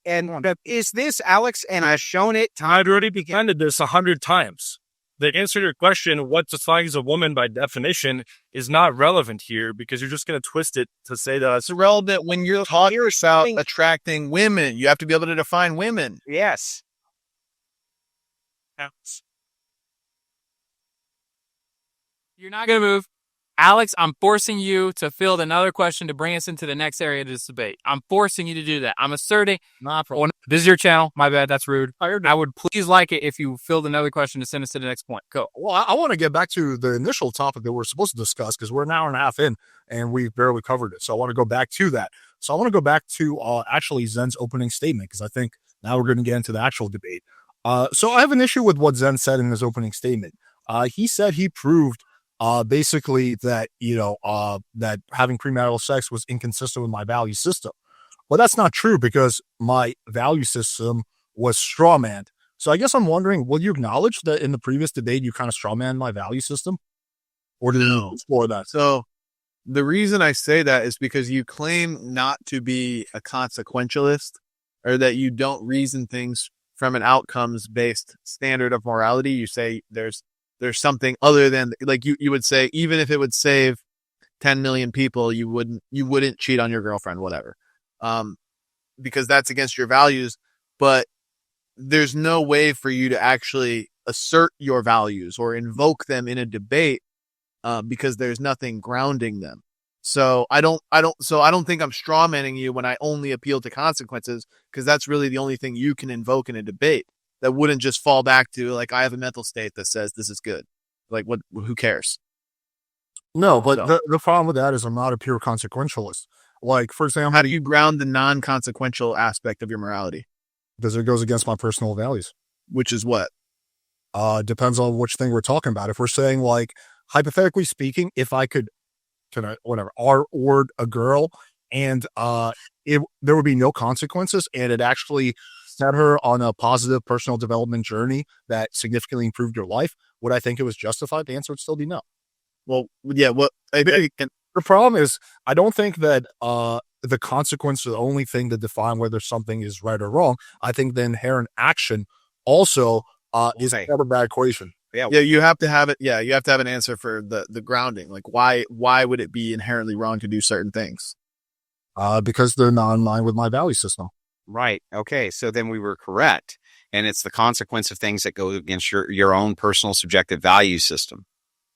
Is this, Alex? And I've shown it. I'd already defended this 100 times. The answer to your question, what defines a woman by definition, is not relevant here because you're just going to twist it to say that It's irrelevant when you're talking about attracting women. You have to be able to define women. Yes. You're not going to move. Alex, I'm forcing you to field another question to bring us into the next area of this debate. I'm forcing you to do that. I'm asserting. This is your channel. My bad. That's rude. I would please like it if you filled another question to send us to the next point. Go. Well, I want to get back to the initial topic that we're supposed to discuss because we're an hour and a half in and we barely covered it. So I want to go back to that. So I want to go back to actually Zen's opening statement because I think now we're going to get into the actual debate. So I have an issue with what Zen said in his opening statement. He said he proved basically that, that having premarital sex was inconsistent with my value system. Well, that's not true because my value system was strawmanned. So I guess I'm wondering, will you acknowledge that in the previous debate, you kind of strawmanned my value system? Or did you explore that? So the reason I say that is because you claim not to be a consequentialist or that you don't reason things from an outcomes-based standard of morality. You say there's something other than, like you would say, even if it would save 10 million people, you wouldn't cheat on your girlfriend, whatever. Because that's against your values, but there's no way for you to actually assert your values or invoke them in a debate, because there's nothing grounding them. So I don't think I'm strawmanning you when I only appeal to consequences, because that's really the only thing you can invoke in a debate. That wouldn't just fall back to like, I have a mental state that says this is good. Like what, who cares? No, but the problem with that is I'm not a pure consequentialist. Like, for example, how do you ground the non-consequential aspect of your morality? Because it goes against my personal values. Which is what? Depends on which thing we're talking about. If we're saying, like, hypothetically speaking, if I could, R-word a girl and there would be no consequences and it actually set her on a positive personal development journey that significantly improved your life, would I think it was justified? The answer would still be no. Well, yeah. Well, the problem is I don't think that the consequence is the only thing to define whether something is right or wrong. I think the inherent action also is a bad equation. Yeah, you have to have it. Yeah, you have to have an answer for the grounding. Like, why would it be inherently wrong to do certain things? Because they're not in line with my value system. Right. Okay. So then we were correct. And it's the consequence of things that go against your own personal subjective value system.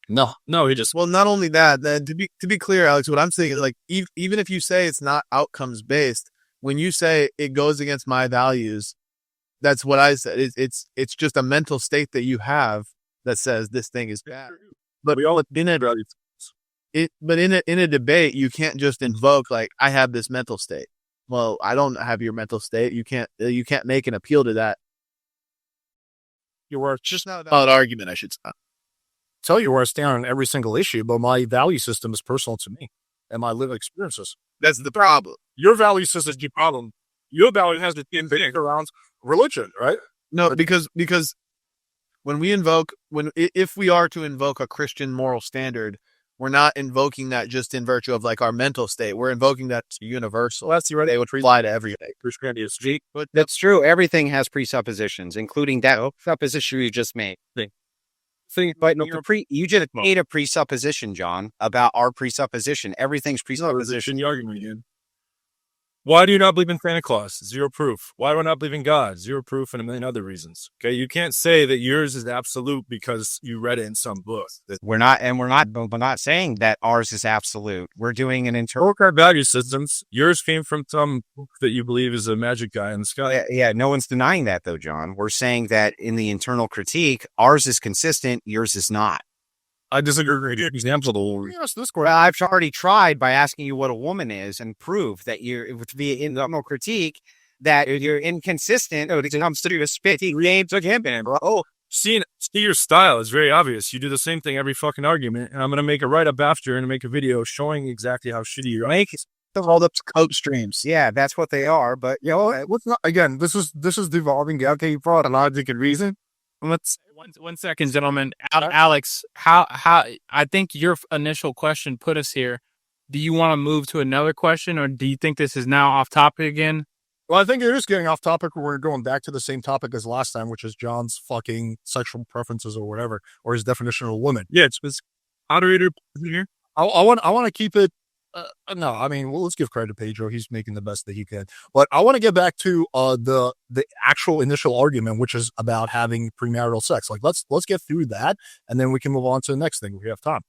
No, he just. Well, not only that, then to be clear, Alex, what I'm saying is, like, even if you say it's not outcomes based, when you say it goes against my values, that's what I said. It's just a mental state that you have that says this thing is bad. But we all in a debate, you can't just invoke like, I have this mental state. well, I don't have your mental state. You can't make an appeal to that. You're Just not a valid argument, I should say. tell you where I stand on every single issue, but my value system is personal to me and my lived experiences. That's the problem. Your value system is the problem. Your value has to be based around religion, right? No, because when we if we are to invoke a Christian moral standard, we're not invoking that just in virtue of like our mental state. We're invoking that universal. That's the right. They would apply to everything. Christianity is G. But that's true. Everything has presuppositions, including that supposition you just made. But you just made a presupposition, John, about our presupposition. Everything's presupposition. The argument again. Why do you not believe in Santa Claus? Zero proof. Why do I not believe in God? Zero proof, and a million other reasons. Okay, you can't say that yours is absolute because you read it in some book. We're not saying that ours is absolute. We're doing an Both our value systems. Yours came from some book that you believe is a magic guy in the sky. Yeah, no one's denying that though, John. We're saying that in the internal critique, ours is consistent, yours is not. I disagree. Example. Yes, this Well, I've already tried by asking you what a woman is and prove that you're to be in the critique that you're inconsistent when it comes to the spitty names of him, bro. Oh, see your style is very obvious. You do the same thing every fucking argument, and I'm gonna make a write up after and make a video showing exactly how shitty you're. They're all up cope streams. Yeah, that's what they are. But you know, what's not again? This is devolving. Okay, you brought a logic and reason. Let's 1 second, gentlemen. Alex, how I think your initial question put us here. Do you want to move to another question, or do you think this is now off topic again? Well, I think it is getting off topic. We're going back to the same topic as last time, which is John's fucking sexual preferences or whatever, or his definition of a woman. Yeah, it's moderator here. I want to keep it. No, I mean, well, let's give credit to Pedro. He's making the best that he can. But I want to get back to the actual initial argument, which is about having premarital sex. Like, let's get through that, and then we can move on to the next thing. We have time.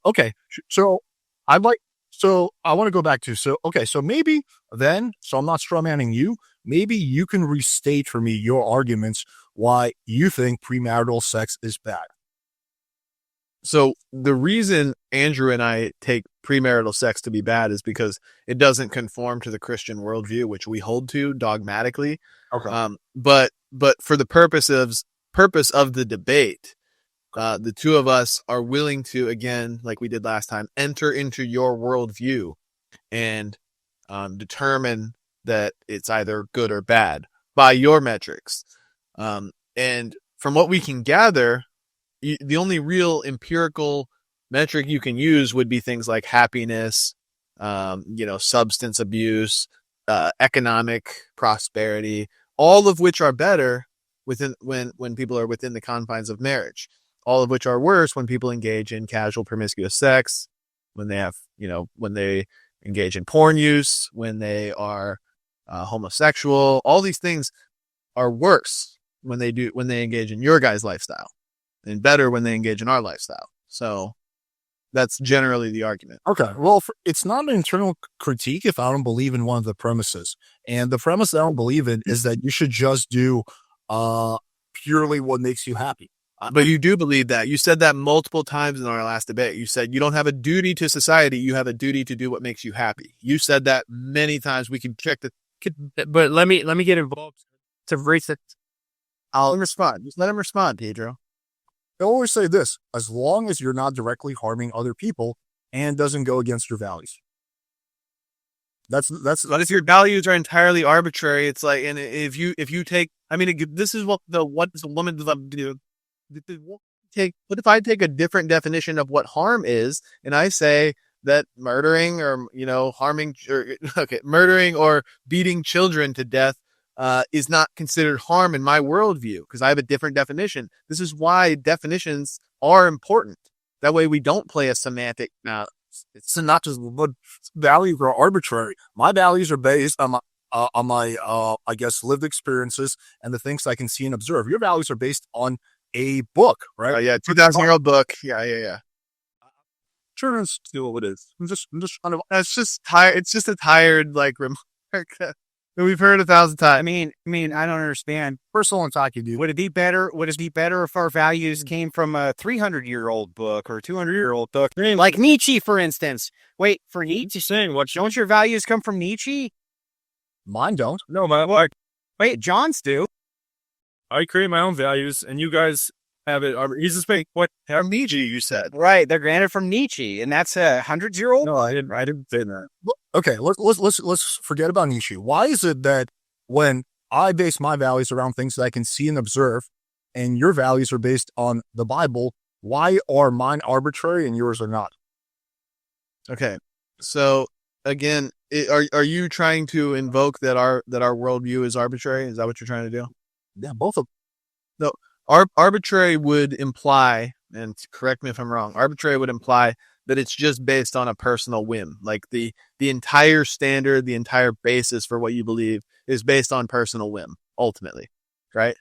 Okay. So I want to go back to so maybe then. So I'm not strawmanning you. Maybe you can restate for me your arguments why you think premarital sex is bad. So the reason Andrew and I take premarital sex to be bad is because it doesn't conform to the Christian worldview, which we hold to dogmatically. Okay. But for the purpose of the debate, the two of us are willing to, again, like we did last time, enter into your worldview and determine that it's either good or bad by your metrics. And from what we can gather, the only real empirical metric you can use would be things like happiness, substance abuse, economic prosperity, all of which are better when people are within the confines of marriage, all of which are worse when people engage in casual promiscuous sex, when they engage in porn use, when they are homosexual. All these things are worse when they engage in your guys' lifestyle, and better when they engage in our lifestyle. So that's generally the argument. Okay. Well, it's not an internal critique if I don't believe in one of the premises. And the premise I don't believe in is that you should just do purely what makes you happy. But you do believe that. You said that multiple times in our last debate. You said you don't have a duty to society. You have a duty to do what makes you happy. You said that many times. We can check the. But let me get involved to raise it. I'll respond. Just let him respond, Pedro. I always say this: as long as you're not directly harming other people and doesn't go against your values. That's. But if your values are entirely arbitrary, it's like, and if you take, I mean, this is what the woman do. What if I take a different definition of what harm is, and I say that murdering or murdering or beating children to death is not considered harm in my worldview because I have a different definition. This is why definitions are important. That way we don't play a semantic. It's not just what values are arbitrary. My values are based on my I guess lived experiences and the things I can see and observe. Your values are based on a book, right? 2,000-year-old book. Yeah. Sure, it's still what it is. I'm just kind of. It's just tired. It's just a tired remark that we've heard 1,000 times. I mean, I don't understand. Personal and talking, dude. Would it be better if our values came from a 300-year-old book or a 200-year-old book, like Nietzsche, for instance? Wait, for Nietzsche, saying what? Don't your values come from Nietzsche? Mine don't. No, Wait, John's do. I create my own values, and you guys have it. He's just making what? From Nietzsche, you said. Right, they're granted from Nietzsche, and that's 100-year-old. No, I didn't say that. Okay, let's forget about Nietzsche. Why is it that when I base my values around things that I can see and observe, and your values are based on the Bible, why are mine arbitrary and yours are not? Okay, so again, are you trying to invoke that our worldview is arbitrary? Is that what you're trying to do? Yeah, both of No, arbitrary would imply, and correct me if I'm wrong, arbitrary would imply that it's just based on a personal whim. Like the entire standard, the entire basis for what you believe is based on personal whim, ultimately, right?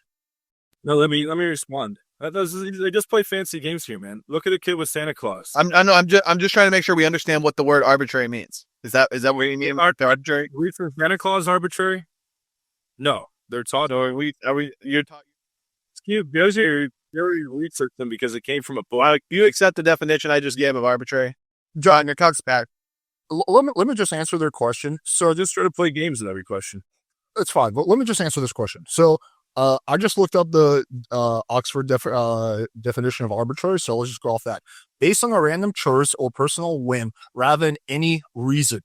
No, let me respond. They just play fancy games here, man. Look at a kid with Santa Claus. I'm just trying to make sure we understand what the word arbitrary means. Is that what you mean? Arbitrary? For Santa Claus arbitrary? No, they're taught. You're talking. You research them because it came from a book. You accept the definition I just gave of arbitrary? John, your cock's back. Let me just answer their question. So just try to play games with every question. It's fine, but let me just answer this question. So I just looked up the Oxford definition of arbitrary, so let's just go off that. Based on a random choice or personal whim rather than any reason.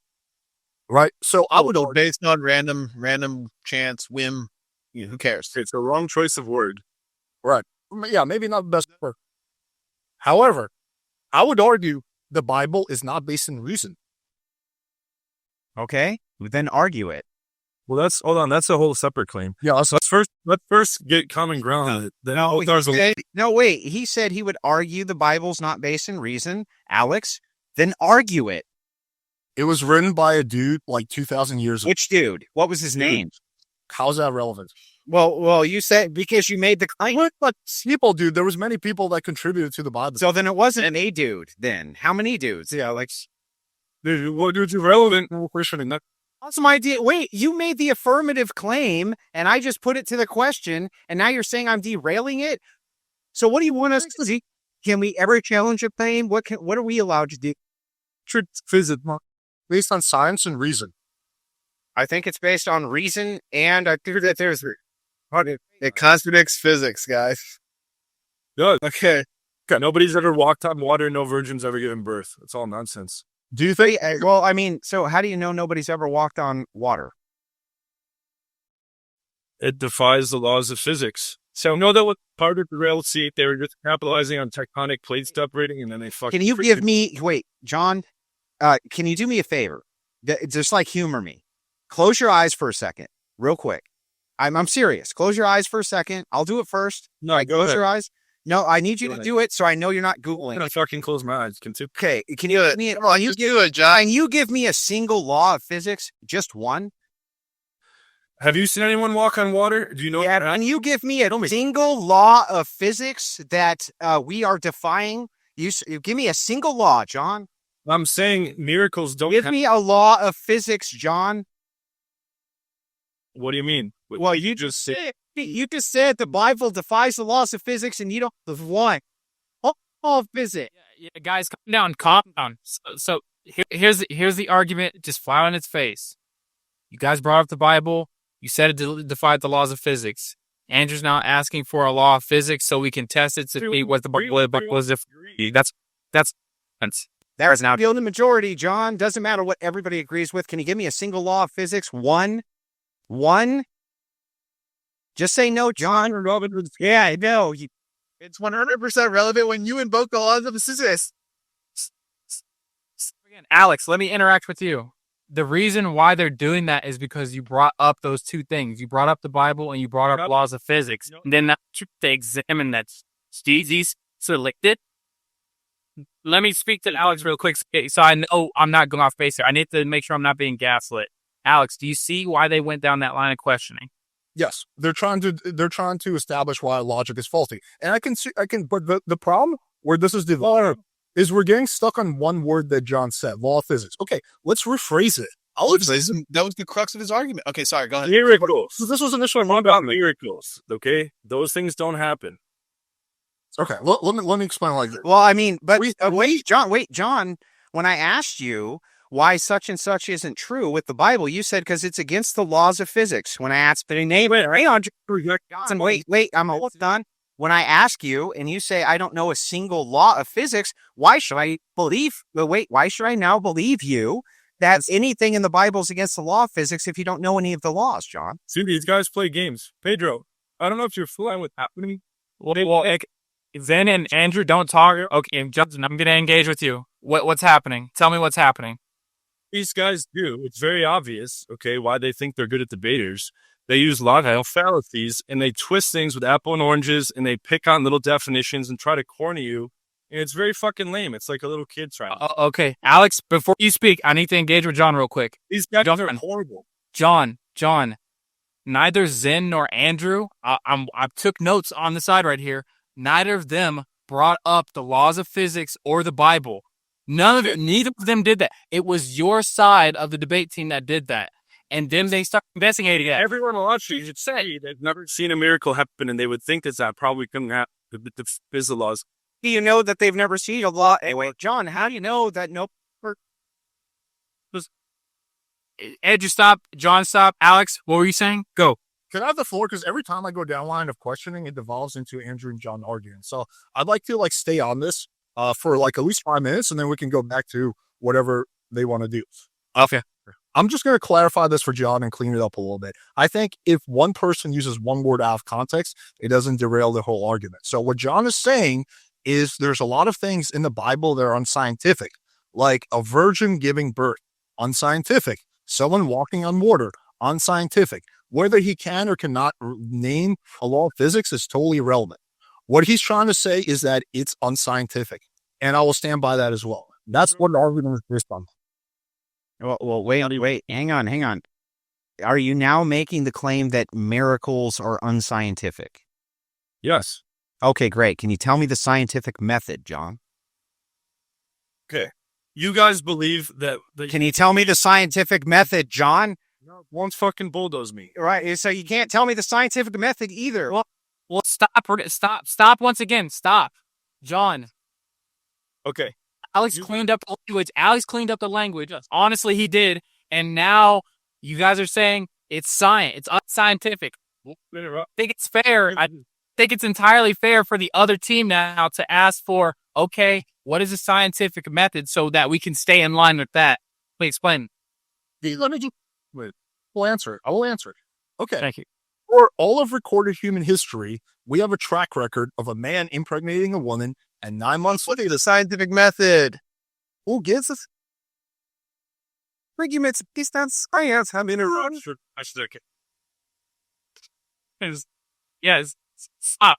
Right? So I would based on random chance, whim, who cares? It's a wrong choice of word. Right. Yeah, maybe not the best word. However, I would argue the Bible is not based in reason. Okay, then argue it. Well, that's a whole separate claim. Yeah, let's first get common ground. No, wait. He said he would argue the Bible's not based in reason. Alex, then argue it. It was written by a dude like 2,000 years ago. Which dude? What was his name? How's that relevant? Well, you said because you made the claim. But people, dude, there was many people that contributed to the Bible. So then it wasn't a dude. Then how many dudes? Yeah, like, what dude's irrelevant? We're questioning that. Awesome idea. Wait, you made the affirmative claim, and I just put it to the question, and now you're saying I'm derailing it. So what do you want us to do? Can we ever challenge a claim? What are we allowed to do? Physics, based on science and reason. I think it's based on reason, and I think that there's. It contradicts physics, guys. No, okay. Nobody's ever walked on water. No virgin's ever given birth. It's all nonsense. Do you think? Well, I mean, so how do you know nobody's ever walked on water? It defies the laws of physics. So no, that was part of the rail seat. They were just capitalizing on tectonic plates separating, and then they fucking. Can you give me? Wait, John. Can you do me a favor? Just like humor me. Close your eyes for a second, real quick. I'm serious. Close your eyes for a second. I'll do it first. No, go close ahead. your eyes. No, I need you to do it so I know you're not Googling. I'm gonna fucking close my eyes. Okay, can you give me? Come on, you do it, John. Can you give me a single law of physics? Just one. Have you seen anyone walk on water? Do you know? Yeah, can you give me a single law of physics that we are defying? You give me a single law, John. I'm saying miracles don't. Give me a law of physics, John. What do you mean? Well, you just said the Bible defies the laws of physics, and you don't have one. Oh, physics. Yeah, guys, calm down. So here's the argument, just flat on its face. You guys brought up the Bible. You said it defied the laws of physics. Andrew's now asking for a law of physics so we can test it to see what the Bible was. That's. There is now the majority, John. Doesn't matter what everybody agrees with. Can you give me a single law of physics? One? Just say no, John. Yeah, I know. It's 100% relevant when you invoke the laws of physics. Again, Alex, let me interact with you. The reason why they're doing that is because you brought up those two things. You brought up the Bible and you brought up laws of physics. And then they examine that these selected. Let me speak to Alex real quick. So I know I'm not going off base here. I need to make sure I'm not being gaslit. Alex, do you see why they went down that line of questioning? Yes, they're trying to establish why logic is faulty, and I can, but the problem where this is developed is we're getting stuck on one word that John said, law of physics. Okay, let's rephrase it. That was the crux of his argument. Okay, sorry, go ahead. Miracles. So this was initially What about miracles? Okay, those things don't happen. Okay, let me explain like this. Well, I mean, but wait, John. When I asked you, why such and such isn't true with the Bible, you said because it's against the laws of physics. When I asked the name, hang on, wait, I'm almost done. When I ask you and you say I don't know a single law of physics, why should I why should I now believe you that anything in the Bible is against the law of physics if you don't know any of the laws, John? See, these guys play games. Pedro, I don't know if you're flying with happening. Well, Zen and Andrew don't talk. Okay, Justin, I'm going to engage with you. What's happening? Tell me what's happening. These guys do. It's very obvious, okay, why they think they're good at debaters. They use logical fallacies and they twist things with apple and oranges and they pick on little definitions and try to corner you. And it's very fucking lame. It's like a little kid trying. Okay, Alex, before you speak, I need to engage with John real quick. These guys are horrible. John, neither Zen nor Andrew, I took notes on the side right here. Neither of them brought up the laws of physics or the Bible. Neither of them did that. It was your side of the debate team that did that. And then they start investigating it. Everyone watching should say they've never seen a miracle happen, and they would think that probably couldn't happen. The physical laws. Do you know that they've never seen a law? Anyway, John, how do you know that Ed, you stop. John, stop. Alex, what were you saying? Go. Can I have the floor? Because every time I go down line of questioning, it devolves into Andrew and John arguing. So I'd like to stay on this for at least 5 minutes, and then we can go back to whatever they want to do. Okay. I'm just going to clarify this for John and clean it up a little bit. I think if one person uses one word out of context, it doesn't derail the whole argument. So what John is saying is there's a lot of things in the Bible that are unscientific, like a virgin giving birth, unscientific. Someone walking on water, unscientific. Whether he can or cannot name a law of physics is totally irrelevant. What he's trying to say is that it's unscientific, and I will stand by that as well. That's what the argument is based on. Well, wait, hang on. Are you now making the claim that miracles are unscientific? Yes. Okay, great. Can you tell me the scientific method, John? Okay. You guys believe that... Can you tell me the scientific method, John? No, won't fucking bulldoze me. Right, so you can't tell me the scientific method either. Well, stop once again. Stop. John. Okay. Alex cleaned up the language. Honestly, he did. And now you guys are saying it's science. It's unscientific. I think it's fair. I think it's entirely fair for the other team now to ask for, okay, what is the scientific method so that we can stay in line with that? Please explain. Let me just wait. I will answer it. Okay. Thank you. For all of recorded human history, we have a track record of a man impregnating a woman and 9 months later, The scientific method. who gives us? Arguments based on science have been around. Yes. Stop.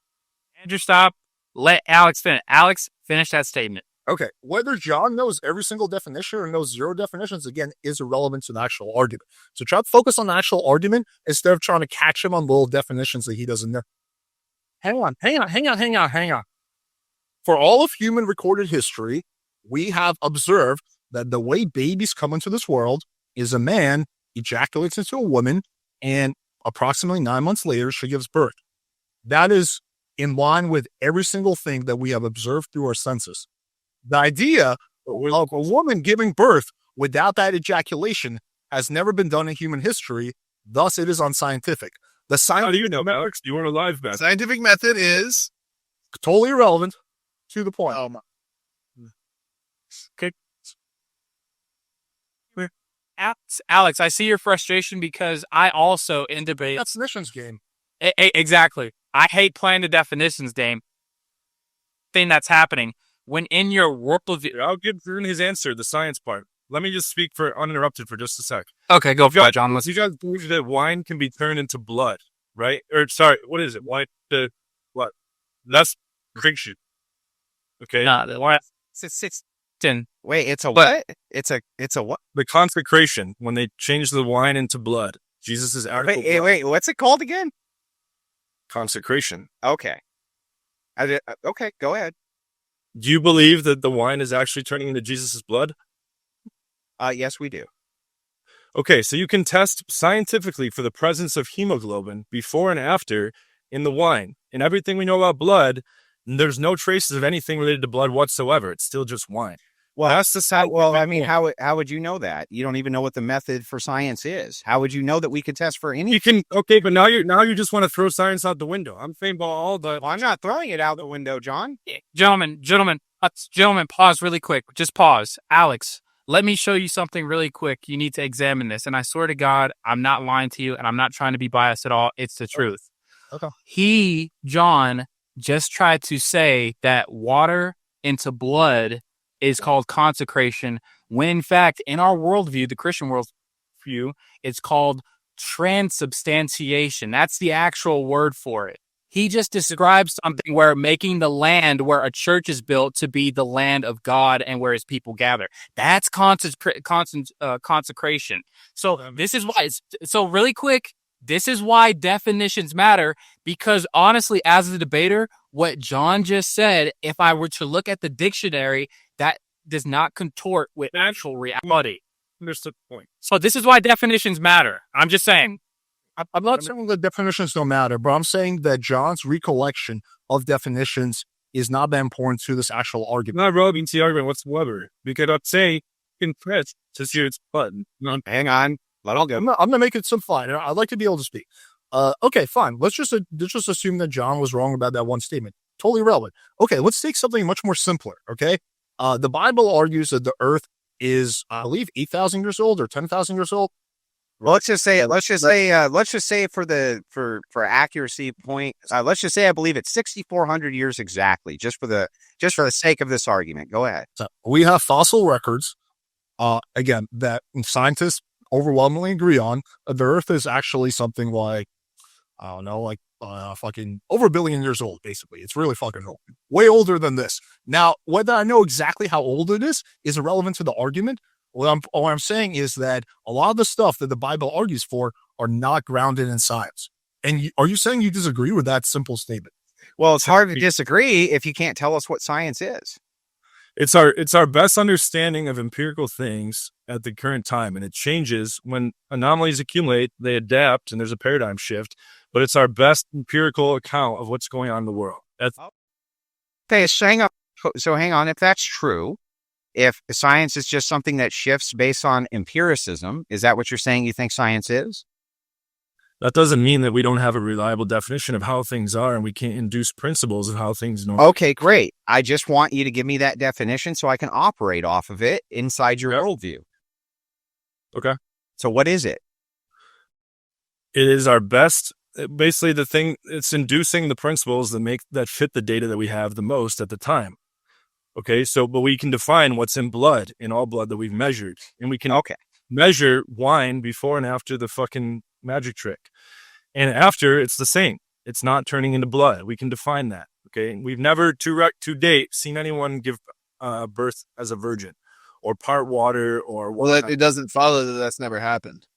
Andrew, stop. Let Alex finish. Alex, finish that statement. Okay, whether John knows every single definition or knows zero definitions, again, is irrelevant to the actual argument. So try to focus on the actual argument instead of trying to catch him on little definitions that he doesn't know. Hang on. For all of human recorded history, we have observed that the way babies come into this world is a man ejaculates into a woman, and approximately 9 months later, she gives birth. That is in line with every single thing that we have observed through our senses. The idea of a woman giving birth without that ejaculation has never been done in human history. Thus, it is unscientific. How do you know, Alex? You weren't alive back. Scientific method is totally irrelevant to the point. Okay. Alex, I see your frustration because I also in debate. Definitions game. Exactly. I hate playing the definitions game. Thing that's happening. When in your worldview, I'll give Drew his answer, the science part. Let me just speak for uninterrupted for just a sec. Okay, go for it, John. You guys believe that wine can be turned into blood, right? Or sorry, what is it? Wine to what? That's fiction. Okay. The wine. Wait, it's a what? It's a what? The consecration when they change the wine into blood. Jesus' actual blood. Wait, what's it called again? Consecration. Okay. Okay, go ahead. Do you believe that the wine is actually turning into Jesus' blood? Yes, we do. Okay, so you can test scientifically for the presence of hemoglobin before and after in the wine. And everything we know about blood, there's no traces of anything related to blood whatsoever. It's still just wine. Well, That's the side. well, I mean, how would you know that? You don't even know what the method for science is. How would you know that we could test for anything? You can, okay, but now you just want to throw science out the window. I'm saying about all the. Well, I'm not throwing it out the window, John. Gentlemen, pause really quick. Just pause. Alex, let me show you something really quick. You need to examine this. And I swear to God, I'm not lying to you and I'm not trying to be biased at all. It's the truth. Okay. John, just tried to say that water into blood is called consecration, when in fact, in our worldview, the Christian worldview, it's called transubstantiation. That's the actual word for it. He just describes something where making the land where a church is built to be the land of God and where his people gather. That's consecration. So this is why. So really quick, this is why definitions matter, because honestly, as a debater, what John just said, if I were to look at the dictionary, that does not contort with actual reality. Understood the point. So this is why definitions matter. I'm just saying. I'm not saying the definitions don't matter, but I'm saying that John's recollection of definitions is not that important to this actual argument. Not relevant to the argument whatsoever. Because I'd say, in press, to see its button. Hang on. Let all go. I'm gonna make it some fine. I'd like to be able to speak. Okay, fine. Let's just assume that John was wrong about that one statement. Totally relevant. Okay, let's take something much more simpler. Okay, the Bible argues that the Earth is, I believe, 8,000 years old or 10,000 years old. Well, let's just say for accuracy point, let's just say I believe it's 6,400 years exactly, just for the sake of this argument. Go ahead. So we have fossil records, again, that scientists overwhelmingly agree on. The Earth is actually something like, I don't know, like fucking over 1 billion years old, basically. It's really fucking old. Way older than this. Now, whether I know exactly how old it is irrelevant to the argument. What I'm saying is that a lot of the stuff that the Bible argues for are not grounded in science. And are you saying you disagree with that simple statement? Well, it's hard to disagree if you can't tell us what science is. It's our best understanding of empirical things at the current time, and it changes when anomalies accumulate. They adapt, and there's a paradigm shift. But it's our best empirical account of what's going on in the world. Okay, so hang on. If that's true, if science is just something that shifts based on empiricism, is that what you're saying you think science is? That doesn't mean that we don't have a reliable definition of how things are and we can't induce principles of how things normally. Okay, great. I just want you to give me that definition so I can operate off of it inside your worldview. Okay. So what is it? It is our best, basically the thing, it's inducing the principles that fit the data that we have the most at the time. Okay, but we can define what's in blood, in all blood that we've measured. And we can measure wine before and after the fucking magic trick. And after, it's the same. It's not turning into blood. We can define that. Okay, we've never to date seen anyone give birth as a virgin or part water or. Well, it doesn't follow that that's never happened.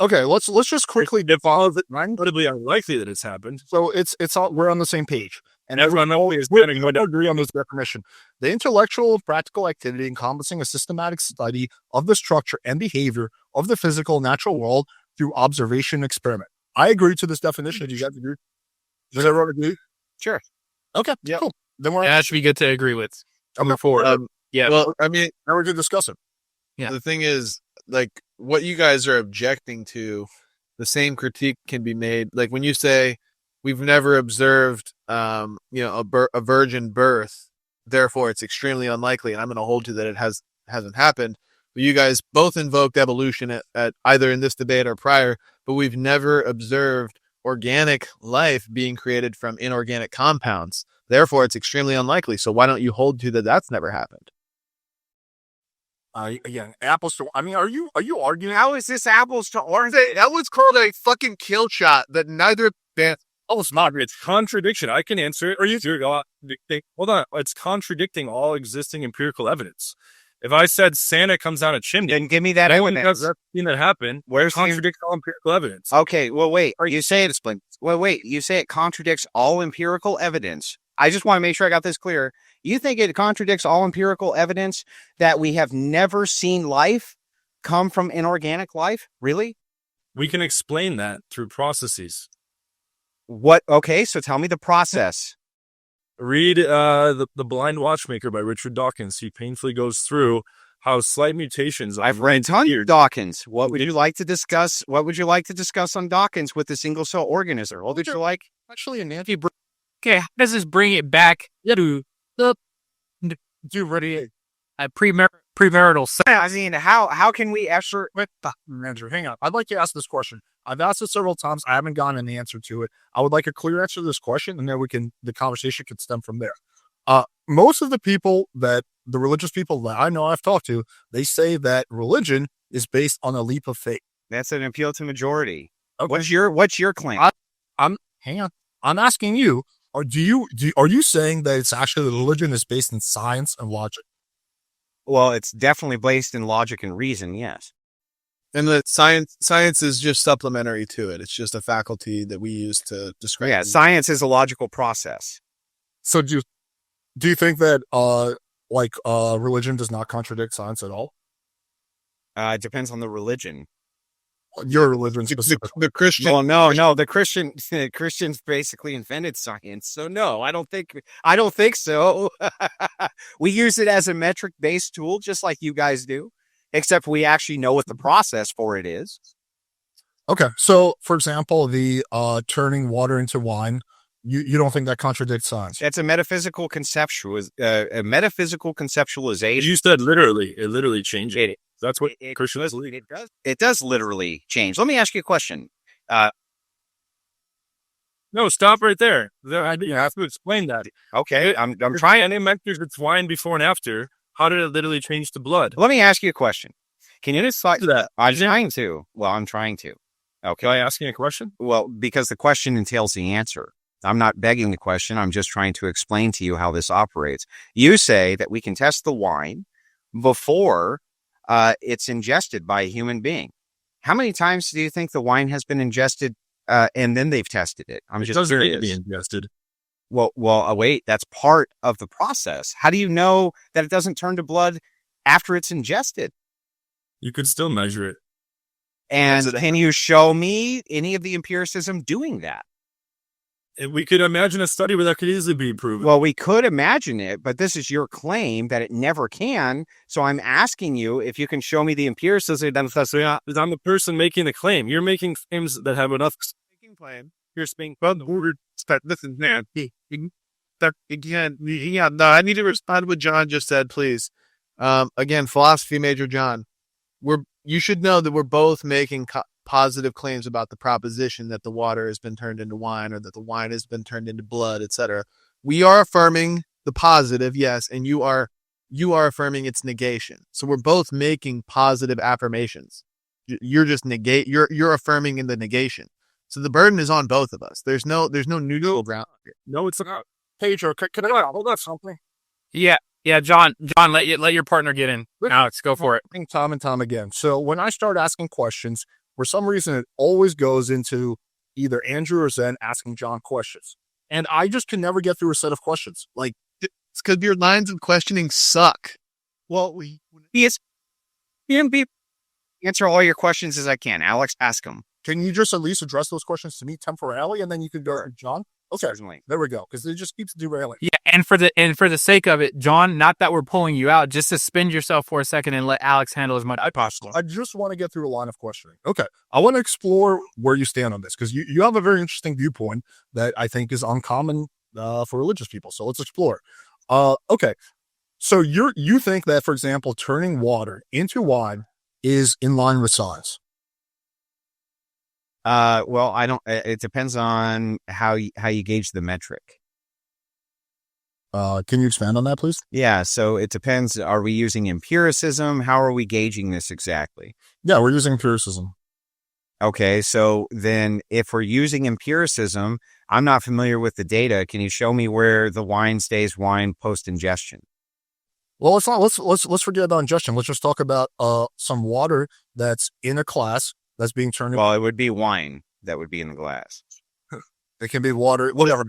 Okay, let's just quickly follow it. Incredibly unlikely that it's happened. So it's all, we're on the same page. And everyone always agree on this definition. The intellectual and practical activity encompassing a systematic study of the structure and behavior of the physical natural world through observation and experiment. I agree to this definition. Do you guys agree? Does everyone agree? Sure. Okay, cool. Then that should be good to agree with. Number 4. Yeah. Well, I mean, now we're going to discuss it. Yeah. The thing is, like, what you guys are objecting to, the same critique can be made. Like when you say we've never observed, a virgin birth, therefore it's extremely unlikely, and I'm going to hold to that it hasn't happened. But you guys both invoked evolution at either in this debate or prior, but we've never observed organic life being created from inorganic compounds. Therefore, it's extremely unlikely. So why don't you hold to that that's never happened? Again, apples to. I mean, are you arguing? How is this apples to oranges? That was called a fucking kill shot that neither band. Oh, it's not. It's contradiction. I can answer it. Or you hold on. It's contradicting all existing empirical evidence. If I said Santa comes down a chimney, then give me that evidence. I've seen that happen. Where's contradicts all empirical evidence? Okay. Well, wait. You say it contradicts all empirical evidence. I just want to make sure I got this clear. You think it contradicts all empirical evidence that we have never seen life come from inorganic life? Really? We can explain that through processes. What? Okay, so tell me the process. Read the Blind Watchmaker by Richard Dawkins. He painfully goes through how slight mutations. I've read tons of Dawkins. What would you like to discuss? What would you like to discuss on Dawkins with the single cell organism? What would you like? Actually, an Okay, how does this bring it back to the premarital sex? I mean, how can we actually? Andrew, hang on. I'd like to ask this question. I've asked it several times. I haven't gotten an answer to it. I would like a clear answer to this question, and then the conversation can stem from there. Most of the religious people that I know I've talked to, they say that religion is based on a leap of faith. That's an appeal to majority. Okay. What's your claim? Hang on. I'm asking you, are you saying that it's actually religion is based in science and logic? Well, it's definitely based in logic and reason, yes. And that science is just supplementary to it. It's just a faculty that we use to describe. Yeah, science is a logical process. So do you think that religion does not contradict science at all? It depends on the religion. Your religion specifically. The Christian. Well, no, the Christians basically invented science. So no, I don't think so. We use it as a metric-based tool, just like you guys do, except we actually know what the process for it is. Okay. So, for example, the turning water into wine, you don't think that contradicts science? That's a metaphysical conceptualization. You said literally. It literally changes. That's what Christians believe. It does literally change. Let me ask you a question. No, stop right there. I have to explain that. Okay, I'm trying. And it mentions it's wine before and after. How did it literally change to blood? Let me ask you a question. Can you decide that? I'm trying to. Well, I'm trying to. Okay. Am I asking a question? Well, because the question entails the answer. I'm not begging the question. I'm just trying to explain to you how this operates. You say that we can test the wine before it's ingested by a human being. How many times do you think the wine has been ingested and then they've tested it? I'm just curious. It doesn't need to be ingested. Well, wait, that's part of the process. How do you know that it doesn't turn to blood after it's ingested? You could still measure it. And can you show me any of the empiricism doing that? We could imagine a study where that could easily be proven. Well, we could imagine it, but this is your claim that it never can. So I'm asking you if you can show me the empiricism. I'm the person making the claim. You're making claims that have enough. Claim. You're speaking. Listen, man. Again, yeah, no, I need to respond to what John just said, please. Again, philosophy major John, you should know that we're both making positive claims about the proposition that the water has been turned into wine or that the wine has been turned into blood, etc. We are affirming the positive, yes, and you are affirming its negation. So we're both making positive affirmations. You're just you're affirming in the negation. So the burden is on both of us. There's no neutral ground here. No, it's not. Pedro, can I hold on something? Yeah, John, let your partner get in. Alex, go for it. Time and time again. So when I start asking questions, for some reason, it always goes into either Andrew or Zen asking John questions. And I just can never get through a set of questions. Like, it's because your lines of questioning suck. Well, answer all your questions as I can. Alex, ask them. Can you just at least address those questions to me temporarily, and then you could go to John? Okay, certainly. There we go. Because it just keeps derailing. Yeah, and for the sake of it, John, not that we're pulling you out, just suspend yourself for a second and let Alex handle as much as possible. I just want to get through a line of questioning. Okay, I want to explore where you stand on this because you have a very interesting viewpoint that I think is uncommon for religious people. So let's explore. Okay, so you think that, for example, turning water into wine is in line with science? Well, I don't. It depends on how you gauge the metric. Can you expand on that, please? Yeah. So it depends. Are we using empiricism? How are we gauging this exactly? Yeah, we're using empiricism. Okay. So then, if we're using empiricism, I'm not familiar with the data. Can you show me where the wine stays wine post ingestion? Well, let's forget about ingestion. Let's just talk about some water that's in a glass that's being turned. Well, it would be wine that would be in the glass. It can be water, whatever.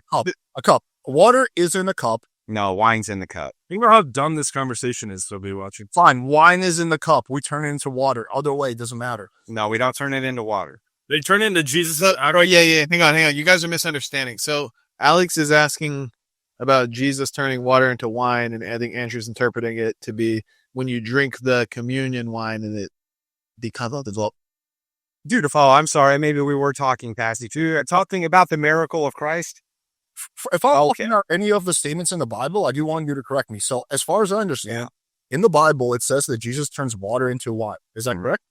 A cup. Water is in a cup. No, wine's in the cup. Think about how dumb this conversation is. So be watching. Fine, wine is in the cup. We turn it into water. Other way, it doesn't matter. No, we don't turn it into water. They turn it into Jesus. Yeah. Hang on. You guys are misunderstanding. So Alex is asking about Jesus turning water into wine, and I think Andrew's interpreting it to be when you drink the communion wine and it becomes as well. Beautiful. I'm sorry. Maybe we were talking past each other. Talking about the miracle of Christ. If I'm looking at any of the statements in the Bible, I do want you to correct me. So as far as I understand, in the Bible, it says that Jesus turns water into wine. Is that correct?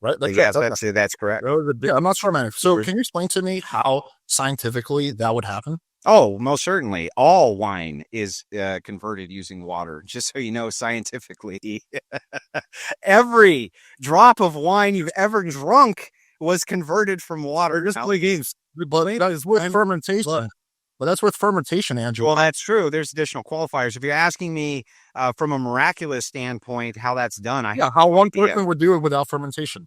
Right? Yes, that's correct. Yeah, I'm not sure, man. So can you explain to me how scientifically that would happen? Oh, most certainly. All wine is converted using water, just so you know, scientifically. Every drop of wine you've ever drunk was converted from water. Just play games. But that is with fermentation. But that's with fermentation, Andrew. Well, that's true. There's additional qualifiers. If you're asking me from a miraculous standpoint how that's done, how one person would do it without fermentation.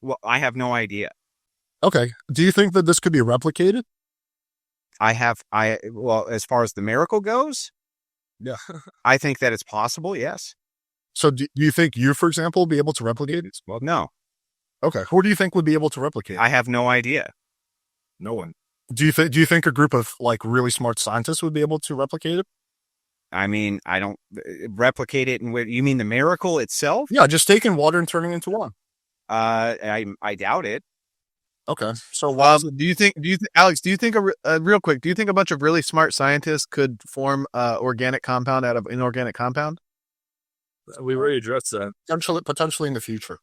Well, I have no idea. Okay. Do you think that this could be replicated? Well, as far as the miracle goes, yeah, I think that it's possible. Yes. So do you think you, for example, will be able to replicate it? Well, no. Okay. Who do you think would be able to replicate it? I have no idea. No one. Do you think a group of like really smart scientists would be able to replicate it? I mean, I don't replicate it. You mean the miracle itself? Yeah, just taking water and turning it into wine. I doubt it. Okay. So, do you think, Alex, do you think real quick, do you think a bunch of really smart scientists could form organic compound out of inorganic compound? We already addressed that. Potentially in the future,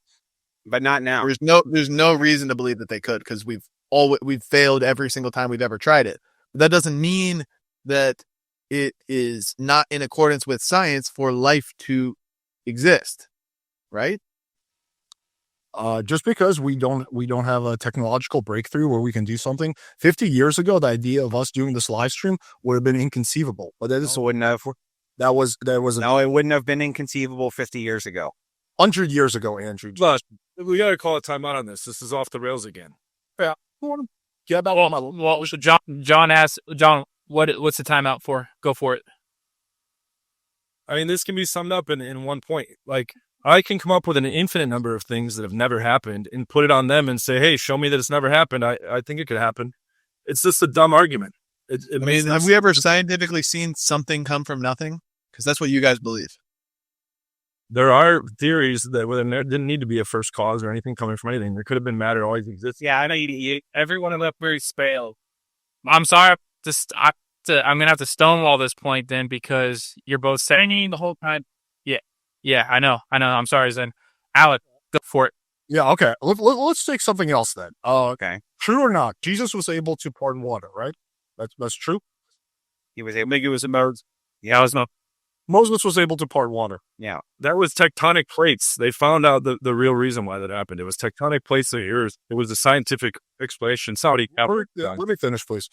but not now. There's no reason to believe that they could, because we've failed every single time we've ever tried it. But that doesn't mean that it is not in accordance with science for life to exist, right? Just because we don't have a technological breakthrough where we can do something. 50 years ago, the idea of us doing this live stream would have been inconceivable. But that wouldn't have. No, it wouldn't have been inconceivable 50 years ago. 100 years ago, Andrew. But we got to call a timeout on this. This is off the rails again. Yeah. So John asked, what's the timeout for? Go for it. I mean, this can be summed up in one point. Like, I can come up with an infinite number of things that have never happened and put it on them and say, hey, show me that it's never happened. I think it could happen. It's just a dumb argument. Have we ever scientifically seen something come from nothing? Because that's what you guys believe. There are theories that there didn't need to be a first cause or anything coming from anything. There could have been matter always exists. Yeah, I know everyone in left very spale. I'm sorry. I'm going to have to stonewall this point then, because you're both saying the whole time. Yeah, I know. I'm sorry, Zen. Alec, go for it. Yeah, okay. Let's take something else then. Okay. True or not, Jesus was able to pardon water, right? That's true. He was able. I think it was about. Yeah, I was not. Moses was able to part water. Yeah. That was tectonic plates. They found out the real reason why that happened. It was tectonic plates of the earth. It was a scientific explanation. Saudi. Let me finish, please.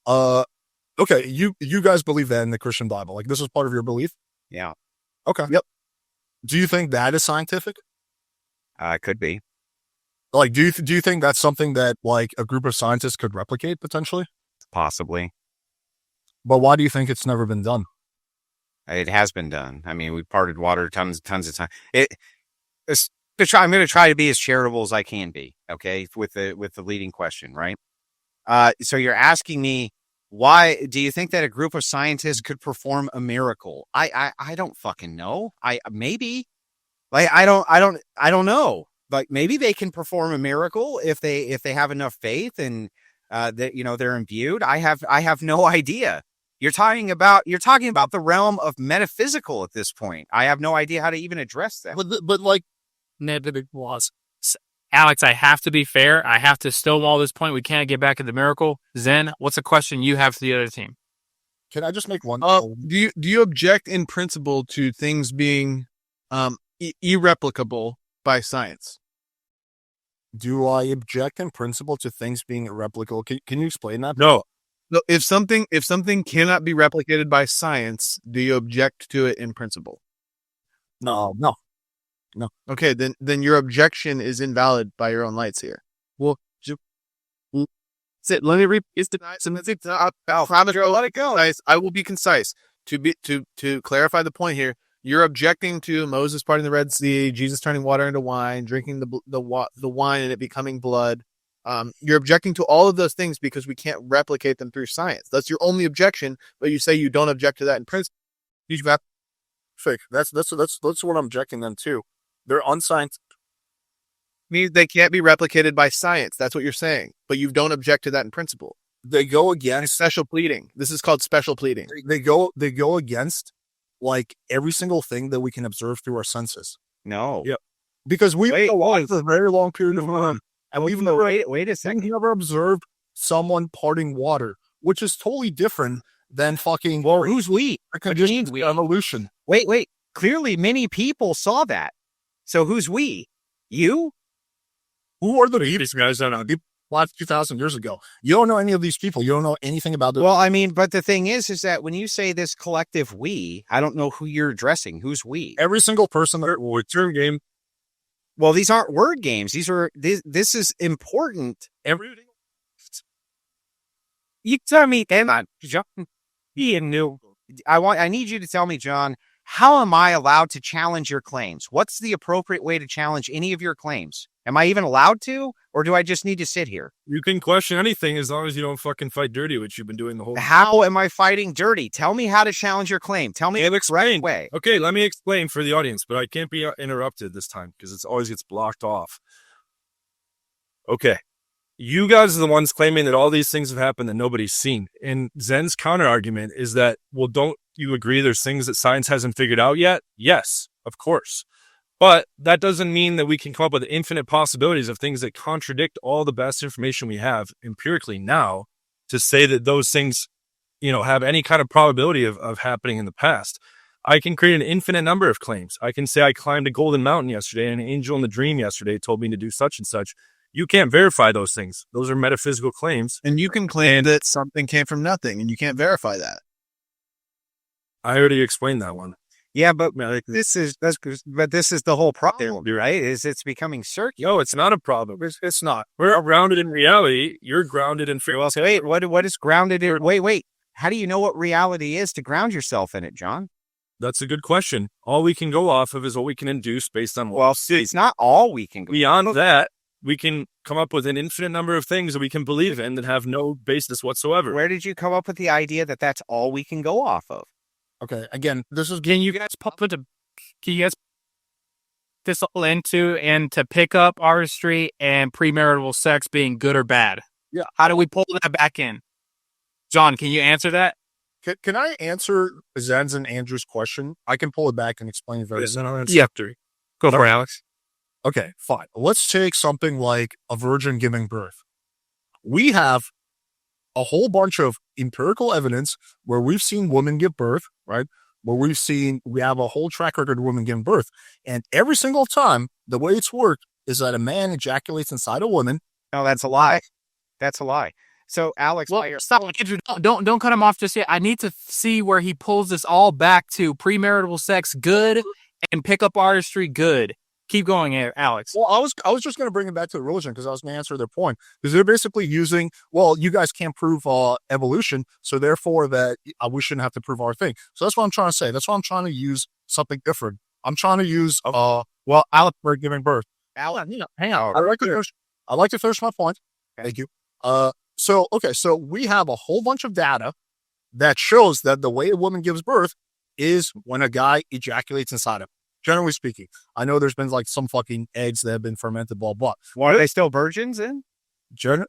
Okay, you guys believe that in the Christian Bible. Like, this is part of your belief? Yeah. Okay. Yep. Do you think that is scientific? Could be. Like, do you think that's something that, like, a group of scientists could replicate, potentially? Possibly. But why do you think it's never been done? It has been done. I mean, we parted water tons of time. I'm going to try to be as charitable as I can be. Okay, with the leading question, right? So you're asking me, why do you think that a group of scientists could perform a miracle? I don't fucking know. Maybe, like, I don't know. Like, maybe they can perform a miracle if they have enough faith and that they're imbued. I have no idea. You're talking about the realm of metaphysical at this point. I have no idea how to even address that. But like, negative laws. Alex, I have to be fair. I have to stonewall this point. We can't get back to the miracle. Zen, what's a question you have for the other team? Can I just make one? Do you object in principle to things being irreplicable by science? Do I object in principle to things being irreplicable? Can you explain that? No. So if something cannot be replicated by science, do you object to it in principle? No. Okay, then your objection is invalid by your own lights here. Well, let me read. I'll let it go. I will be concise. To clarify the point here, you're objecting to Moses parting the Red Sea, Jesus turning water into wine, drinking the wine and it becoming blood. You're objecting to all of those things because we can't replicate them through science. That's your only objection, but you say you don't object to that in principle. Fake. That's what I'm objecting them to. They're unscientific. Means they can't be replicated by science. That's what you're saying, but you don't object to that in principle. They go against Special pleading. This is called special pleading. They go against like every single thing that we can observe through our senses. No. Yeah. Because we've Wait, been alive for a very long period of time, and we've never Wait a second. observed someone parting water, which is totally different than fucking Who's we? the conditions of evolution. Wait. Clearly, many people saw that. So who's we? You? Who are these guys that are last 2,000 years ago? You don't know any of these people. You don't know anything about them. Well, I mean, but the thing is that when you say this collective we, I don't know who you're addressing. Who's we? Every single person that will return game. Well, these aren't word games. This is important. You tell me, John. I need you to tell me, John, how am I allowed to challenge your claims? What's the appropriate way to challenge any of your claims? Am I even allowed to, or do I just need to sit here? You can question anything as long as you don't fucking fight dirty, which you've been doing the whole time. How am I fighting dirty? Tell me how to challenge your claim. Tell me the right way. Okay, let me explain for the audience, but I can't be interrupted this time because it always gets blocked off. Okay. You guys are the ones claiming that all these things have happened that nobody's seen. And Zen's counter argument is that, well, don't you agree there's things that science hasn't figured out yet? Yes, of course. But that doesn't mean that we can come up with infinite possibilities of things that contradict all the best information we have empirically now to say that those things, have any kind of probability of happening in the past. I can create an infinite number of claims. I can say I climbed a golden mountain yesterday and an angel in the dream yesterday told me to do such and such. You can't verify those things. Those are metaphysical claims. And you can claim that something came from nothing, and you can't verify that. I already explained that one. Yeah, but this is the whole problem, right? It's becoming circular. No, it's not a problem. It's not. We're grounded in reality. You're grounded in free will. So wait, what is grounded in? Wait. How do you know what reality is to ground yourself in it, John? That's a good question. All we can go off of is what we can induce based on what. Well, it's not all we can go. Beyond that, we can come up with an infinite number of things that we can believe in that have no basis whatsoever. Where did you come up with the idea that that's all we can go off of? Okay, again, Can you guys put this all into and to pick up artistry and premarital sex being good or bad? Yeah. How do we pull that back in? John, can you answer that? can I answer Zen's and Andrew's question? I can pull it back and explain it very Yeah. Go for it, Alex. Okay, fine. Let's take something like a virgin giving birth. We have a whole bunch of empirical evidence where we've seen women give birth, right? Where we have a whole track record of women giving birth. And every single time, the way it's worked is that a man ejaculates inside a woman. No, that's a lie. That's a lie. So, Alex, Stop, Andrew. Don't cut him off just yet. I need to see where he pulls this all back to premarital sex good and pickup artistry good. Keep going, Alex. Well, I was just going to bring it back to the religion because I was going to answer their point. Because they're basically using, well, you guys can't prove evolution, so therefore that we shouldn't have to prove our thing. So that's what I'm trying to say. That's why I'm trying to use something different. I'm trying to use, Alex for giving birth. Alex, Hang on. I'd like to finish my point. Okay. Thank you. So we have a whole bunch of data that shows that the way a woman gives birth is when a guy ejaculates inside him. Generally speaking, I know there's been like some fucking eggs that have been fermented, blah, blah. Why are they still virgins then?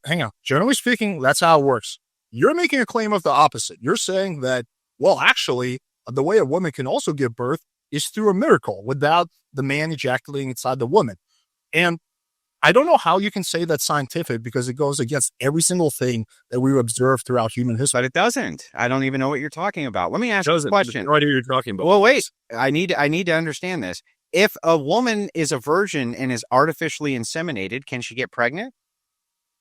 Hang on. Generally speaking, that's how it works. You're making a claim of the opposite. You're saying that, well, actually, the way a woman can also give birth is through a miracle without the man ejaculating inside the woman. And I don't know how you can say that's scientific because it goes against every single thing that we observe throughout human history. But it doesn't. I don't even know what you're talking about. Let me ask you a question. No idea what you're talking about. Well, wait. I need to understand this. If a woman is a virgin and is artificially inseminated, can she get pregnant?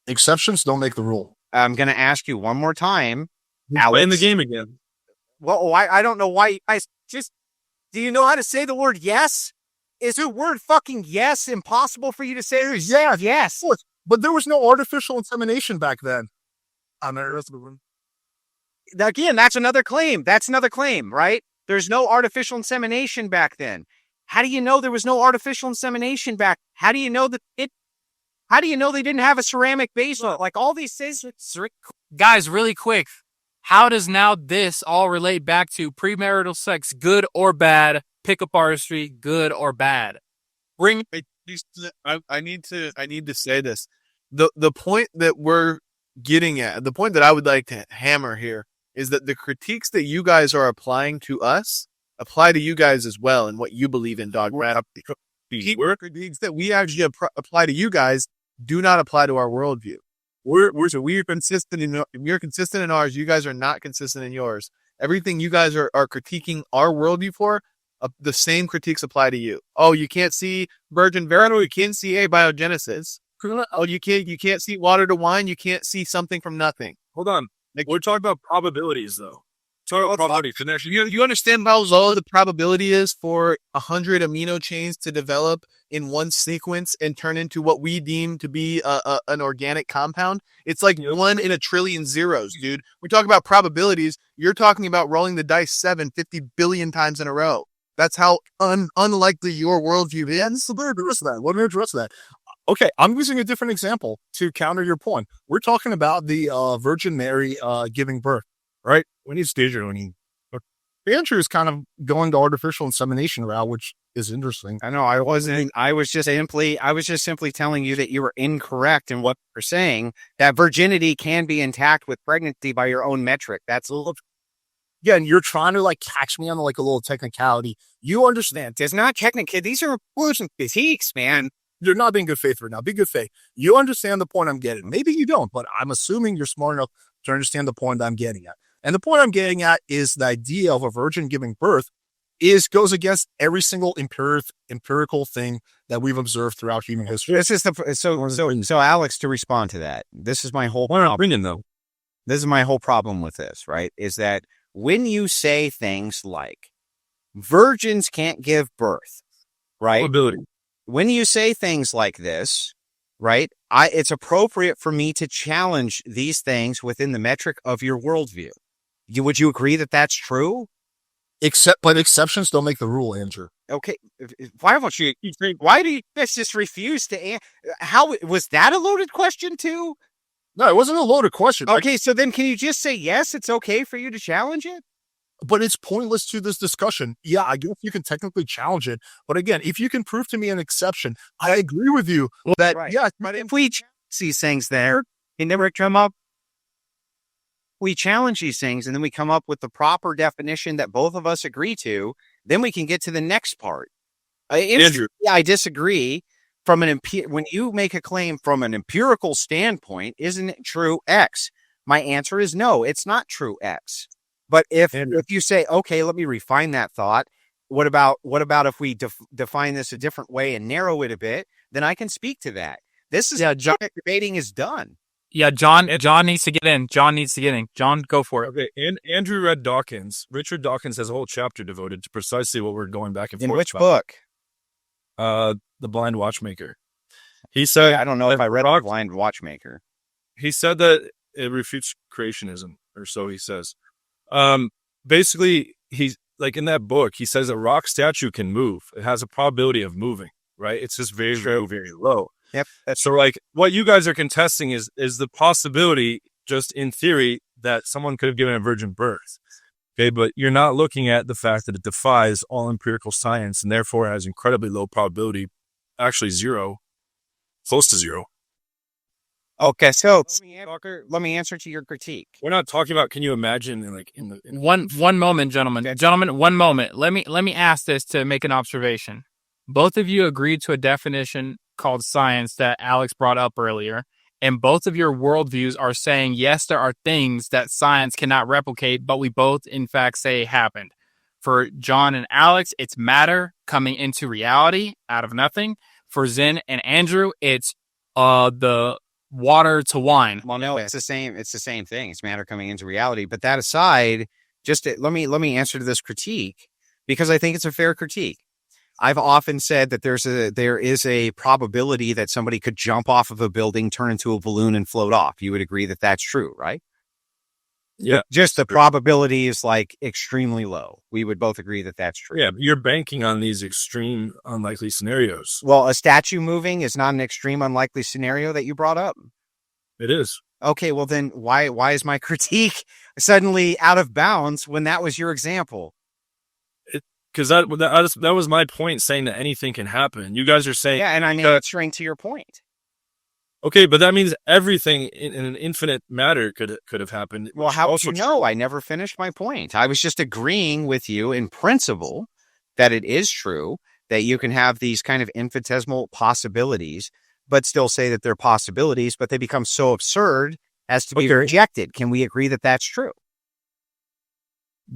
Exceptions don't make the rule. I'm going to ask you one more time. Playing the game again. Well, I don't know why. Do you know how to say the word yes? Is the word fucking yes impossible for you to say? Yeah, yes. But there was no artificial insemination back then. Again, that's another claim. That's another claim, right? There's no artificial insemination back then. How do you know there was no artificial insemination back? How do you know that it? How do you know they didn't have a ceramic basement? Like all these things. Guys, really quick. How does now this all relate back to premarital sex, good or bad? Pickup artistry, good or bad? I need to say this. The point that we're getting at, the point that I would like to hammer here is that the critiques that you guys are applying to us apply to you guys as well and what you believe in dogmatic. The critiques that we actually apply to you guys do not apply to our worldview. We're consistent we're consistent in ours. You guys are not consistent in yours. Everything you guys are critiquing our worldview for, the same critiques apply to you. Oh, you can't see virgin veritable. You can't see abiogenesis. Oh, you can't see water to wine. You can't see something from nothing. Hold on. We're talking about probabilities, though. Probability connection. You understand how low the probability is for 100 amino chains to develop in one sequence and turn into what we deem to be an organic compound? It's like 1 in a trillion zeros, dude. We talk about probabilities. You're talking about rolling the dice 50 billion times in a row. That's how unlikely your worldview is. Let me address that. Okay, I'm using a different example to counter your point. We're talking about the Virgin Mary giving birth, right? We need stage learning. Andrew is kind of going the artificial insemination route, which is interesting. I know. I was just simply telling you that you were incorrect in what you're saying. That virginity can be intact with pregnancy by your own metric. That's Again, you're trying to like catch me on like a little technicality. You understand? It's not technical. These are critiques, man. You're not being good faith right now. Be good faith. You understand the point I'm getting. Maybe you don't, but I'm assuming you're smart enough to understand the point I'm getting at. And the point I'm getting at is the idea of a virgin giving birth goes against every single empirical thing that we've observed throughout human history. This is so Alex, to respond to that, this is my whole opinion, though. This is my whole problem with this, right? Is that when you say things like virgins can't give birth, right? Probability. When you say things like this, right, it's appropriate for me to challenge these things within the metric of your worldview. Would you agree that that's true? But exceptions don't make the rule, Andrew. Okay, why do you just refuse to answer? How was that a loaded question too? No, it wasn't a loaded question. Okay, so then can you just say yes? It's okay for you to challenge it. But it's pointless to this discussion. Yeah, I guess you can technically challenge it. But again, if you can prove to me an exception, I agree with you. That right. Yeah, but if we challenge these things there, you never come up. We challenge these things and then we come up with the proper definition that both of us agree to. Then we can get to the next part. Andrew. Yeah, I disagree. When you make a claim from an empirical standpoint, isn't it true X? My answer is no, it's not true X. But if you say, okay, let me refine that thought. What about if we define this a different way and narrow it a bit? Then I can speak to that. This is John debating is done. Yeah, John needs to get in. John, go for it. Okay, and Andrew read Dawkins. Richard Dawkins has a whole chapter devoted to precisely what we're going back and forth. In which book? The Blind Watchmaker. He said, I don't know if I read The Blind Watchmaker. He said that it refutes creationism, or so he says. Basically, he's like in that book, he says a rock statue can move. It has a probability of moving, right? It's just very, very, very low. Yep. So like what you guys are contesting is the possibility, just in theory, that someone could have given a virgin birth. Okay, but you're not looking at the fact that it defies all empirical science and therefore has incredibly low probability, actually zero, close to zero. Okay, so let me answer to your critique. We're not talking about, can you imagine one moment, gentlemen. Gentlemen, one moment. Let me ask this to make an observation. Both of you agreed to a definition called science that Alex brought up earlier, and both of your worldviews are saying, yes, there are things that science cannot replicate, but we both, in fact, say happened. For John and Alex, it's matter coming into reality out of nothing. For Zen and Andrew, it's the water to wine. Well, no, it's the same. It's the same thing. It's matter coming into reality. But that aside, let me answer to this critique because I think it's a fair critique. I've often said that there is a probability that somebody could jump off of a building, turn into a balloon, and float off. You would agree that that's true, right? Yeah. Just the probability is like extremely low. We would both agree that that's true. Yeah. You're banking on these extreme unlikely scenarios. Well, a statue moving is not an extreme unlikely scenario that you brought up. It is. Okay, well then why is my critique suddenly out of bounds when that was your example? Because that was my point, saying that anything can happen. You guys are saying, Yeah, and I'm answering to your point. okay, but that means everything in an infinite matter could have happened. Well, how would you know? I never finished my point. I was just agreeing with you in principle that it is true that you can have these kind of infinitesimal possibilities, but still say that they're possibilities, but they become so absurd as to be rejected. Can we agree that that's true?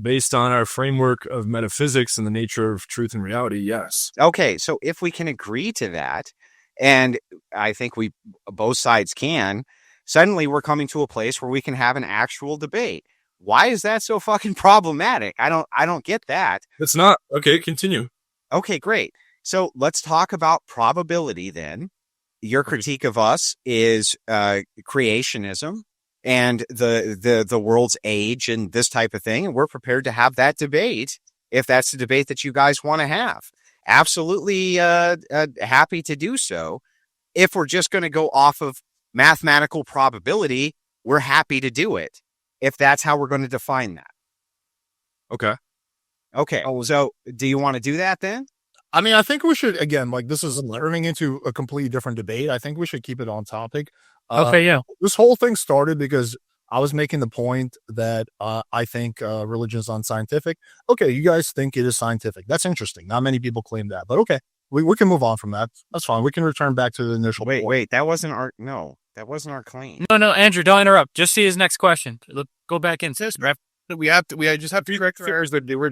Based on our framework of metaphysics and the nature of truth and reality, yes. Okay, so if we can agree to that, and I think both sides can, suddenly we're coming to a place where we can have an actual debate. Why is that so fucking problematic? I don't get that. It's not. Okay, continue. Okay, great. So let's talk about probability then. Your critique of us is creationism and the world's age and this type of thing. And we're prepared to have that debate if that's the debate that you guys want to have. Absolutely happy to do so. If we're just going to go off of mathematical probability, we're happy to do it if that's how we're going to define that. Okay. Okay. So do you want to do that then? I mean, I think we should, again, like this is turning into a completely different debate. I think we should keep it on topic. Okay, yeah. This whole thing started because I was making the point that I think religion is unscientific. Okay, you guys think it is scientific. That's interesting. Not many people claim that, but okay, we can move on from that. That's fine. We can return back to the initial point. Wait, that wasn't our claim. No, Andrew, don't interrupt. Just see his next question. Go back in. We just have to correct our errors. We're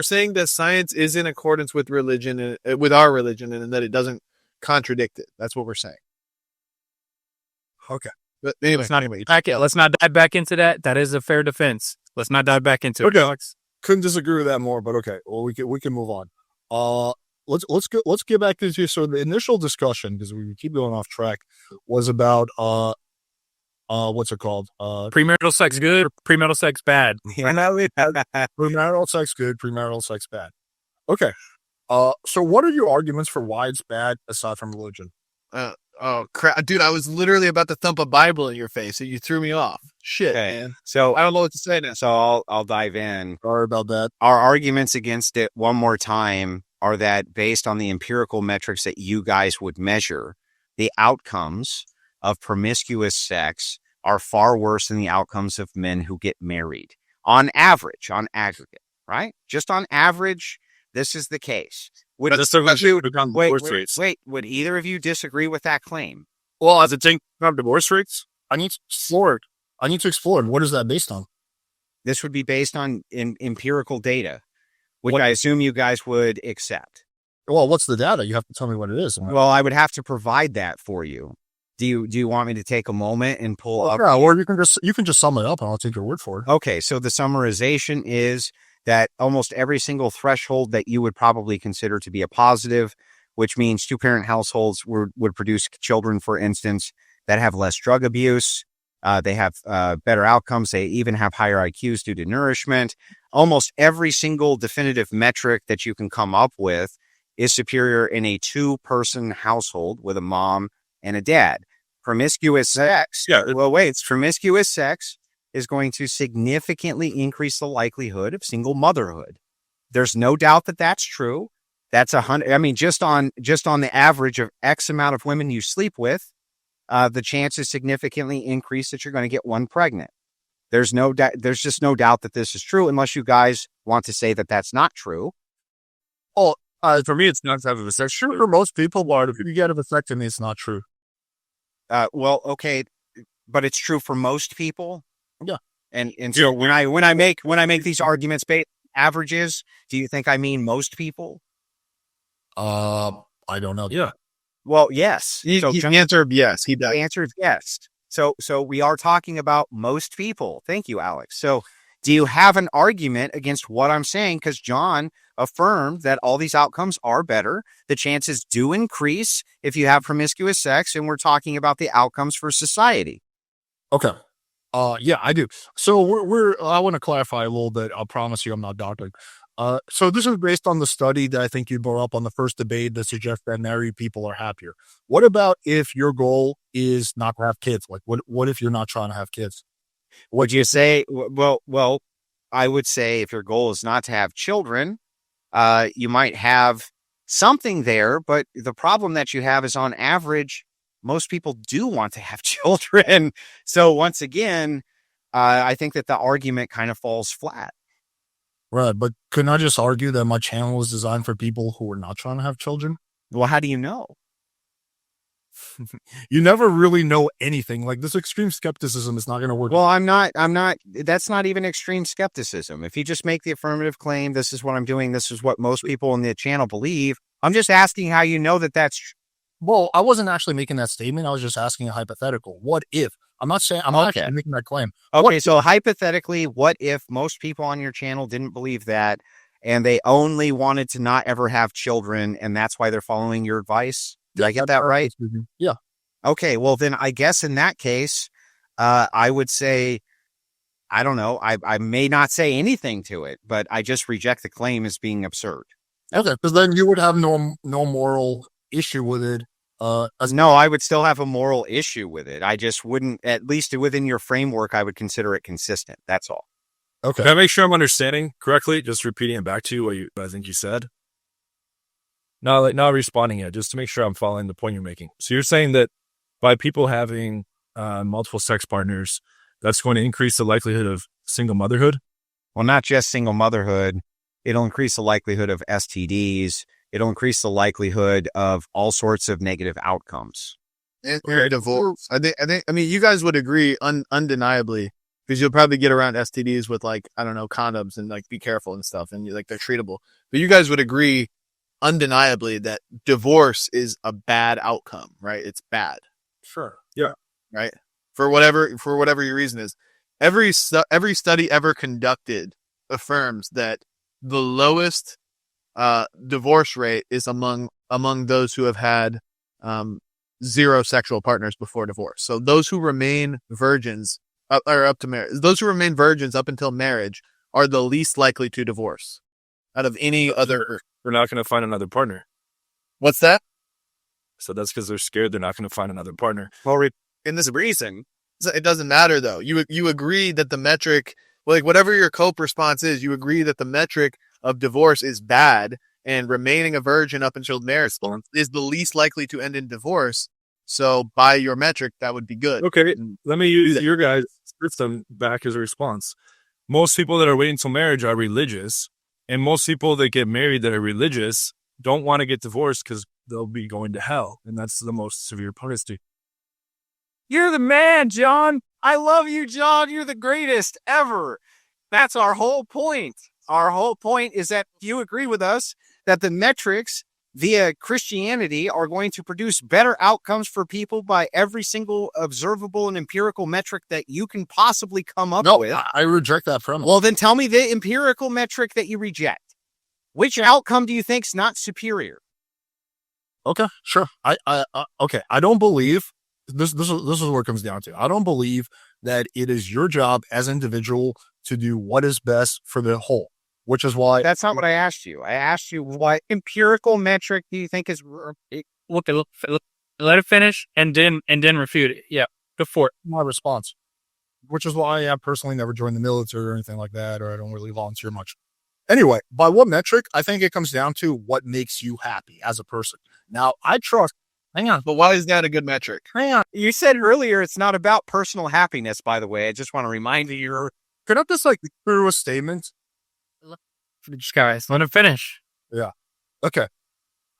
saying that science is in accordance with religion, with our religion, and that it doesn't contradict it. That's what we're saying. Okay. But anyway, Let's not dive back into that. That is a fair defense. Let's not dive back into it. Okay. Couldn't disagree with that more, but okay. Well, we can move on. Let's get back into so the initial discussion, because we keep going off track, was about what's it called? Premarital sex good or premarital sex bad? Premarital sex good, premarital sex bad. Okay. So what are your arguments for why it's bad aside from religion? Oh crap, dude! I was literally about to thump a Bible in your face, and you threw me off. Shit, man. So I don't know what to say now. So I'll dive in. Sorry about that. Our arguments against it one more time are that based on the empirical metrics that you guys would measure, the outcomes of promiscuous sex are far worse than the outcomes of men who get married. On average, on aggregate, right? Just on average, this is the case. Would either of you disagree with that claim? Well, as a thing of divorce rates, I need to explore it. What is that based on? This would be based on empirical data, which I assume you guys would accept. Well, what's the data? You have to tell me what it is. Well, I would have to provide that for you. Do you want me to take a moment and pull up? Yeah, or you can just sum it up and I'll take your word for it. Okay, so the summarization is that almost every single threshold that you would probably consider to be a positive, which means two-parent households would produce children, for instance, that have less drug abuse. They have better outcomes. They even have higher IQs due to nourishment. Almost every single definitive metric that you can come up with is superior in a two-person household with a mom and a dad. Promiscuous sex. Promiscuous sex is going to significantly increase the likelihood of single motherhood. There's no doubt that that's true. That's 100. I mean, just on the average of X amount of women you sleep with, the chances significantly increase that you're going to get one pregnant. There's just no doubt that this is true, unless you guys want to say that that's not true. Oh, for me, it's not type of a sex. Sure, for most people, but if you get a vasectomy, it's not true. Well, okay, but it's true for most people. Yeah, and so when I make these arguments based averages, do you think I mean most people? I don't know. Yeah. Well, yes. The answer yes. The answer is yes. So we are talking about most people. Thank you, Alex. So do you have an argument against what I'm saying? Because John affirmed that all these outcomes are better. The chances do increase if you have promiscuous sex, and we're talking about the outcomes for society. Okay. Yeah, I do. So I want to clarify a little bit. I'll promise you I'm not doctoring. So this is based on the study that I think you brought up on the first debate that suggests that married people are happier. What about if your goal is not to have kids? Like, what if you're not trying to have kids? Would you say, well, I would say if your goal is not to have children, you might have something there, but the problem that you have is on average, most people do want to have children. So once again, I think that the argument kind of falls flat. Right, but couldn't I just argue that my channel is designed for people who are not trying to have children? Well, how do you know? You never really know anything. Like this extreme skepticism is not going to work. Well, that's not even extreme skepticism. If you just make the affirmative claim, this is what I'm doing, this is what most people in the channel believe, I'm just asking how you know that that's true. Well, I wasn't actually making that statement. I was just asking a hypothetical. What if? I'm not actually making that claim. Okay, so hypothetically, what if most people on your channel didn't believe that and they only wanted to not ever have children and that's why they're following your advice? Did I get that right? Yeah. Okay, well then I guess in that case, I would say, I don't know, I may not say anything to it, but I just reject the claim as being absurd. Okay, because then you would have no moral issue with it. No, I would still have a moral issue with it. I just wouldn't, at least within your framework, I would consider it consistent. That's all. Okay. Can I make sure I'm understanding correctly? Just repeating it back to you what I think you said. Not responding yet, just to make sure I'm following the point you're making. So you're saying that by people having multiple sex partners, that's going to increase the likelihood of single motherhood? Well, not just single motherhood. It'll increase the likelihood of STDs. It'll increase the likelihood of all sorts of negative outcomes. And divorce. I mean, you guys would agree undeniably, because you'll probably get around STDs with like, I don't know, condoms and like be careful and stuff. And like, they're treatable, but you guys would agree undeniably that divorce is a bad outcome, right? It's bad. Sure. Yeah. Right. For whatever your reason is. Every study ever conducted affirms that the lowest divorce rate is among those who have had zero sexual partners before divorce. So those who remain virgins up to marriage, those who remain virgins up until marriage are the least likely to divorce out of any other. They're not going to find another partner. What's that? So that's because they're scared they're not going to find another partner. Well, in this reason, it doesn't matter though. You agree that the metric, like whatever your cope response is, you agree that the metric of divorce is bad, and remaining a virgin up until marriage is the least likely to end in divorce. So by your metric, that would be good. Okay, let me use your guys' system back as a response. Most people that are waiting till marriage are religious, and most people that get married that are religious don't want to get divorced because they'll be going to hell, and that's the most severe penalty. You're the man, John. I love you, John. You're the greatest ever. That's our whole point. Our whole point is that you agree with us that the metrics via Christianity are going to produce better outcomes for people by every single observable and empirical metric that you can possibly come up with. I reject that premise. Well, then tell me the empirical metric that you reject. Which outcome do you think's not superior? Okay, sure. Okay. I don't believe this is what it comes down to. I don't believe that it is your job as an individual to do what is best for the whole, which is why. That's not what I asked you. I asked you what empirical metric do you think is. Look, let it finish and then refute it. Yeah, go for it. My response, which is why I personally never joined the military or anything like that, or I don't really volunteer much. Anyway, by what metric? I think it comes down to what makes you happy as a person. Now, I trust. Hang on, but why is that a good metric? Hang on. You said earlier it's not about personal happiness, by the way. I just want to remind you. Could I just through a statement? Just guys, let him finish. Yeah. Okay.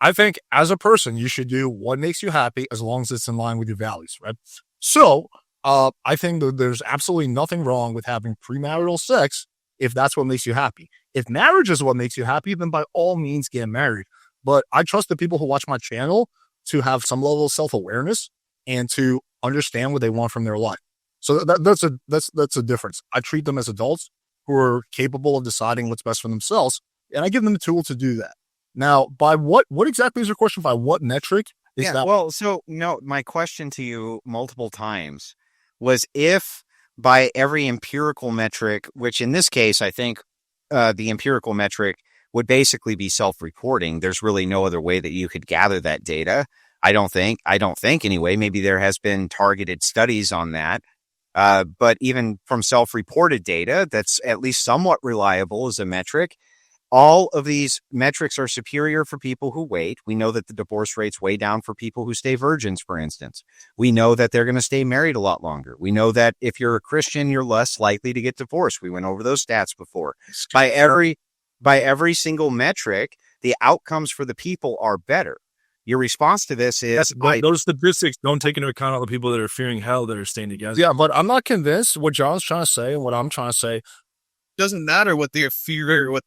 I think as a person, you should do what makes you happy as long as it's in line with your values, right? So, I think that there's absolutely nothing wrong with having premarital sex if that's what makes you happy. If marriage is what makes you happy, then by all means get married. But I trust the people who watch my channel to have some level of self-awareness and to understand what they want from their life. So that's a difference. I treat them as adults who are capable of deciding what's best for themselves, and I give them the tool to do that. Now, by what exactly is your question? By what metric is that? Well, so no, my question to you multiple times was if by every empirical metric, which in this case, I think the empirical metric would basically be self-reporting. There's really no other way that you could gather that data. I don't think anyway. Maybe there has been targeted studies on that. But even from self-reported data, that's at least somewhat reliable as a metric. All of these metrics are superior for people who wait. We know that the divorce rate's way down for people who stay virgins, for instance. We know that they're going to stay married a lot longer. We know that if you're a Christian, you're less likely to get divorced. We went over those stats before. By every single metric, the outcomes for the people are better. Your response to this is those statistics don't take into account all the people that are fearing hell that are staying together. Yeah, but I'm not convinced what John's trying to say and what I'm trying to say. Doesn't matter what they're fearing.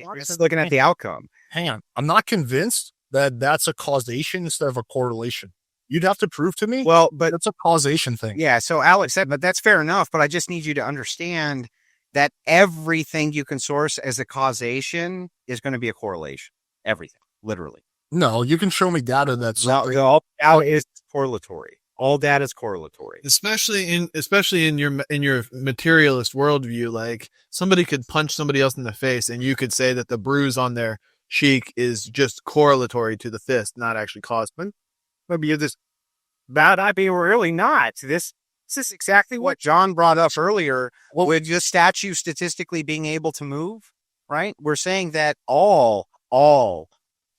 We're just looking at the outcome. Hang on. I'm not convinced that that's a causation instead of a correlation. You'd have to prove to me. Well, but it's a causation thing. Yeah. So Alex said, but that's fair enough. But I just need you to understand that everything you can source as a causation is going to be a correlation. Everything, literally. No, you can show me data that's all is correlatory. All data is correlatory, especially in your materialist worldview. Like somebody could punch somebody else in the face, and you could say that the bruise on their cheek is just correlatory to the fist, not actually caused. But maybe you're this bad. I'd be really not. This is exactly what John brought up earlier. With the statue statistically being able to move, right? We're saying that all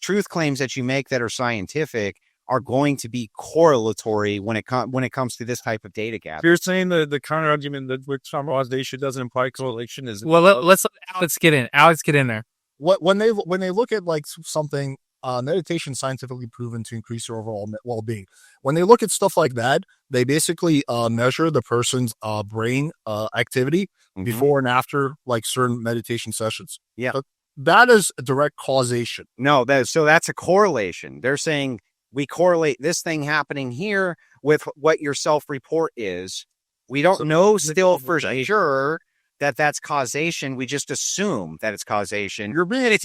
truth claims that you make that are scientific are going to be correlatory when it comes to this type of data gap. If you're saying the counter argument that which causation doesn't imply correlation is let's let Alex get in. Alex, get in there. When they look at like something, meditation scientifically proven to increase your overall well-being. When they look at stuff like that, they basically measure the person's brain activity before and after like certain meditation sessions. Yeah, so that is a direct causation. No, that's a correlation. They're saying we correlate this thing happening here with what your self-report is. We don't know still for sure that that's causation. We just assume that it's causation. You're being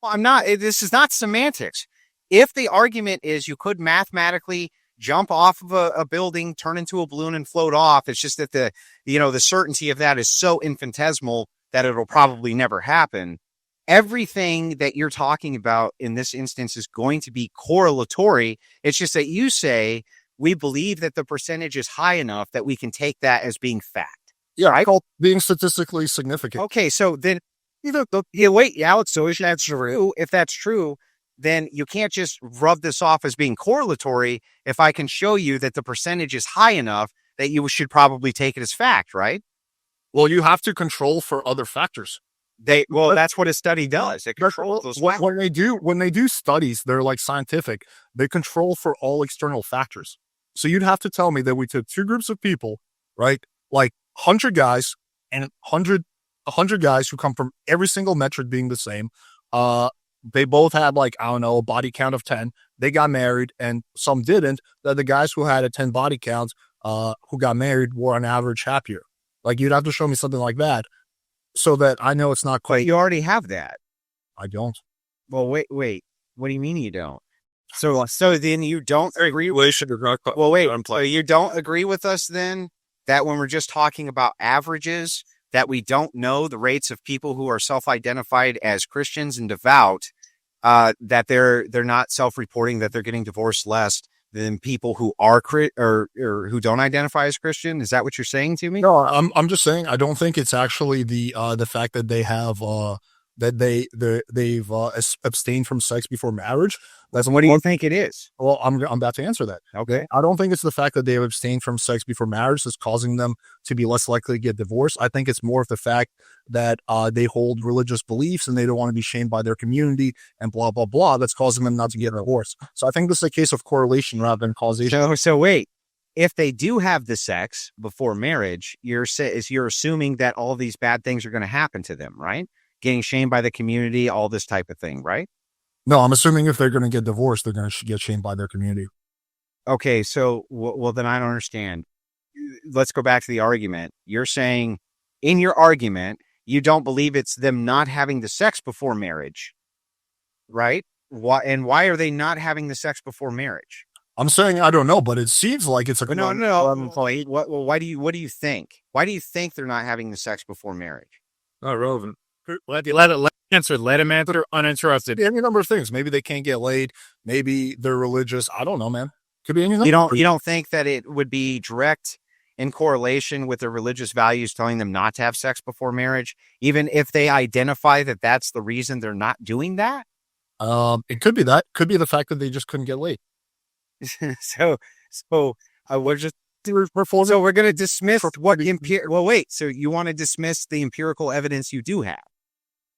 I'm not. This is not semantics. If the argument is you could mathematically jump off of a building, turn into a balloon, and float off, it's just that the certainty of that is so infinitesimal that it'll probably never happen. Everything that you're talking about in this instance is going to be correlatory. It's just that you say we believe that the percentage is high enough that we can take that as being fact. Yeah, right? I call being statistically significant. Okay, so then wait, Alex. So if that's true, then you can't just rub this off as being correlatory. If I can show you that the percentage is high enough that you should probably take it as fact, right? Well, you have to control for other factors. That's what a study does. It controls those factors. When they do studies, they're like scientific. They control for all external factors. So you'd have to tell me that we took two groups of people, right? Like 100 guys and 100 guys who come from every single metric being the same. They both had like, I don't know, a body count of 10. They got married and some didn't. The guys who had a 10 body count, who got married were on average happier. Like you'd have to show me something like that so that I know it's not quite. But you already have that. I don't. Well, wait. What do you mean you don't? So then you don't agree. Well, wait. So you don't agree with us then that when we're just talking about averages, that we don't know the rates of people who are self-identified as Christians and devout, that they're not self-reporting that they're getting divorced less than people who are or who don't identify as Christian. Is that what you're saying to me? No, I'm just saying I don't think it's actually the fact that they have that they've abstained from sex before marriage. What do you think it is? Well, I'm about to answer that. Okay. I don't think it's the fact that they have abstained from sex before marriage that's causing them to be less likely to get divorced. I think it's more of the fact that they hold religious beliefs and they don't want to be shamed by their community and blah, blah, blah. That's causing them not to get divorced. So I think this is a case of correlation rather than causation. So wait, if they do have the sex before marriage, you're assuming that all these bad things are going to happen to them, right? Getting shamed by the community, all this type of thing, right? No, I'm assuming if they're going to get divorced, they're going to get shamed by their community. Okay, so, well, then I don't understand. Let's go back to the argument. You're saying, in your argument, you don't believe it's them not having the sex before marriage, right? Why are they not having the sex before marriage? I'm saying I don't know, but it seems like it's a But no. What do you think? Why do you think they're not having the sex before marriage? Not relevant. Let him answer uninterrupted. Any number of things. Maybe they can't get laid. Maybe they're religious. I don't know, man. Could be anything. You don't think that it would be direct in correlation with their religious values telling them not to have sex before marriage, even if they identify that that's the reason they're not doing that? It could be that. Could be the fact that they just couldn't get laid. So we're just so we're going to dismiss what well, wait. So you want to dismiss the empirical evidence you do have?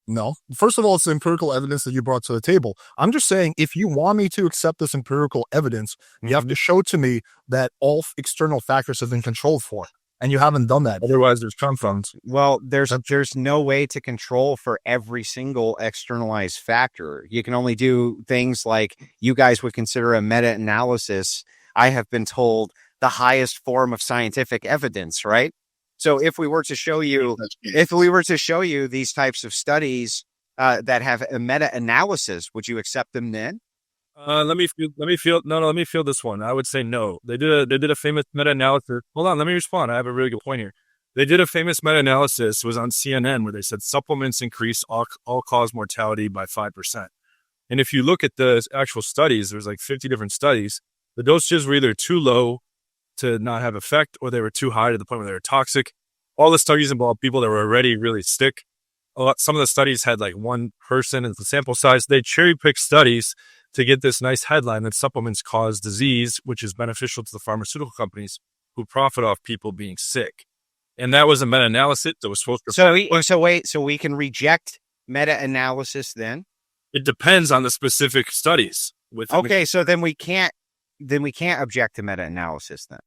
No. First of all, it's the empirical evidence that you brought to the table. I'm just saying, if you want me to accept this empirical evidence, you have to show to me that all external factors have been controlled for, and you haven't done that. Otherwise, there's confounds. Well, there's no way to control for every single externalized factor. You can only do things like you guys would consider a meta-analysis. I have been told the highest form of scientific evidence, right? So if we were to show you these types of studies that have a meta-analysis, would you accept them then? Let me feel this one. I would say no. They did a famous meta-analysis. Hold on, let me respond. I have a really good point here. They did a famous meta-analysis. It was on CNN where they said supplements increase all-cause mortality by 5%. And if you look at the actual studies, there's like 50 different studies. The dosages were either too low to not have effect, or they were too high to the point where they were toxic. All the studies involved people that were already really sick. Some of the studies had like one person as the sample size. They cherry-picked studies to get this nice headline that supplements cause disease, which is beneficial to the pharmaceutical companies who profit off people being sick. And that was a meta-analysis that was supposed to... So we can reject meta-analysis then? It depends on the specific studies. Okay, so then we can't object to meta-analysis then.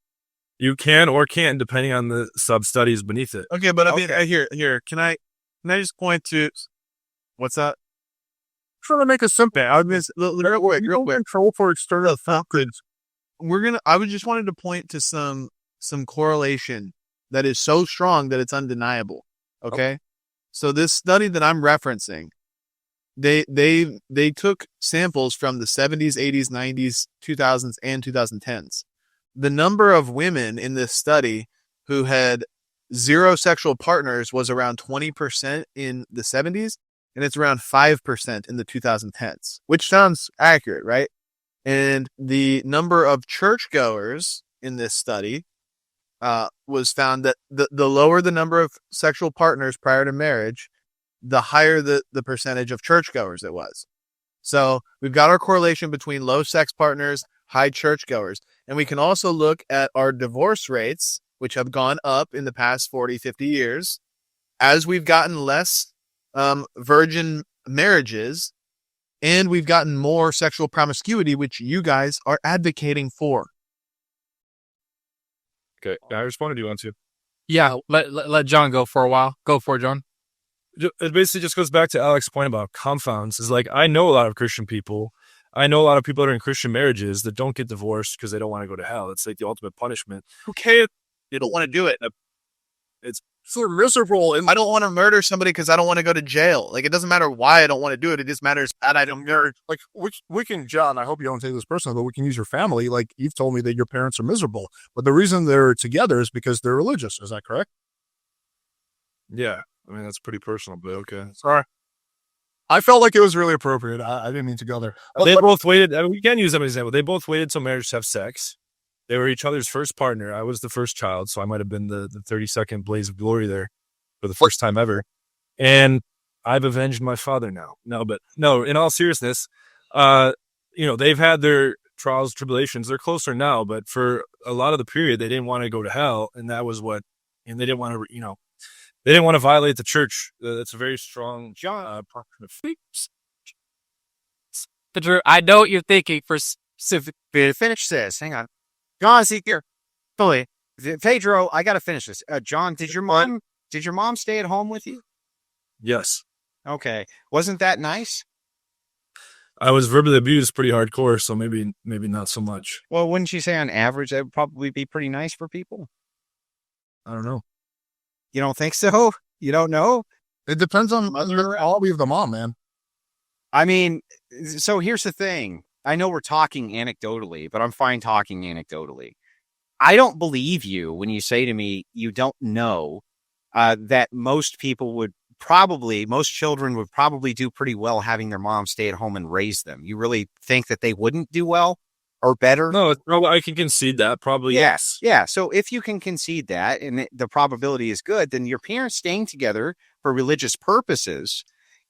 You can or can't, depending on the sub-studies beneath it. Okay, but I mean, here, can I just point to what's that? Trying to make it simple. I was real quick. Control for external factors. I would just wanted to point to some correlation that is so strong that it's undeniable. Okay, so this study that I'm referencing, they took samples from the 70s, 80s, 90s, 2000s, and 2010s. The number of women in this study who had zero sexual partners was around 20% in the 70s, and it's around 5% in the 2010s, which sounds accurate, right? And the number of churchgoers in this study was found that the lower the number of sexual partners prior to marriage, the higher the percentage of churchgoers it was. So we've got our correlation between low sex partners, high churchgoers. And we can also look at our divorce rates, which have gone up in the past 40, 50 years. As we've gotten less virgin marriages, and we've gotten more sexual promiscuity, which you guys are advocating for. Okay, I responded. Do you want to? Yeah, let John go for a while. Go for it, John. It basically just goes back to Alex's point about confounds. Is like, I know a lot of Christian people. I know a lot of people that are in Christian marriages that don't get divorced because they don't want to go to hell. It's like the ultimate punishment. Who cares? You don't want to do it. It's so miserable. I don't want to murder somebody because I don't want to go to jail. Like, it doesn't matter why I don't want to do it. It just matters that I don't marry. Like, we can, John, I hope you don't take this personally, but we can use your family. Like, you've told me that your parents are miserable, but the reason they're together is because they're religious. Is that correct? Yeah. I mean, that's pretty personal, but okay. Sorry. I felt like it was really appropriate. I didn't mean to go there. They both waited. I mean, we can use them as an example. They both waited till marriage to have sex. They were each other's first partner. I was the first child, so I might have been the 30-second blaze of glory there for the first time ever. And I've avenged my father now. No, in all seriousness, they've had their trials, tribulations. They're closer now, but for a lot of the period, they didn't want to go to hell, and that was what. And they didn't want to, they didn't want to violate the church. That's a very strong Drew, I know what you're thinking for specific. Finish this. Hang on. John, see here. Pedro, I got to finish this. John, did your mom stay at home with you? Yes. Okay. Wasn't that nice? I was verbally abused pretty hardcore, so maybe not so much. Well, wouldn't you say on average that would probably be pretty nice for people? I don't know. You don't think so? You don't know? It depends on the quality of the mom, man. I mean, so here's the thing. I know we're talking anecdotally, but I'm fine talking anecdotally. I don't believe you when you say to me, you don't know that most children would probably do pretty well having their mom stay at home and raise them. You really think that they wouldn't do well or better? No, it's probably, I can concede that. Probably yes. Yeah. So if you can concede that and the probability is good, then your parents staying together for religious purposes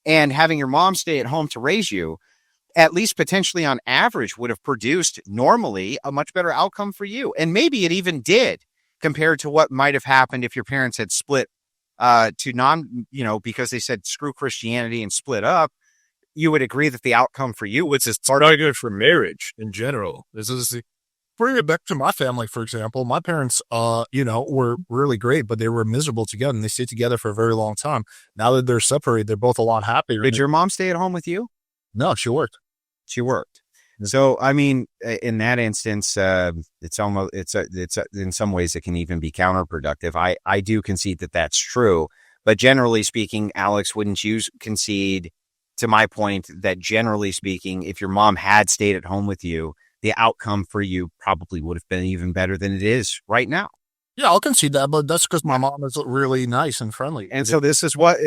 and having your mom stay at home to raise you, at least potentially on average, would have produced normally a much better outcome for you. And maybe it even did compared to what might have happened if your parents had split because they said screw Christianity and split up. You would agree that the outcome for you was It's not good for marriage in general. This is Bring it back to my family, for example. My parents, were really great, but they were miserable together and they stayed together for a very long time. Now that they're separated, they're both a lot happier. Did your mom stay at home with you? No, she worked. She worked. So, I mean, in that instance, it's in some ways it can even be counterproductive. I do concede that that's true, but generally speaking, Alex, wouldn't you concede to my point that generally speaking, if your mom had stayed at home with you, the outcome for you probably would have been even better than it is right now? Yeah, I'll concede that, but that's because my mom is really nice and friendly. And so this is what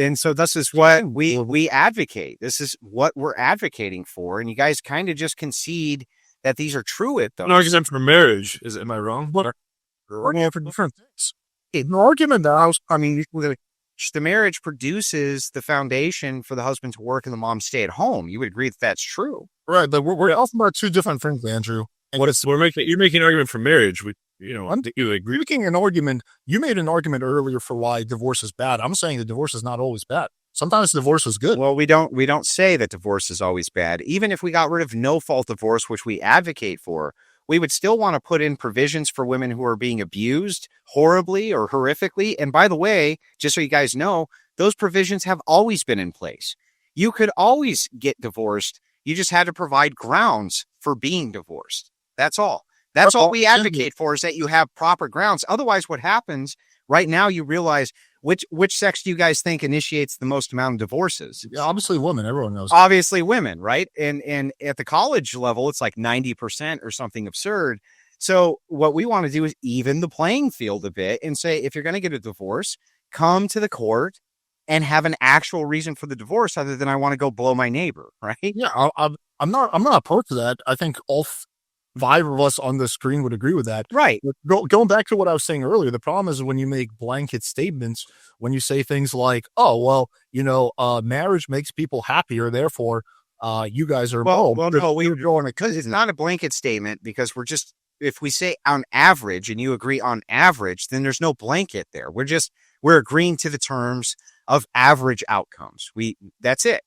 we advocate. This is what we're advocating for. And you guys kind of just concede that these are true at those. an argument for marriage. Am I wrong? We're arguing for different things. An argument that The marriage produces the foundation for the husband to work and the mom stay at home. You would agree that that's true. right, but we're talking about two different things, Andrew. And You're making an argument for marriage. I think you agree. making an argument. You made an argument earlier for why divorce is bad. I'm saying that divorce is not always bad. Sometimes divorce is good. Well, we don't say that divorce is always bad. Even if we got rid of no-fault divorce, which we advocate for, we would still want to put in provisions for women who are being abused horribly or horrifically. And by the way, just so you guys know, those provisions have always been in place. You could always get divorced. You just had to provide grounds for being divorced. That's all. That's all we advocate for, is that you have proper grounds. Otherwise, what happens right now, you realize which sex do you guys think initiates the most amount of divorces? Yeah, obviously women. Everyone knows. Obviously women, right? And at the college level, it's like 90% or something absurd. So what we want to do is even the playing field a bit and say, if you're going to get a divorce, come to the court and have an actual reason for the divorce other than I want to go blow my neighbor, right? Yeah, I'm not opposed to that. I think all five of us on the screen would agree with that. Right. Going back to what I was saying earlier, the problem is when you make blanket statements, when you say things like, "Oh, well, marriage makes people happier, therefore, you guys are well, no, we're going because it's not a blanket statement, because if we say on average and you agree on average, then there's no blanket there. We're agreeing to the terms of average outcomes. That's it.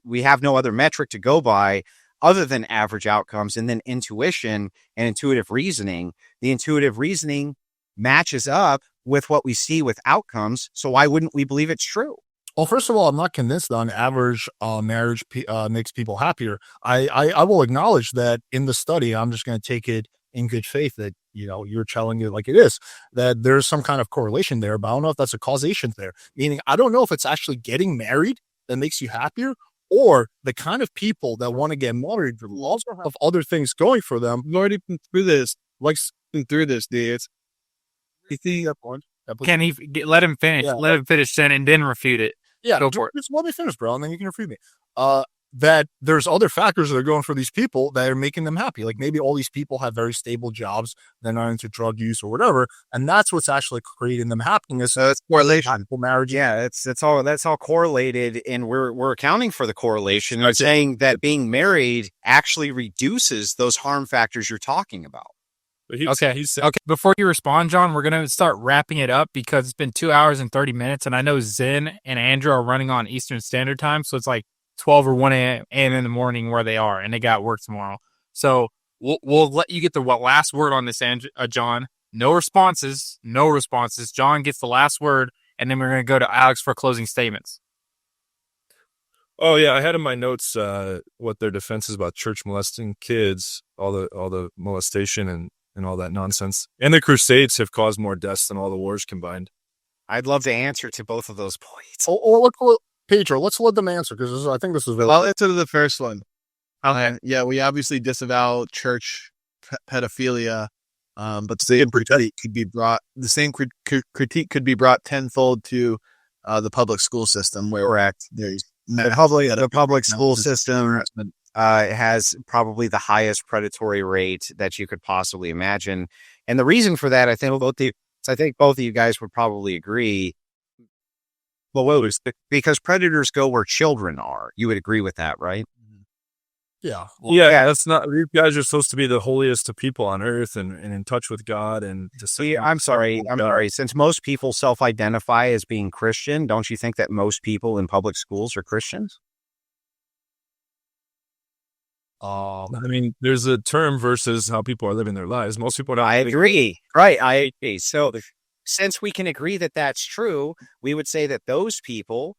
We have no other metric to go by other than average outcomes, and then intuition and intuitive reasoning. The intuitive reasoning matches up with what we see with outcomes. So why wouldn't we believe it's true? Well, first of all, I'm not convinced that on average marriage makes people happier. I will acknowledge that in the study, I'm just going to take it in good faith that, you're telling it like it is, that there's some kind of correlation there, but I don't know if that's a causation there. Meaning, I don't know if it's actually getting married that makes you happier, or the kind of people that want to get married will also have other things going for them. We've already been through this. Dude. You see that point? Can he let him finish? Yeah. Let him finish then, and then refute it. Yeah, Go for it. just let me finish, bro, and then you can refute me. That there's other factors that are going for these people that are making them happy. Like maybe all these people have very stable jobs, they're not into drug use or whatever, and that's what's actually creating them happiness. So it's correlation. Marriage. Yeah, that's all correlated, and we're accounting for the correlation and saying that being married actually reduces those harm factors you're talking about. Okay. Before you respond, John, we're going to start wrapping it up because it's been 2 hours and 30 minutes. And I know Zen and Andrew are running on Eastern Standard Time. So it's like 12 or 1 a.m. in the morning where they are, and they got work tomorrow. So we'll let you get the last word on this, John. No responses. John gets the last word, and then we're going to go to Alex for closing statements. Oh yeah, I had in my notes what their defense is about church molesting kids, all the molestation and all that nonsense. And the Crusades have caused more deaths than all the wars combined. I'd love to answer to both of those points. Or Pedro, let's let them answer, because I think this is I'll answer the first one. Yeah, we obviously disavow church pedophilia, but the same critique could be brought. The same critique could be brought tenfold to the public school system, where Correct. there's The public school system has probably the highest predatory rate that you could possibly imagine. And the reason for that, I think both of you guys would probably agree. Well, because predators go where children are. You would agree with that, right? Yeah. Yeah, that's not. You guys are supposed to be the holiest of people on earth and in touch with God. And I'm sorry. Since most people self-identify as being Christian, don't you think that most people in public schools are Christians? I mean, there's a term versus how people are living their lives. Most people don't. I agree. Right. I agree. So since we can agree that that's true, we would say that those people,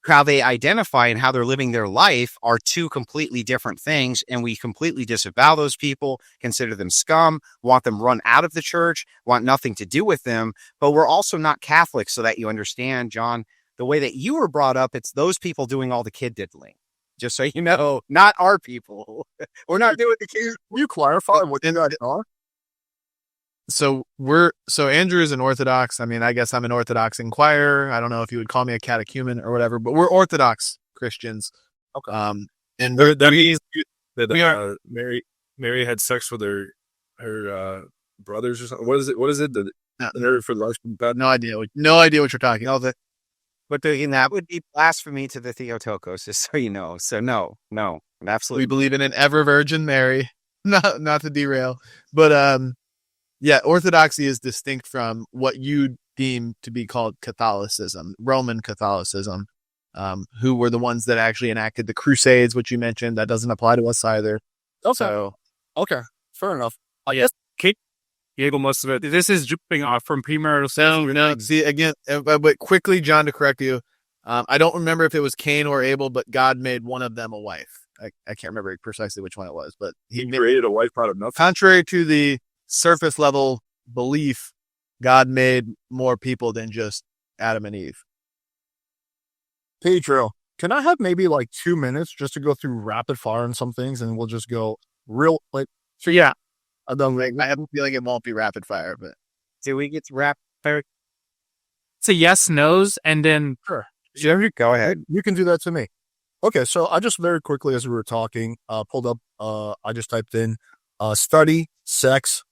how they identify and how they're living their life are two completely different things. And we completely disavow those people, consider them scum, want them run out of the church, want nothing to do with them. But we're also not Catholics, so that you understand, John, the way that you were brought up, it's those people doing all the kid diddling. Just so you know, not our people. We're not doing the kid. Will you clarify what you guys are? So Andrew is an Orthodox. I mean, I guess I'm an Orthodox inquirer. I don't know if you would call me a catechumen or whatever, but we're Orthodox Christians. Okay. And That means that we are- Mary had sex with her brothers or something. What is it? The nerve for life. no idea what you're talking about. But that would be blasphemy to the Theotokos, just so you know. So no, absolutely. We believe in an ever Virgin Mary. Not to derail, but yeah, Orthodoxy is distinct from what you deem to be called Catholicism, Roman Catholicism, who were the ones that actually enacted the Crusades, which you mentioned. That doesn't apply to us either. Okay. So, Okay. Fair enough. Yes, Kate Diego must have. This is jumping off from premarital sex. no, see again, but quickly, John, to correct you, I don't remember if it was Cain or Abel, but God made one of them a wife. I can't remember precisely which one it was, but He created a wife out of nothing. contrary to the surface level belief, God made more people than just Adam and Eve. Pedro, can I have maybe like 2 minutes just to go through rapid fire on some things, and we'll just go real like. So yeah, I have a feeling it won't be rapid fire, but Do we get to wrap? it's a yes, no's, and then Sure. Go ahead. You can do that to me. Okay, so I just very quickly as we were talking, pulled up. I just typed in study sex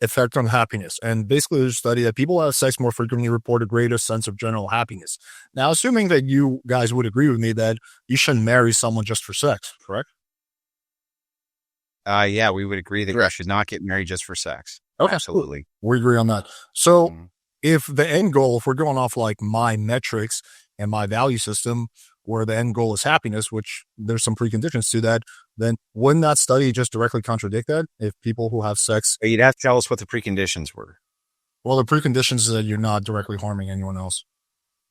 effect on happiness, and basically there's a study that people who have sex more frequently report a greater sense of general happiness. Now, assuming that you guys would agree with me that you shouldn't marry someone just for sex, correct? Yeah, we would agree that you should not get married just for sex. Okay, Absolutely. We agree on that. So Mhm. if the end goal, if we're going off like my metrics and my value system, where the end goal is happiness, which there's some preconditions to that, then wouldn't that study just directly contradict that? If people who have sex, You'd have to tell us what the preconditions were. well, the preconditions is that you're not directly harming anyone else.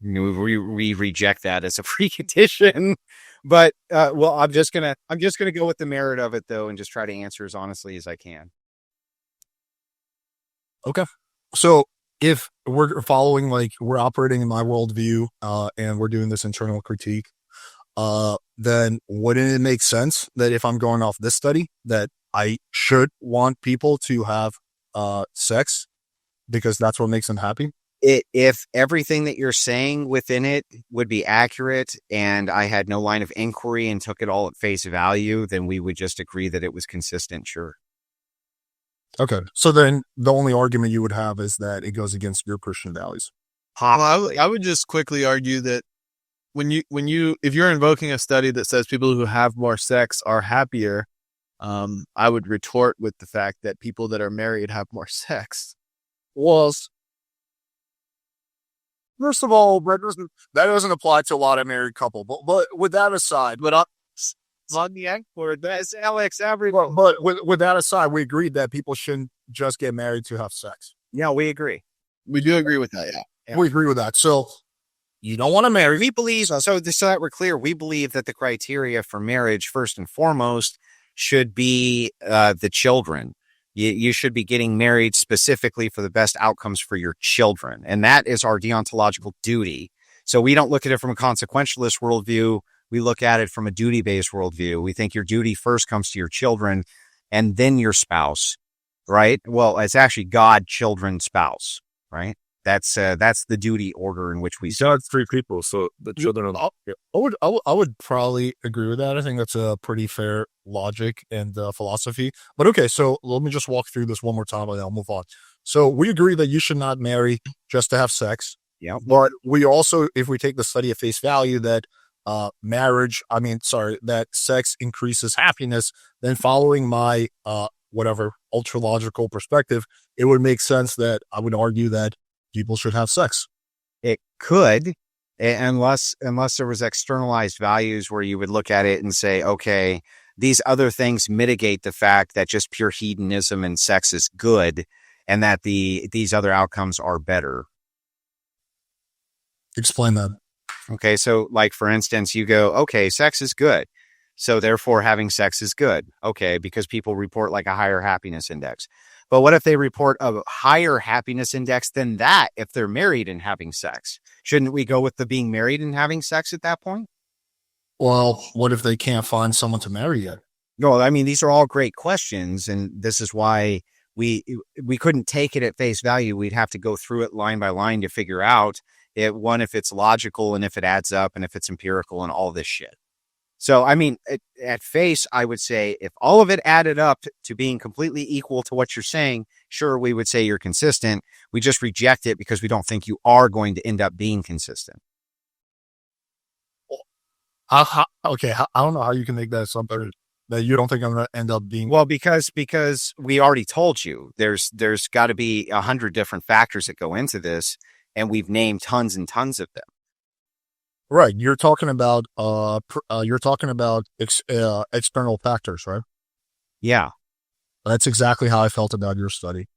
We reject that as a precondition. But well, I'm just gonna go with the merit of it though, and just try to answer as honestly as I can. Okay. So if we're following, like we're operating in my worldview, and we're doing this internal critique, then wouldn't it make sense that if I'm going off this study, that I should want people to have sex because that's what makes them happy? If everything that you're saying within it would be accurate and I had no line of inquiry and took it all at face value, then we would just agree that it was consistent. Sure. Okay. So then the only argument you would have is that it goes against your Christian values. Well, I would just quickly argue that if you're invoking a study that says people who have more sex are happier, I would retort with the fact that people that are married have more sex. Was first of all, that doesn't apply to a lot of married couple. But with that aside, On the export, that's Alex. but with that aside, we agreed that people shouldn't just get married to have sex. Yeah, we agree. We do agree with that. Yeah. We agree with that. So you don't want to marry. We believe so that we're clear. We believe that the criteria for marriage, first and foremost, should be the children. You should be getting married specifically for the best outcomes for your children, and that is our deontological duty. So we don't look at it from a consequentialist worldview. we look at it from a duty-based worldview. We think your duty first comes to your children and then your spouse, right? Well, it's actually God, children, spouse, right? That's the duty order in which we see. God's three people, so the children are. I would probably agree with that. I think that's a pretty fair logic and philosophy. But okay, so let me just walk through this one more time and I'll move on. So we agree that you should not marry just to have sex. Yeah. But we also, if we take the study at face value that that sex increases happiness, then following my whatever ultra logical perspective, it would make sense that I would argue that people should have sex. It could, unless there was externalized values where you would look at it and say, okay, these other things mitigate the fact that just pure hedonism and sex is good, and that these other outcomes are better. Explain that. Okay, so like for instance, you go, okay, sex is good, so therefore having sex is good. Okay, because people report like a higher happiness index. But what if they report a higher happiness index than that if they're married and having sex? Shouldn't we go with the being married and having sex at that point? Well, what if they can't find someone to marry yet? No, I mean, these are all great questions, and this is why we couldn't take it at face value. We'd have to go through it line by line to figure out if it's logical and if it adds up and if it's empirical and all this shit. So, I mean, at face, I would say if all of it added up to being completely equal to what you're saying, sure, we would say you're consistent. We just reject it because we don't think you are going to end up being consistent. I don't know how you can make that assumption that you don't think I'm going to end up being. Well, because we already told you there's got to be 100 different factors that go into this, and we've named tons and tons of them. Right. You're talking about external factors, right? Yeah. That's exactly how I felt about your study.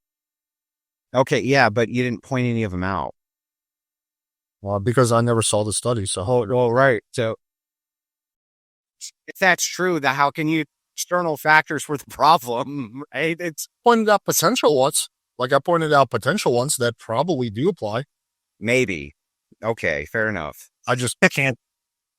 Okay. Yeah. But you didn't point any of them out. Well, because I never saw the study. So, well, right. So if that's true, then how can you external factors were the problem? Right? It's pointed out potential ones. Like I pointed out potential ones that probably do apply. Maybe. Okay. Fair enough. I just can't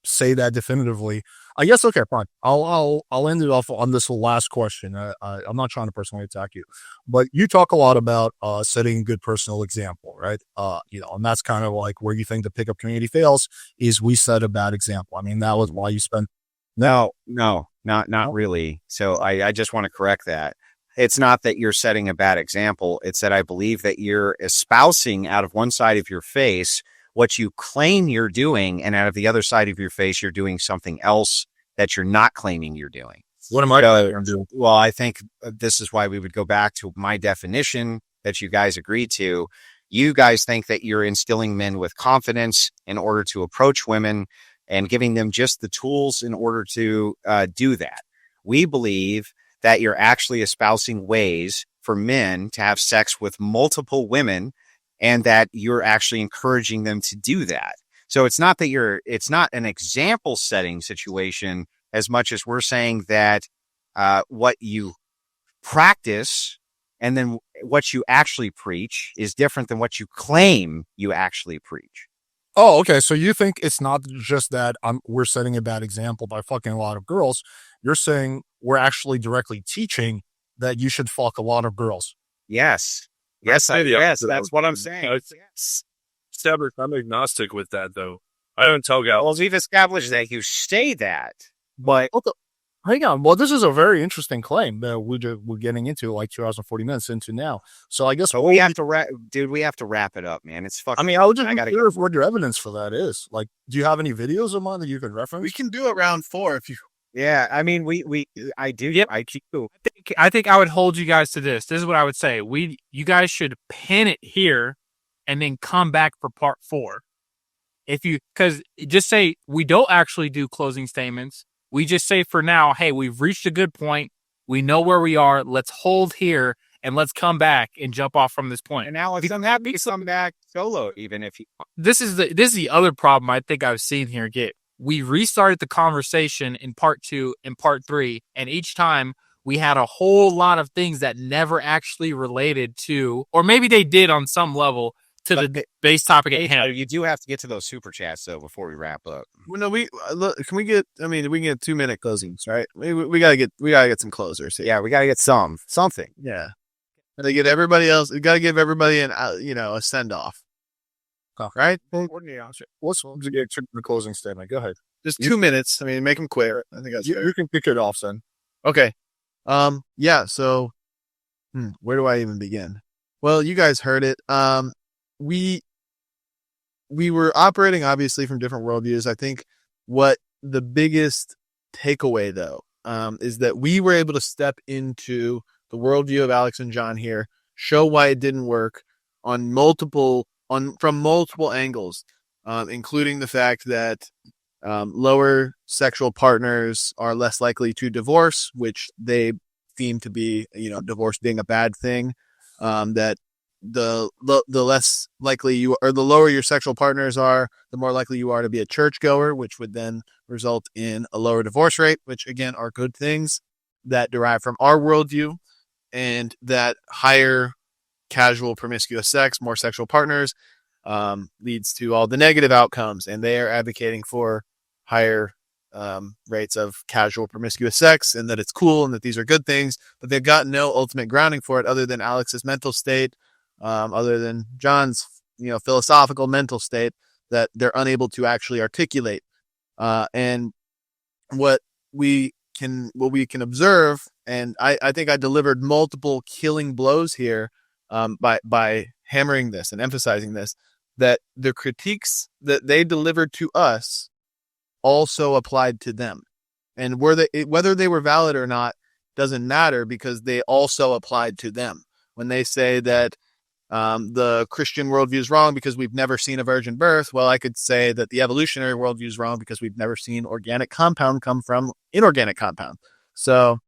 say that definitively. I guess, okay, fine. I'll end it off on this last question. I'm not trying to personally attack you, but you talk a lot about setting a good personal example, right? And that's kind of like where you think the pickup community fails is we set a bad example. I mean, that was why you spent. No, not really. So I just want to correct that. It's not that you're setting a bad example. It's that I believe that you're espousing out of one side of your face what you claim you're doing, and out of the other side of your face, you're doing something else that you're not claiming you're doing. What am I doing? Well, I think this is why we would go back to my definition that you guys agreed to. You guys think that you're instilling men with confidence in order to approach women and giving them just the tools in order to do that. We believe that you're actually espousing ways for men to have sex with multiple women, and that you're actually encouraging them to do that. So it's not that an example setting situation as much as we're saying that what you practice and then what you actually preach is different than what you claim you actually preach. Oh, okay. So you think it's not just that we're setting a bad example by fucking a lot of girls. You're saying we're actually directly teaching that you should fuck a lot of girls. Yes. Yes, that's what I'm saying. I'm agnostic with that, though. I don't tell gals. Well, we've established that you say that, but hang on. Well, this is a very interesting claim that we're getting into like 2 hours and 40 minutes into now. So I guess we have to wrap it up, man. It's fucking. I mean, I was just curious what your evidence for that is. Like, do you have any videos of mine that you can reference? We can do it round 4 if you. Yeah, I mean, I do. Yep. I think I would hold you guys to this. This is what I would say. You guys should pin it here and then come back for part 4. Because just say we don't actually do closing statements. We just say for now, hey, we've reached a good point. We know where we are. Let's hold here and let's come back and jump off from this point. And now if I'm happy to come back solo, even if you. This is the other problem I think I've seen here get. We restarted the conversation in part 2 and part 3, and each time we had a whole lot of things that never actually related to, or maybe they did on some level, to the base topic at hand. You do have to get to those super chats though before we wrap up. Well, no, we we can get 2-minute closings, right? We gotta get some closers here. Yeah, we gotta get something. Yeah. And they get everybody else. We gotta give everybody an a send off. Right? What's the closing statement? Go ahead. Just 2 minutes. I mean, make them quit. I think that's fair. You can kick it off, son. Okay. Yeah. So, where do I even begin? Well, you guys heard it. We were operating obviously from different worldviews. I think what the biggest takeaway though, is that we were able to step into the worldview of Alex and John here, show why it didn't work from multiple angles, including the fact that lower sexual partners are less likely to divorce, which they seem to be, divorce being a bad thing. That the less likely you are, the lower your sexual partners are, the more likely you are to be a churchgoer, which would then result in a lower divorce rate, which again are good things that derive from our worldview, and that higher casual promiscuous sex, more sexual partners, leads to all the negative outcomes, and they are advocating for higher rates of casual promiscuous sex, and that it's cool and that these are good things, but they've got no ultimate grounding for it other than Alex's mental state, other than John's philosophical mental state that they're unable to actually articulate. And what we can observe, and I think I delivered multiple killing blows here by hammering this and emphasizing this, that the critiques that they delivered to us also applied to them, and whether they were valid or not doesn't matter, because they also applied to them. When they say that the Christian worldview is wrong because we've never seen a virgin birth, well, I could say that the evolutionary worldview is wrong because we've never seen organic compound come from inorganic compound. So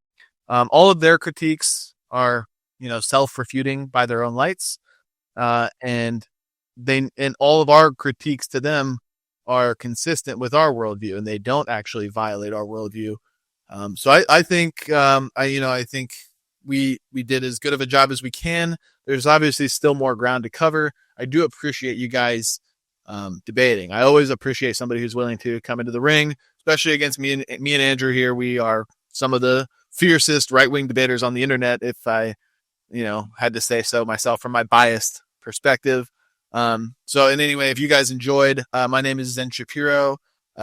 all of their critiques are self-refuting by their own lights, and all of our critiques to them are consistent with our worldview, and they don't actually violate our worldview. So I think I think we did as good of a job as we can. There's obviously still more ground to cover. I do appreciate you guys debating. I always appreciate somebody who's willing to come into the ring, especially against me and Andrew here. We are some of the fiercest right-wing debaters on the internet, if I had to say so myself from my biased perspective. So in any way, if you guys enjoyed, my name is Zen Shapiro.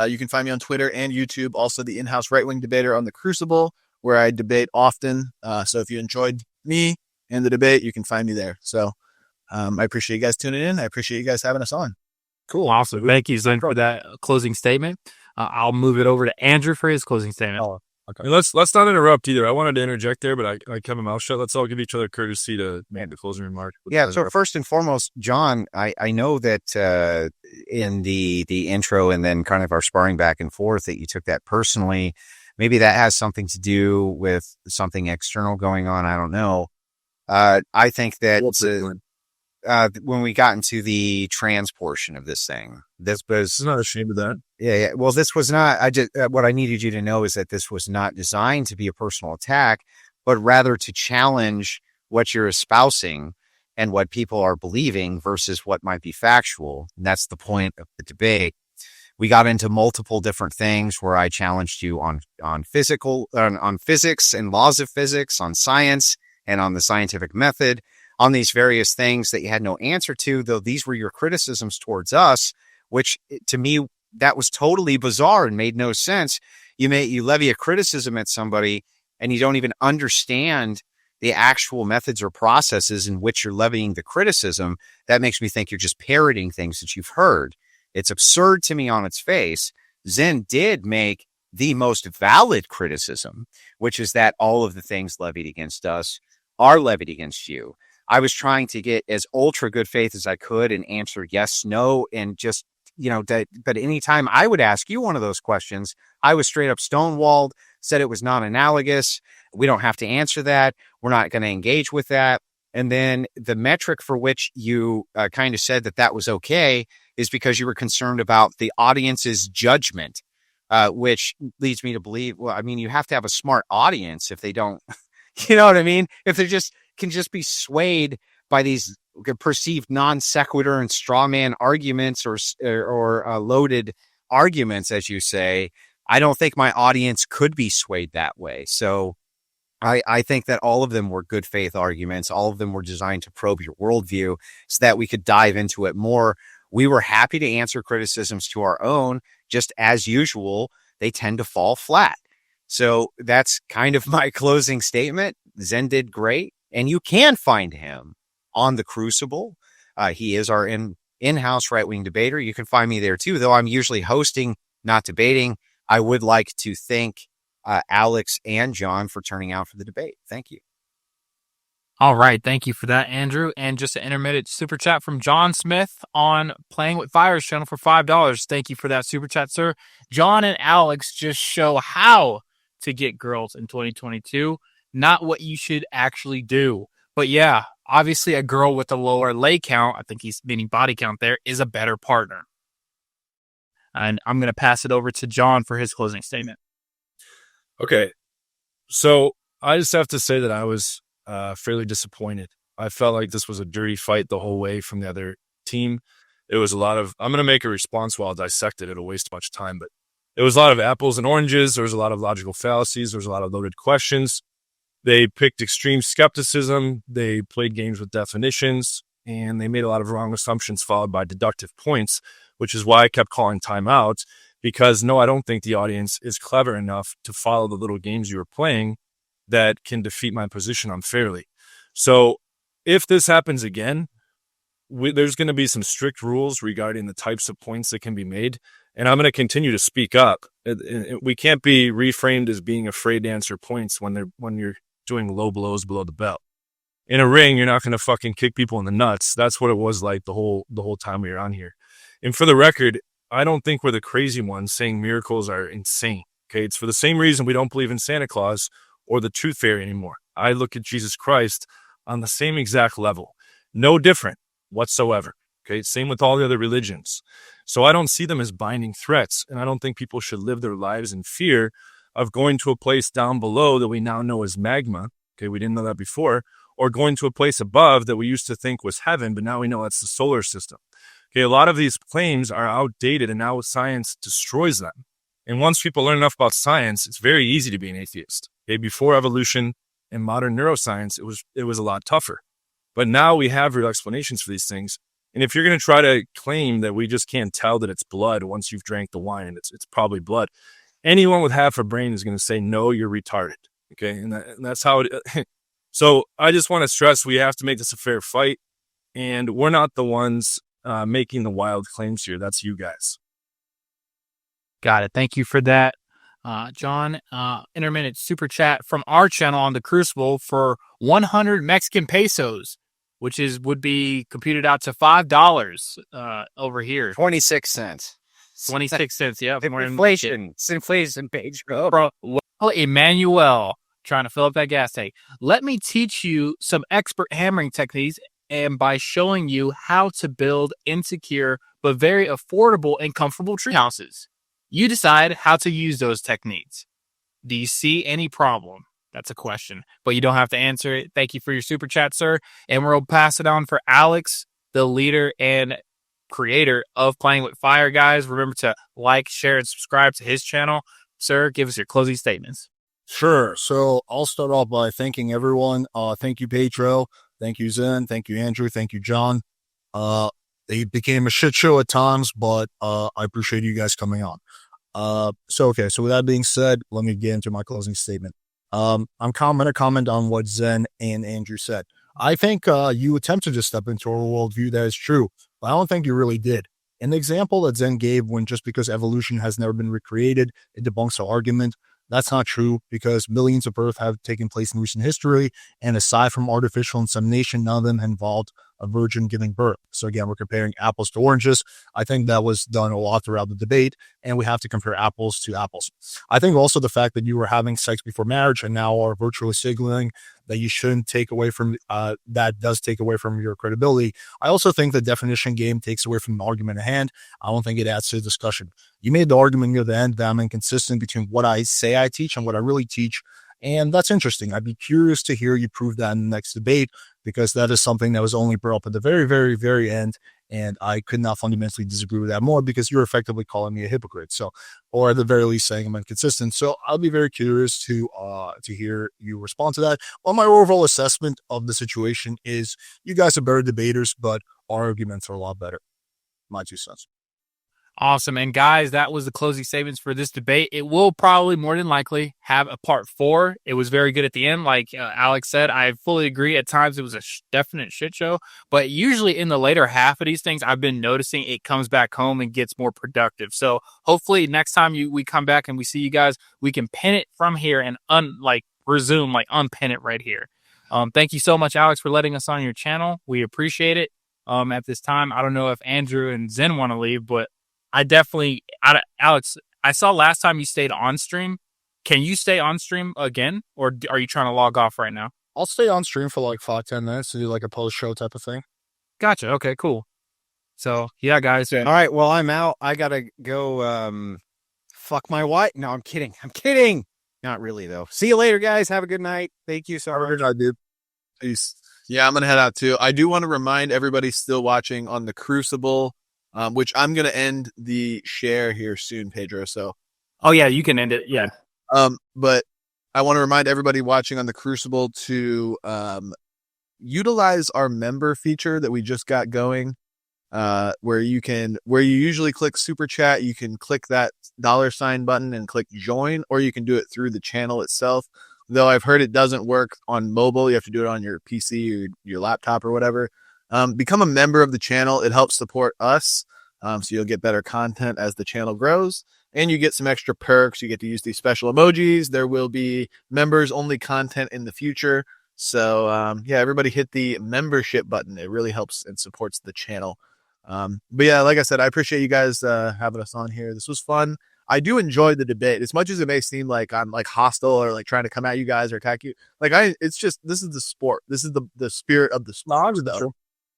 You can find me on Twitter and YouTube, also the in-house right-wing debater on the Crucible, where I debate often. So if you enjoyed me and the debate, you can find me there. So I appreciate you guys tuning in. I appreciate you guys having us on. Cool. Awesome. Thank you, Zen, for that closing statement. I'll move it over to Andrew for his closing statement. Oh, okay. Let's not interrupt either. I wanted to interject there, but I kept my mouth shut. Let's all give each other courtesy to make the closing remark. Yeah. So first and foremost, John, I know that in the intro and then kind of our sparring back and forth that you took that personally. Maybe that has something to do with something external going on. I don't know. I think that when we got into the trans portion of this thing, this was I'm not ashamed of that. Yeah. Well, this was not. What I needed you to know is that this was not designed to be a personal attack, but rather to challenge what you're espousing and what people are believing versus what might be factual. And that's the point of the debate. We got into multiple different things where I challenged you on physics and laws of physics, on science and on the scientific method, on these various things that you had no answer to, though these were your criticisms towards us, which to me, that was totally bizarre and made no sense. You levy a criticism at somebody and you don't even understand the actual methods or processes in which you're levying the criticism. That makes me think you're just parroting things that you've heard. It's absurd to me on its face. Zen did make the most valid criticism, which is that all of the things levied against us are levied against you. I was trying to get as ultra good faith as I could and answer yes, no, and just, but anytime I would ask you one of those questions, I was straight up stonewalled, said it was not analogous. We don't have to answer that. We're not going to engage with that. And then the metric for which you kind of said that was okay is because you were concerned about the audience's judgment, which leads me to believe, you have to have a smart audience if they don't, you know what I mean? If they can just be swayed by these perceived non sequitur and straw man arguments or loaded arguments, as you say, I don't think my audience could be swayed that way. So I think that all of them were good faith arguments. All of them were designed to probe your worldview so that we could dive into it more. We were happy to answer criticisms to our own. Just as usual, they tend to fall flat. So that's kind of my closing statement. Zen did great, and you can find him on The Crucible. He is our in-house right-wing debater. You can find me there too, though I'm usually hosting, not debating. I would like to thank Alex and John for turning out for the debate. Thank you. All right. Thank you for that, Andrew. And just an intermittent super chat from John Smith on Playing with Fire's channel for $5. Thank you for that super chat, sir. John and Alex just show how to get girls in 2022, not what you should actually do. But yeah, obviously a girl with a lower lay count, I think he's meaning body count there, is a better partner. And I'm going to pass it over to John for his closing statement. Okay. So I just have to say that I was fairly disappointed. I felt like this was a dirty fight the whole way from the other team. It was a lot of, I'm going to make a response while I'll dissect it. It'll waste much time, but it was a lot of apples and oranges. There was a lot of logical fallacies. There was a lot of loaded questions. They picked extreme skepticism. They played games with definitions, and they made a lot of wrong assumptions followed by deductive points, which is why I kept calling timeouts, because no, I don't think the audience is clever enough to follow the little games you were playing that can defeat my position unfairly. So if this happens again, there's going to be some strict rules regarding the types of points that can be made, and I'm going to continue to speak up. We can't be reframed as being afraid to answer points when you're doing low blows below the belt. In a ring, you're not going to fucking kick people in the nuts. That's what it was like the whole time we were on here. And for the record, I don't think we're the crazy ones saying miracles are insane. Okay, it's for the same reason we don't believe in Santa Claus or the Tooth Fairy anymore. I look at Jesus Christ on the same exact level, no different whatsoever. Okay, same with all the other religions. So I don't see them as binding threats, and I don't think people should live their lives in fear of going to a place down below that we now know is magma. Okay, we didn't know that before, or going to a place above that we used to think was heaven, but now we know that's the solar system. Okay, a lot of these claims are outdated, and now science destroys them. And once people learn enough about science, it's very easy to be an atheist. Okay, before evolution and modern neuroscience, it was a lot tougher. But now we have real explanations for these things. And if you're going to try to claim that we just can't tell that it's blood once you've drank the wine and it's probably blood, anyone with half a brain is going to say, no, you're retarded. Okay, and that's how it. So I just want to stress we have to make this a fair fight, and we're not the ones making the wild claims here. That's you guys. Got it. Thank you for that, John. Intermittent super chat from our channel on The Crucible for 100 Mexican pesos, which would be computed out to $5 over here. 26 cents. 26 cents. Yeah. Inflation. It's inflation page. Bro, Emmanuel, trying to fill up that gas tank. Let me teach you some expert hammering techniques, and by showing you how to build insecure but very affordable and comfortable tree houses. You decide how to use those techniques. Do you see any problem? That's a question, but you don't have to answer it. Thank you for your super chat, sir. And we'll pass it on for Alex, the leader and creator of Playing with Fire, guys. Remember to like, share, and subscribe to his channel. Sir, give us your closing statements. Sure. So I'll start off by thanking everyone. Thank you, Pedro. Thank you, Zen. Thank you, Andrew. Thank you, John. They became a shit show at times, but I appreciate you guys coming on. So with that being said, let me get into my closing statement. I'm going to comment on what Zen and Andrew said. I think you attempted to step into a worldview that is true, but I don't think you really did. An example that Zen gave when just because evolution has never been recreated, it debunks our argument. That's not true, because millions of births have taken place in recent history, and aside from artificial insemination, none of them involved a virgin giving birth. So again, we're comparing apples to oranges. I think that was done a lot throughout the debate, and we have to compare apples to apples. I think also the fact that you were having sex before marriage and now are virtually signaling that you shouldn't take away from, that does take away from your credibility. I also think the definition game takes away from the argument at hand. I don't think it adds to the discussion. You made the argument near the end that I'm inconsistent between what I say I teach and what I really teach. And that's interesting. I'd be curious to hear you prove that in the next debate. because that is something that was only brought up at the very, very, very end. And I could not fundamentally disagree with that more, because you're effectively calling me a hypocrite. So, or at the very least saying I'm inconsistent. So I'll be very curious to hear you respond to that. Well, my overall assessment of the situation is you guys are better debaters, but our arguments are a lot better. My 2 cents. Awesome. And guys, that was the closing statements for this debate. It will probably more than likely have a part 4. It was very good at the end. Like Alex said, I fully agree. At times it was a definite shit show, but usually in the later half of these things, I've been noticing it comes back home and gets more productive. So hopefully next time we come back and we see you guys, we can pin it from here and unpin it right here. Thank you so much, Alex, for letting us on your channel. We appreciate it. At this time, I don't know if Andrew and Zen want to leave, but Alex, I saw last time you stayed on stream. Can you stay on stream again, or are you trying to log off right now? I'll stay on stream for like 5-10 minutes to do like a post show type of thing. Gotcha. Okay, cool. So yeah, guys. All right. Well, I'm out. I gotta go fuck my wife. No, I'm kidding. Not really though. See you later, guys. Have a good night. Thank you so much. Have a good night, dude. Peace. Yeah, I'm gonna head out too. I do want to remind everybody still watching on the Crucible, which I'm gonna end the share here soon, Pedro. So, oh yeah, you can end it. Yeah. But I want to remind everybody watching on the Crucible to utilize our member feature that we just got going, where you usually click super chat, you can click that $sign button and click join, or you can do it through the channel itself. Though I've heard it doesn't work on mobile. You have to do it on your PC or your laptop or whatever. Become a member of the channel. It helps support us. So you'll get better content as the channel grows, and you get some extra perks. You get to use these special emojis. There will be members only content in the future. So, yeah, everybody hit the membership button. It really helps and supports the channel. But yeah, like I said, I appreciate you guys, having us on here. This was fun. I do enjoy the debate, as much as it may seem like I'm like hostile or like trying to come at you guys or attack you. Like it's just, this is the sport. This is the spirit of the sport.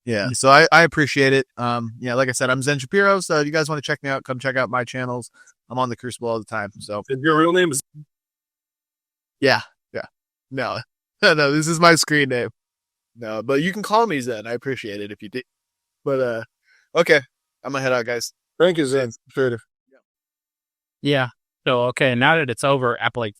Yeah. So I appreciate it. Yeah, like I said, I'm Zen Shapiro. So if you guys want to check me out, come check out my channels. I'm on the Crucible all the time. So Your real name is? yeah. No, no, this is my screen name. No, but you can call me Zen. I appreciate it if you did. But, okay. I'm gonna head out, guys. Thank you, Zen. Appreciate it. Yeah. So okay, now that it's over, Apple like